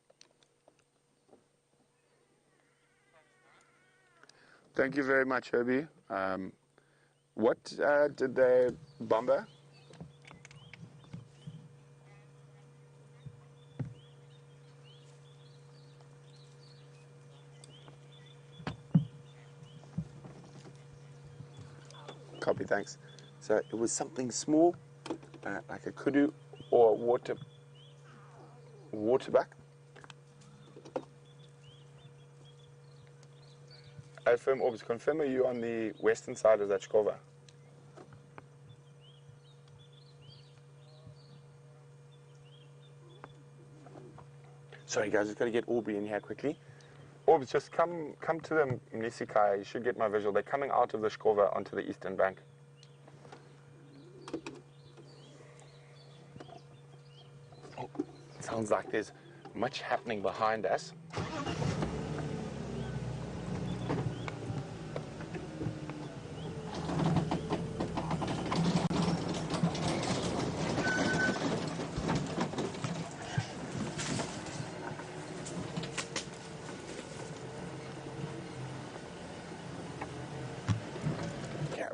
Thank you very much, Herbie. What did they bomber? Copy, thanks. So it was something small, like a kudu or waterbuck. Firm Orbs, confirm, are you on the western side of that Shkova? Sorry guys, just got to get Aubrey in here quickly. Orbs, just come to the Mnisikai. You should get my visual. They're coming out of the Shkova onto the eastern bank. Oh, sounds like there's much happening behind us.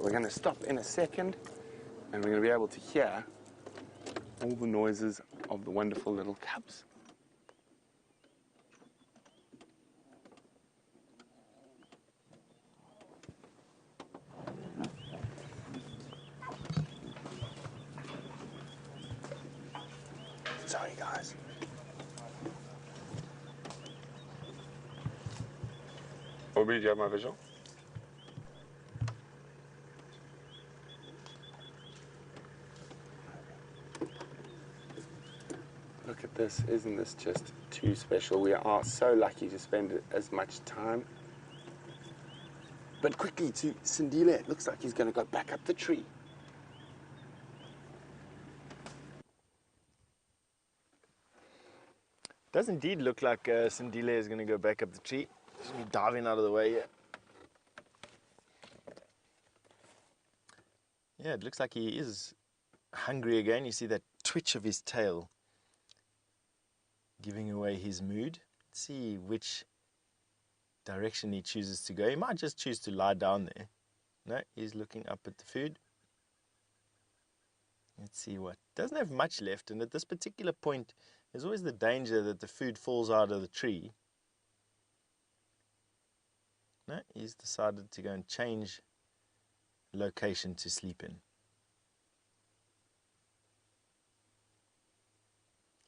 We're going to stop in a second and we're going to be able to hear all the noises of the wonderful little cubs. Sorry guys. Aubrey, do you have my visual? Look at this, isn't this just too special? We are so lucky to spend as much time. But quickly to Sindile, it looks like he's going to go back up the tree. Does indeed look like Sindile is going to go back up the tree. Just me diving out of the way here. Yeah, it looks like he is hungry again. You see that twitch of his tail giving away his mood. Let's see which direction he chooses to go. He might just choose to lie down there. No, he's looking up at the food. Let's see what. Doesn't have much left, and at this particular point, there's always the danger that the food falls out of the tree. No, he's decided to go and change location to sleep in.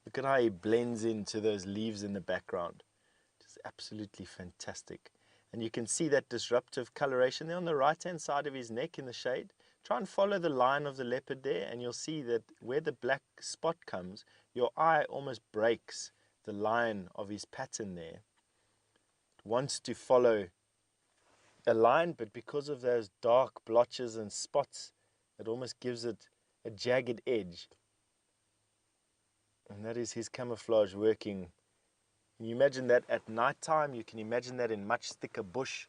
Look at how he blends into those leaves in the background. Just absolutely fantastic. And you can see that disruptive coloration there on the right-hand side of his neck in the shade. Try and follow the line of the leopard there, and you'll see that where the black spot comes, your eye almost breaks the line of his pattern there. It wants to follow a line, but because of those dark blotches and spots, it almost gives it a jagged edge. And that is his camouflage working. Can you imagine that at night time? You can imagine that in much thicker bush.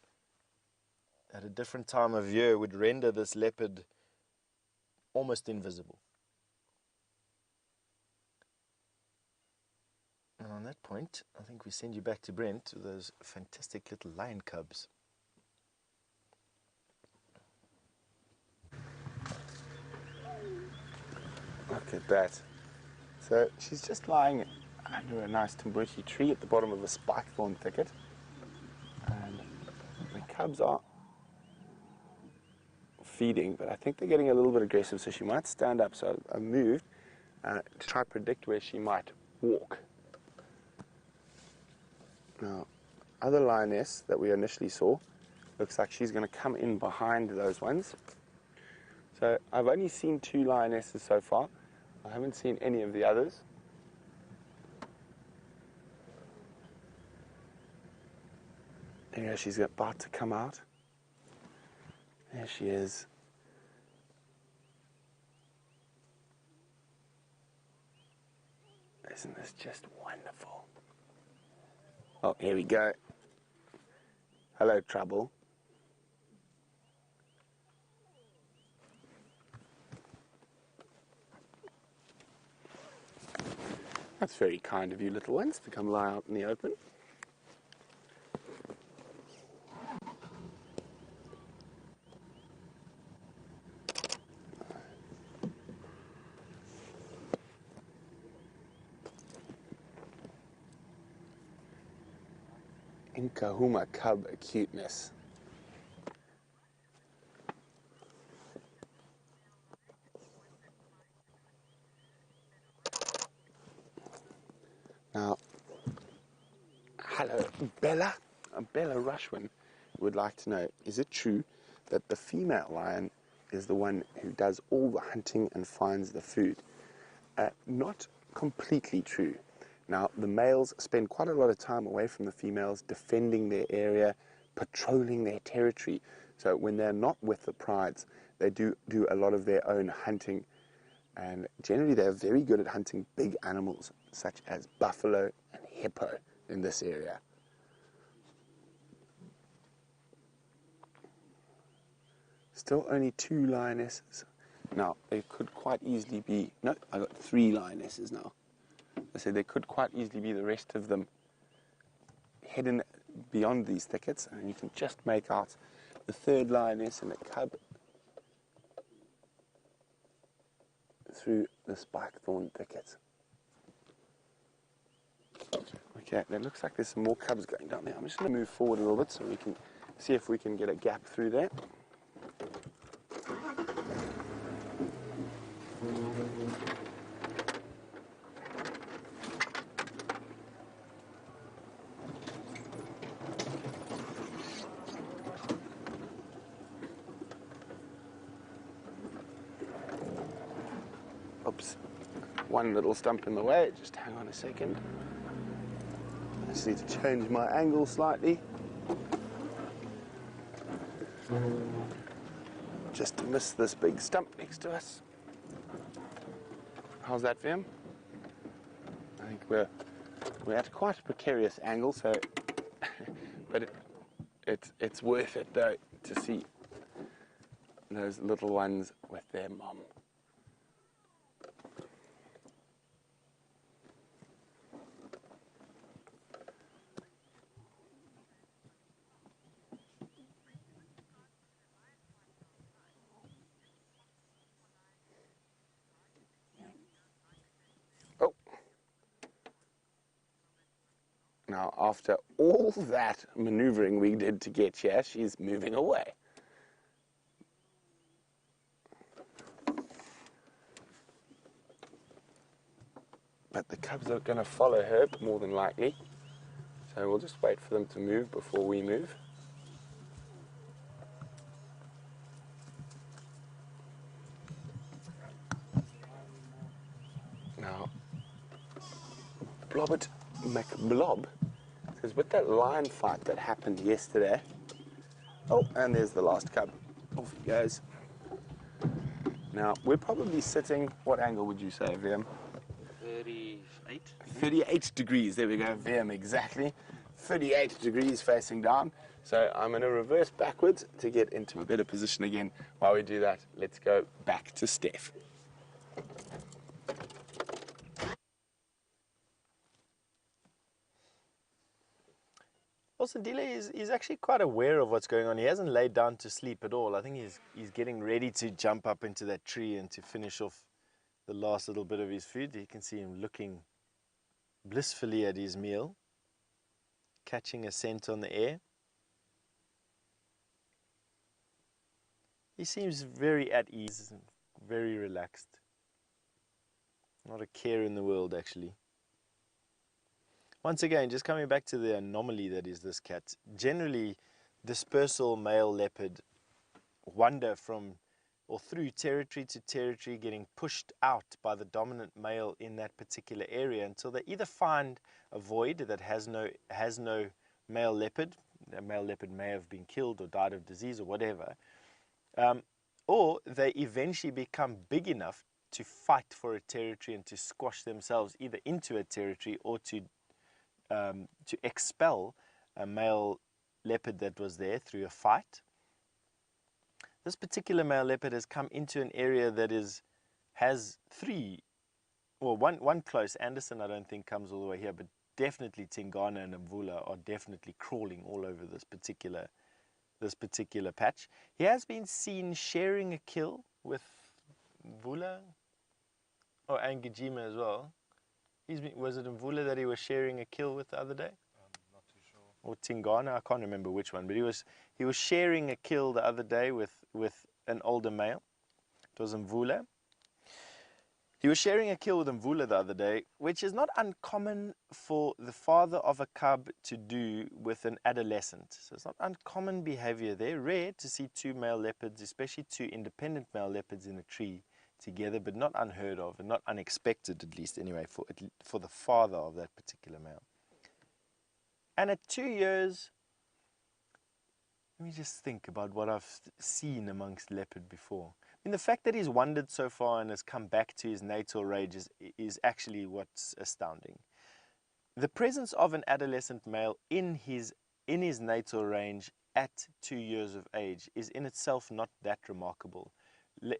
At a different time of year would render this leopard almost invisible. And on that point, I think we send you back to Brent with those fantastic little lion cubs. Look at that. So she's just lying under a nice tambuchi tree at the bottom of a spike thorn thicket. And the cubs are feeding, but I think they're getting a little bit aggressive, so she might stand up. So I moved to try to predict where she might walk. Now, other lioness that we initially saw looks like she's going to come in behind those ones. So I've only seen 2 lionesses so far. I haven't seen any of the others. There she's about to come out. There she is. Isn't this just wonderful? Oh, here we go. Hello, Trouble. That's very kind of you little ones to come lie out in the open. Nkahuma cub acuteness. Now, hello, Bella. Bella Rushwin would like to know, is it true that the female lion is the one who does all the hunting and finds the food? Not completely true. Now, the males spend quite a lot of time away from the females, defending their area, patrolling their territory. So when they're not with the prides, they do a lot of their own hunting. And generally, they're very good at hunting big animals, such as buffalo and hippo in this area. Still only 2 lionesses. Now, there could quite easily be... No, I got 3 lionesses now. I said there could quite easily be the rest of them hidden beyond these thickets, and you can just make out the 3rd lioness and a cub through the spike thorn thicket. Okay, it looks like there's some more cubs going down there. I'm just going to move forward a little bit so we can see if we can get a gap through there. Oops, one little stump in the way, just hang on a second. I just need to change my angle slightly. Just to miss this big stump next to us. How's that, Vim? I think we're at quite a precarious angle, so but it's worth it though to see those little ones with their mom. Now, after all that maneuvering we did to get here, she's moving away. But the cubs are going to follow her, more than likely. So we'll just wait for them to move before we move. Now, Blobbert McBlob says, with that lion fight that happened yesterday... Oh, and there's the last cub. Off he goes. Now, we're probably sitting... What angle would you say, VM? 38. 38 degrees. There we go, VM, exactly. 38 degrees facing down. So I'm going to reverse backwards to get into a better position again. While we do that, let's go back to Steph. Well, Sindile is actually quite aware of what's going on. He hasn't laid down to sleep at all. I think he's getting ready to jump up into that tree and to finish off the last little bit of his food. You can see him looking blissfully at his meal, catching a scent on the air. He seems very at ease and very relaxed. Not a care in the world, actually. Once again, just coming back to the anomaly that is this cat. Generally, dispersal male leopard wander from or through territory to territory, getting pushed out by the dominant male in that particular area until they either find a void that has no male leopard. The male leopard may have been killed or died of disease or whatever, or they eventually become big enough to fight for a territory and to squash themselves either into a territory or to expel a male leopard that was there through a fight. This particular male leopard has come into an area that has one close. Anderson I don't think comes all the way here, but definitely Tingana and Mvula are definitely crawling all over this particular patch. He has been seen sharing a kill with Mvula or Angijima as well. Was it Mvula that he was sharing a kill with the other day? Not too sure. Or Tingana, I can't remember which one, but he was sharing a kill the other day with an older male. It was Mvula. He was sharing a kill with Mvula the other day, which is not uncommon for the father of a cub to do with an adolescent. So it's not uncommon behavior there. Rare to see two male leopards, especially two independent male leopards in a tree together, but not unheard of and not unexpected, at least anyway, for the father of that particular male. And at 2 years, let me just think about what I've seen amongst leopard before. I mean, the fact that he's wandered so far and has come back to his natal range is actually what's astounding. The presence of an adolescent male in his natal range at 2 years of age is in itself not that remarkable.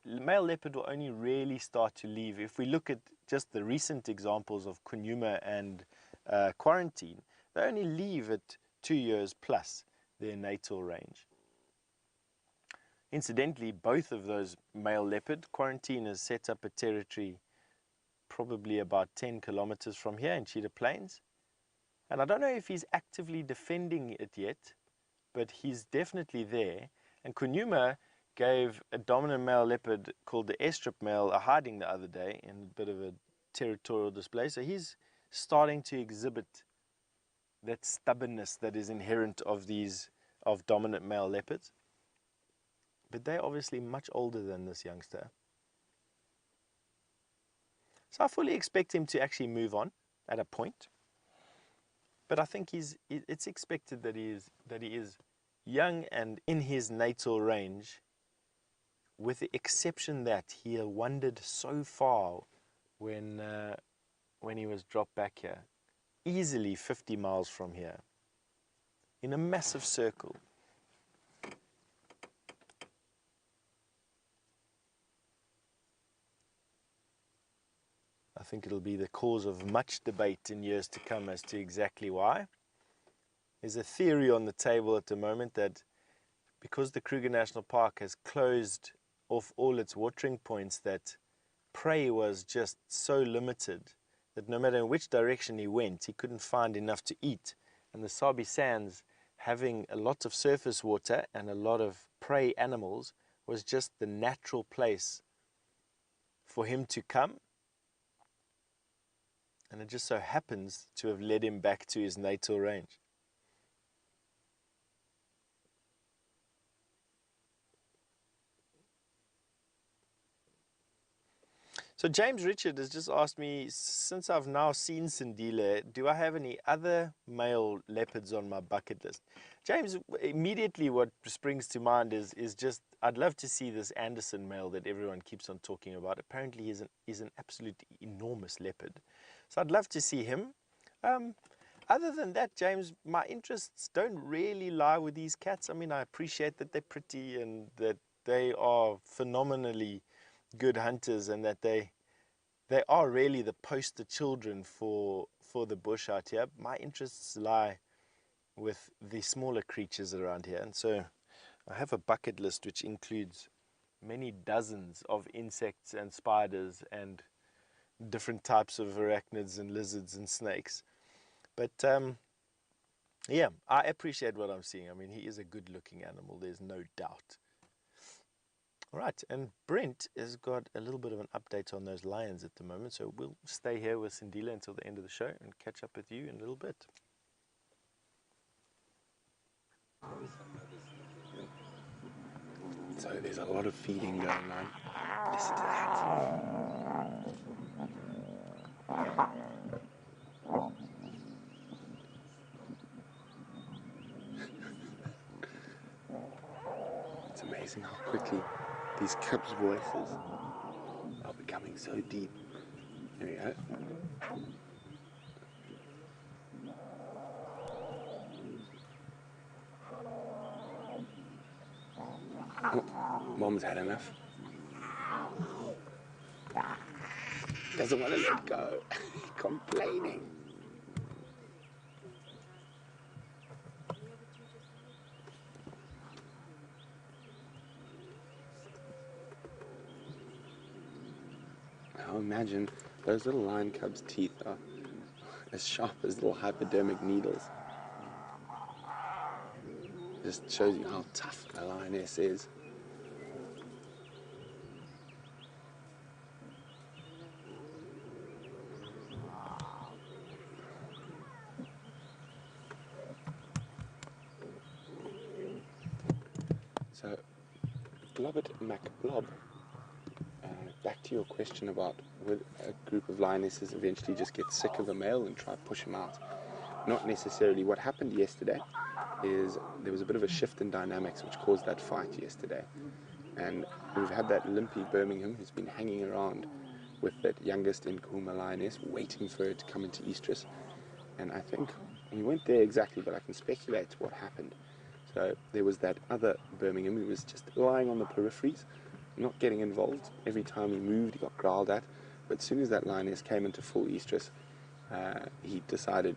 Male leopard will only really start to leave. If we look at just the recent examples of Kunyuma and Quarantine, they only leave at 2 years plus their natal range. Incidentally, both of those male leopard, Quarantine has set up a territory probably about 10 kilometers from here in Cheetah Plains. And I don't know if he's actively defending it yet, but he's definitely there. And Kunyuma gave a dominant male leopard called the S-strip male a hiding the other day in a bit of a territorial display. So he's starting to exhibit that stubbornness that is inherent of dominant male leopards. But they're obviously much older than this youngster. So I fully expect him to actually move on at a point. But I think it's expected that he is young and in his natal range, with the exception that he wandered so far when he was dropped back here, easily 50 miles from here, in a massive circle. I think it'll be the cause of much debate in years to come as to exactly why. There's a theory on the table at the moment that because the Kruger National Park has closed off all its watering points, that prey was just so limited that no matter in which direction he went, he couldn't find enough to eat. And the Sabi Sands, having a lot of surface water and a lot of prey animals, was just the natural place for him to come. And it just so happens to have led him back to his natal range. So James Richard has just asked me, since I've now seen Sindile, do I have any other male leopards on my bucket list? James, immediately what springs to mind is just, I'd love to see this Anderson male that everyone keeps on talking about. Apparently he's an absolutely enormous leopard. So I'd love to see him. Other than that, James, my interests don't really lie with these cats. I mean, I appreciate that they're pretty and that they are phenomenally good hunters and that they are really the poster children for the bush out here. My interests lie with the smaller creatures around here. And so I have a bucket list which includes many dozens of insects and spiders and different types of arachnids and lizards and snakes. But yeah, I appreciate what I'm seeing. I mean, he is a good looking animal, there's no doubt. All right, and Brent has got a little bit of an update on those lions at the moment, so we'll stay here with Sindile until the end of the show and catch up with you in a little bit. So there's a lot of feeding going on. Listen to that. It's amazing how quickly these cubs' voices are becoming so deep. There we go. Oh, Mom's had enough. Doesn't want to let go. Complaining. Now imagine those little lion cubs' teeth are as sharp as little hypodermic needles. Just shows you how tough a lioness is. So, Blobbert MacBlob, back to your question about would a group of lionesses eventually just get sick of a male and try to push him out? Not necessarily. What happened yesterday is there was a bit of a shift in dynamics which caused that fight yesterday. And we've had that Limpy Birmingham who's been hanging around with that youngest Nkuhuma lioness, waiting for her to come into estrus. And I think we weren't there exactly, but I can speculate what happened. So there was that other Birmingham who was just lying on the peripheries, not getting involved. Every time he moved, he got growled at. But as soon as that lioness came into full estrus, he decided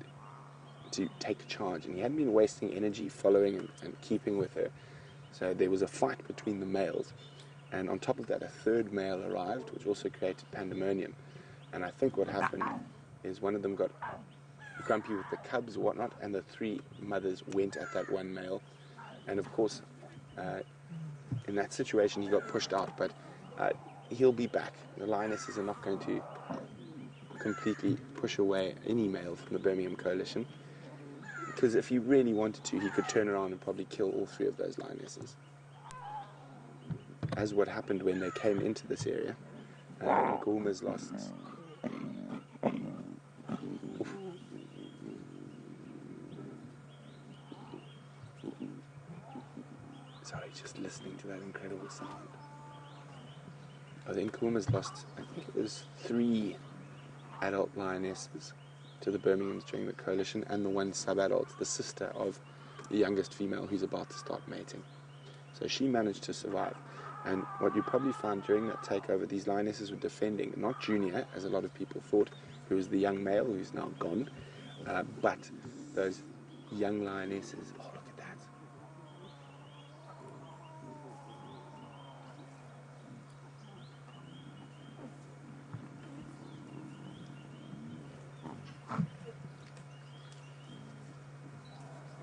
to take charge. And he hadn't been wasting energy following and keeping with her. So there was a fight between the males. And on top of that, a third male arrived, which also created pandemonium. And I think what happened is one of them got grumpy with the cubs or whatnot, and the three mothers went at that one male. And of course, in that situation, he got pushed out, but he'll be back. The lionesses are not going to completely push away any male from the Birmingham Coalition, because if he really wanted to, he could turn around and probably kill all three of those lionesses. As what happened when they came into this area, Nkuhuma's lost. Oof. Sorry, just listening to that incredible sound. I think Nkuhuma's lost, I think it was 3 adult lionesses to the Birminghams during the coalition, and the one sub-adult, the sister of the youngest female who's about to start mating. So she managed to survive. And what you probably found during that takeover, these lionesses were defending, not Junior, as a lot of people thought, who was the young male who's now gone, but those young lionesses. Oh, look at that.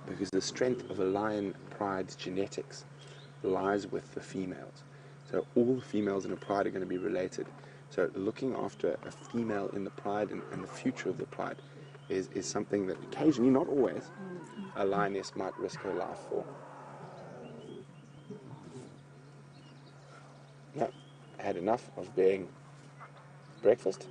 Because the strength of a lion pride's genetics lies with the females. So all the females in a pride are going to be related. So looking after a female in the pride and the future of the pride is something that occasionally, not always, a lioness might risk her life for. No, I had enough of being breakfast.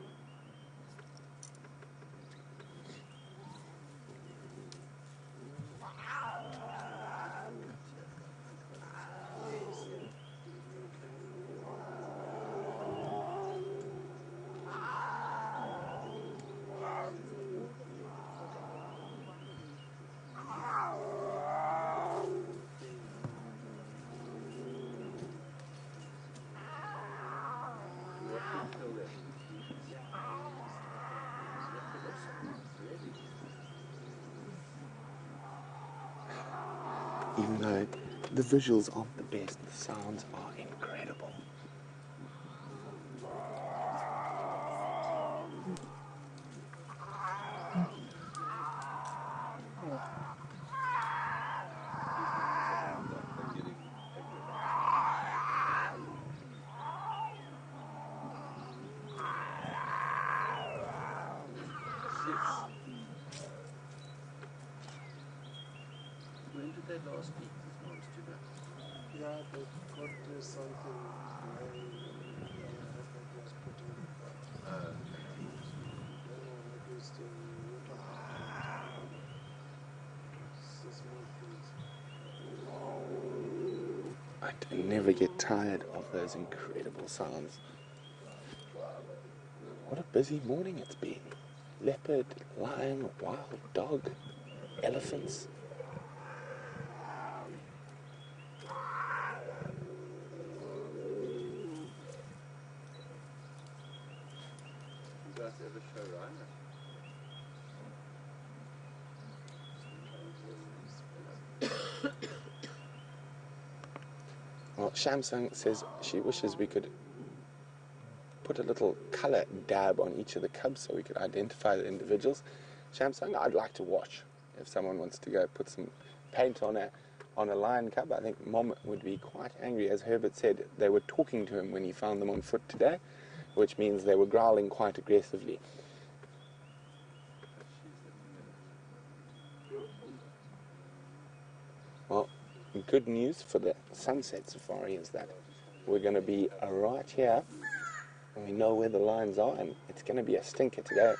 Even though the visuals aren't the best, the sounds are incredible. When did they last eat this monster? Yeah, they got something. That was put in. Reduced water content. Small things. I never get tired of those incredible sounds. What a busy morning it's been. Leopard, lion, wild dog, elephants. You guys ever show rhino? Well, Shamsung says she wishes we could put a little color dab on each of the cubs so we could identify the individuals. Shamsung, I'd like to watch. If someone wants to go put some paint on a lion cub, I think Mom would be quite angry. As Herbert said, they were talking to him when he found them on foot today, which means they were growling quite aggressively. Well, good news for the sunset safari is that we're going to be right here, and we know where the lions are, and it's going to be a stinker today.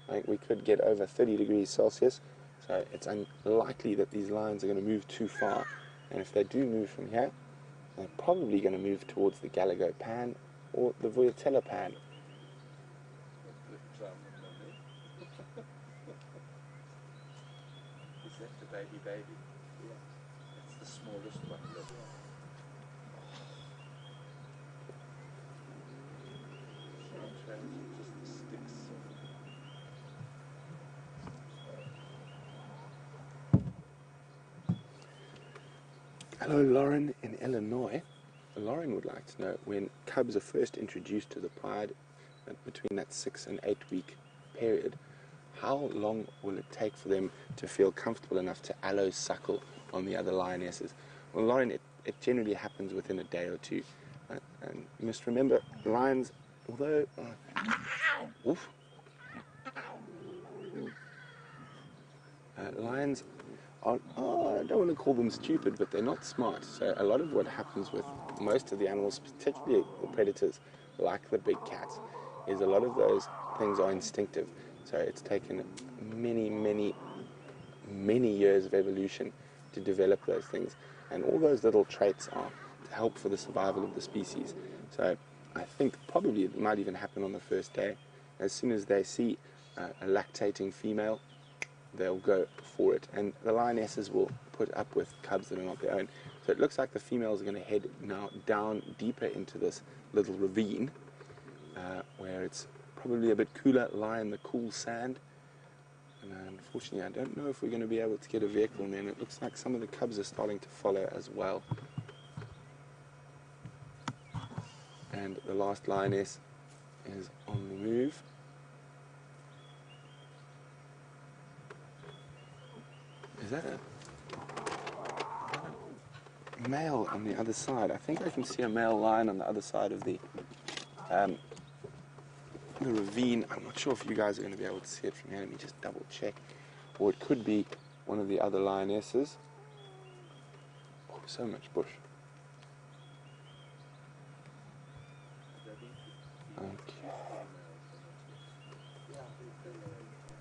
I think we could get over 30 degrees Celsius, so it's unlikely that these lions are going to move too far. And if they do move from here, they're probably going to move towards the Galago Pan or the Vuyatela Pan. Is that the baby? Yeah. That's the smallest one. Just the sticks. Hello, Lauren in Illinois. Lauren would like to know, when cubs are first introduced to the pride, between that 6 and 8 week period, how long will it take for them to feel comfortable enough to allo suckle on the other lionesses? Well, Lauren, it generally happens within a day or two. And you must remember, lions, although... oof. Lions are, I don't want to call them stupid, but they're not smart. So a lot of what happens with most of the animals, particularly the predators, like the big cats, is a lot of those things are instinctive. So it's taken many years of evolution to develop those things. And all those little traits are to help for the survival of the species. So I think probably it might even happen on the first day. As soon as they see a lactating female, they'll go for it. And the lionesses will put up with cubs that are not their own. So it looks like the females are going to head now down deeper into this little ravine, where it's probably a bit cooler, lie in the cool sand. And unfortunately, I don't know if we're going to be able to get a vehicle in there. And it looks like some of the cubs are starting to follow as well. And the last lioness is on the move. Is that a male on the other side? I think I can see a male lion on the other side of the ravine. I'm not sure if you guys are going to be able to see it from here. Let me just double check. Or it could be one of the other lionesses. Oh, so much bush. Okay.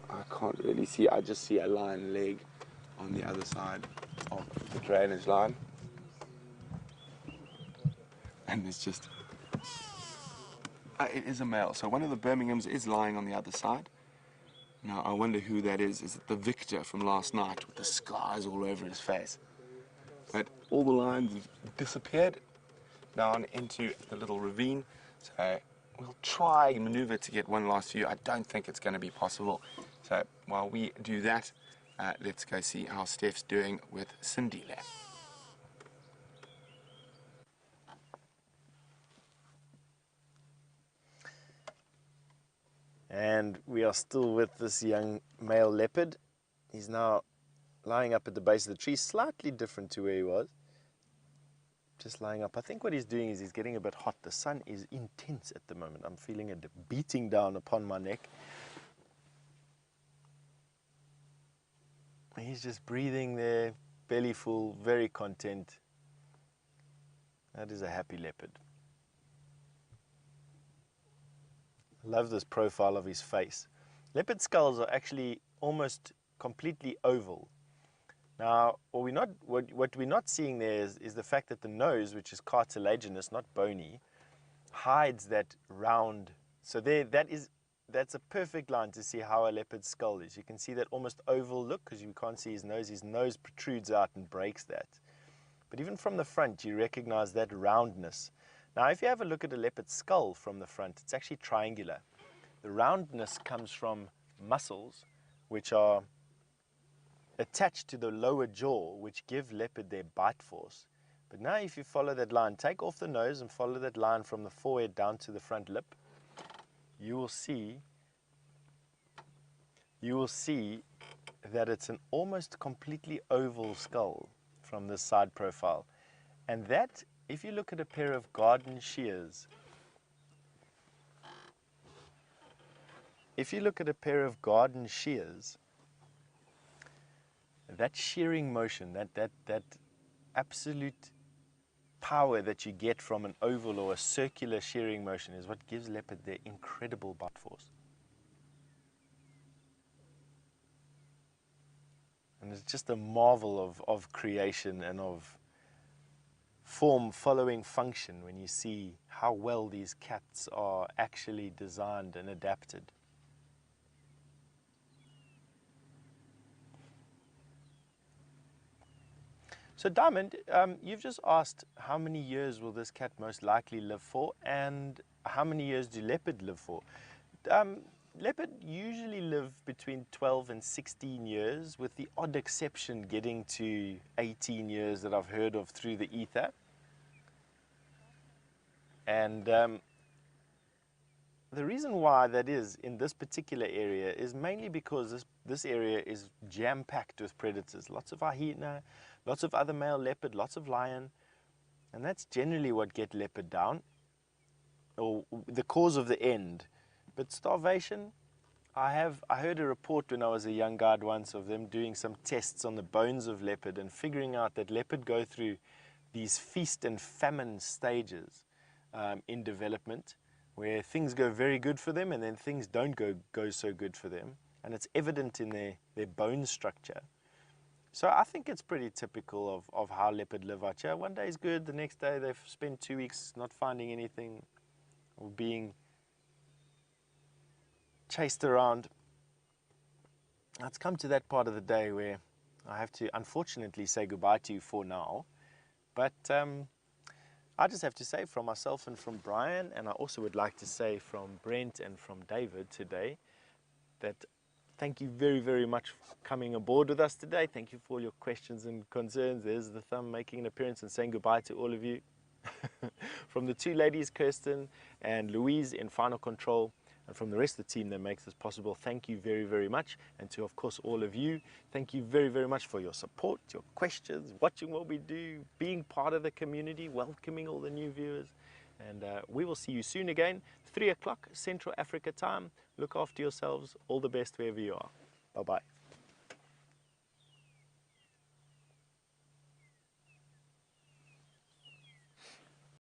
I can't really see. I just see a lion leg on the other side of the drainage line. And it's just... it is a male. So one of the Birminghams is lying on the other side. Now, I wonder who that is. Is it the Victor from last night with the scars all over his face? But all the lions have disappeared down into the little ravine. So we'll try and maneuver to get one last view. I don't think it's going to be possible. So while we do that, let's go see how Steph's doing with Sindile. And we are still with this young male leopard. He's now lying up at the base of the tree, slightly different to where he was. Just lying up. I think what he's doing is he's getting a bit hot. The sun is intense at the moment. I'm feeling it beating down upon my neck. He's just breathing there, belly full, very content. That is a happy leopard. I love this profile of his face. Leopard skulls are actually almost completely oval. Now, what we're not seeing there is the fact that the nose, which is cartilaginous, not bony, hides that round. So that's a perfect line to see how a leopard's skull is. You can see that almost oval look because you can't see his nose. His nose protrudes out and breaks that. But even from the front, you recognize that roundness. Now, if you have a look at a leopard's skull from the front, it's actually triangular. The roundness comes from muscles which are attached to the lower jaw, which give leopard their bite force. But now if you follow that line, take off the nose and follow that line from the forehead down to the front lip, you will see that it's an almost completely oval skull from this side profile. And that, if you look at a pair of garden shears, that shearing motion, that absolute power that you get from an oval or a circular shearing motion is what gives leopard their incredible bite force. And it's just a marvel of creation and of form following function when you see how well these cats are actually designed and adapted. So Diamond, you've just asked how many years will this cat most likely live for, and how many years do leopard live for? Leopard usually live between 12 and 16 years, with the odd exception getting to 18 years that I've heard of through the ether. And the reason why that is in this particular area is mainly because this area is jam-packed with predators. Lots of hyena, lots of other male leopard, lots of lion, and that's generally what get leopard down, or the cause of the end. But starvation, I heard a report when I was a young guide once of them doing some tests on the bones of leopard and figuring out that leopard go through these feast and famine stages in development, where things go very good for them and then things don't go so good for them, and it's evident in their bone structure. So I think it's pretty typical of how leopard live out here. One day is good, the next day they've spent 2 weeks not finding anything or being chased around. Now it's come to that part of the day where I have to unfortunately say goodbye to you for now, but I just have to say from myself and from Brian, and I also would like to say from Brent and from David today, that thank you very, very much for coming aboard with us today. Thank you for all your questions and concerns. There's the thumb making an appearance and saying goodbye to all of you. From the two ladies, Kirsten and Louise in Final Control, and from the rest of the team that makes this possible, thank you very, very much. And to, of course, all of you, thank you very, very much for your support, your questions, watching what we do, being part of the community, welcoming all the new viewers. And we will see you soon again, 3 o'clock Central Africa time. Look after yourselves. All the best wherever you are. Bye-bye.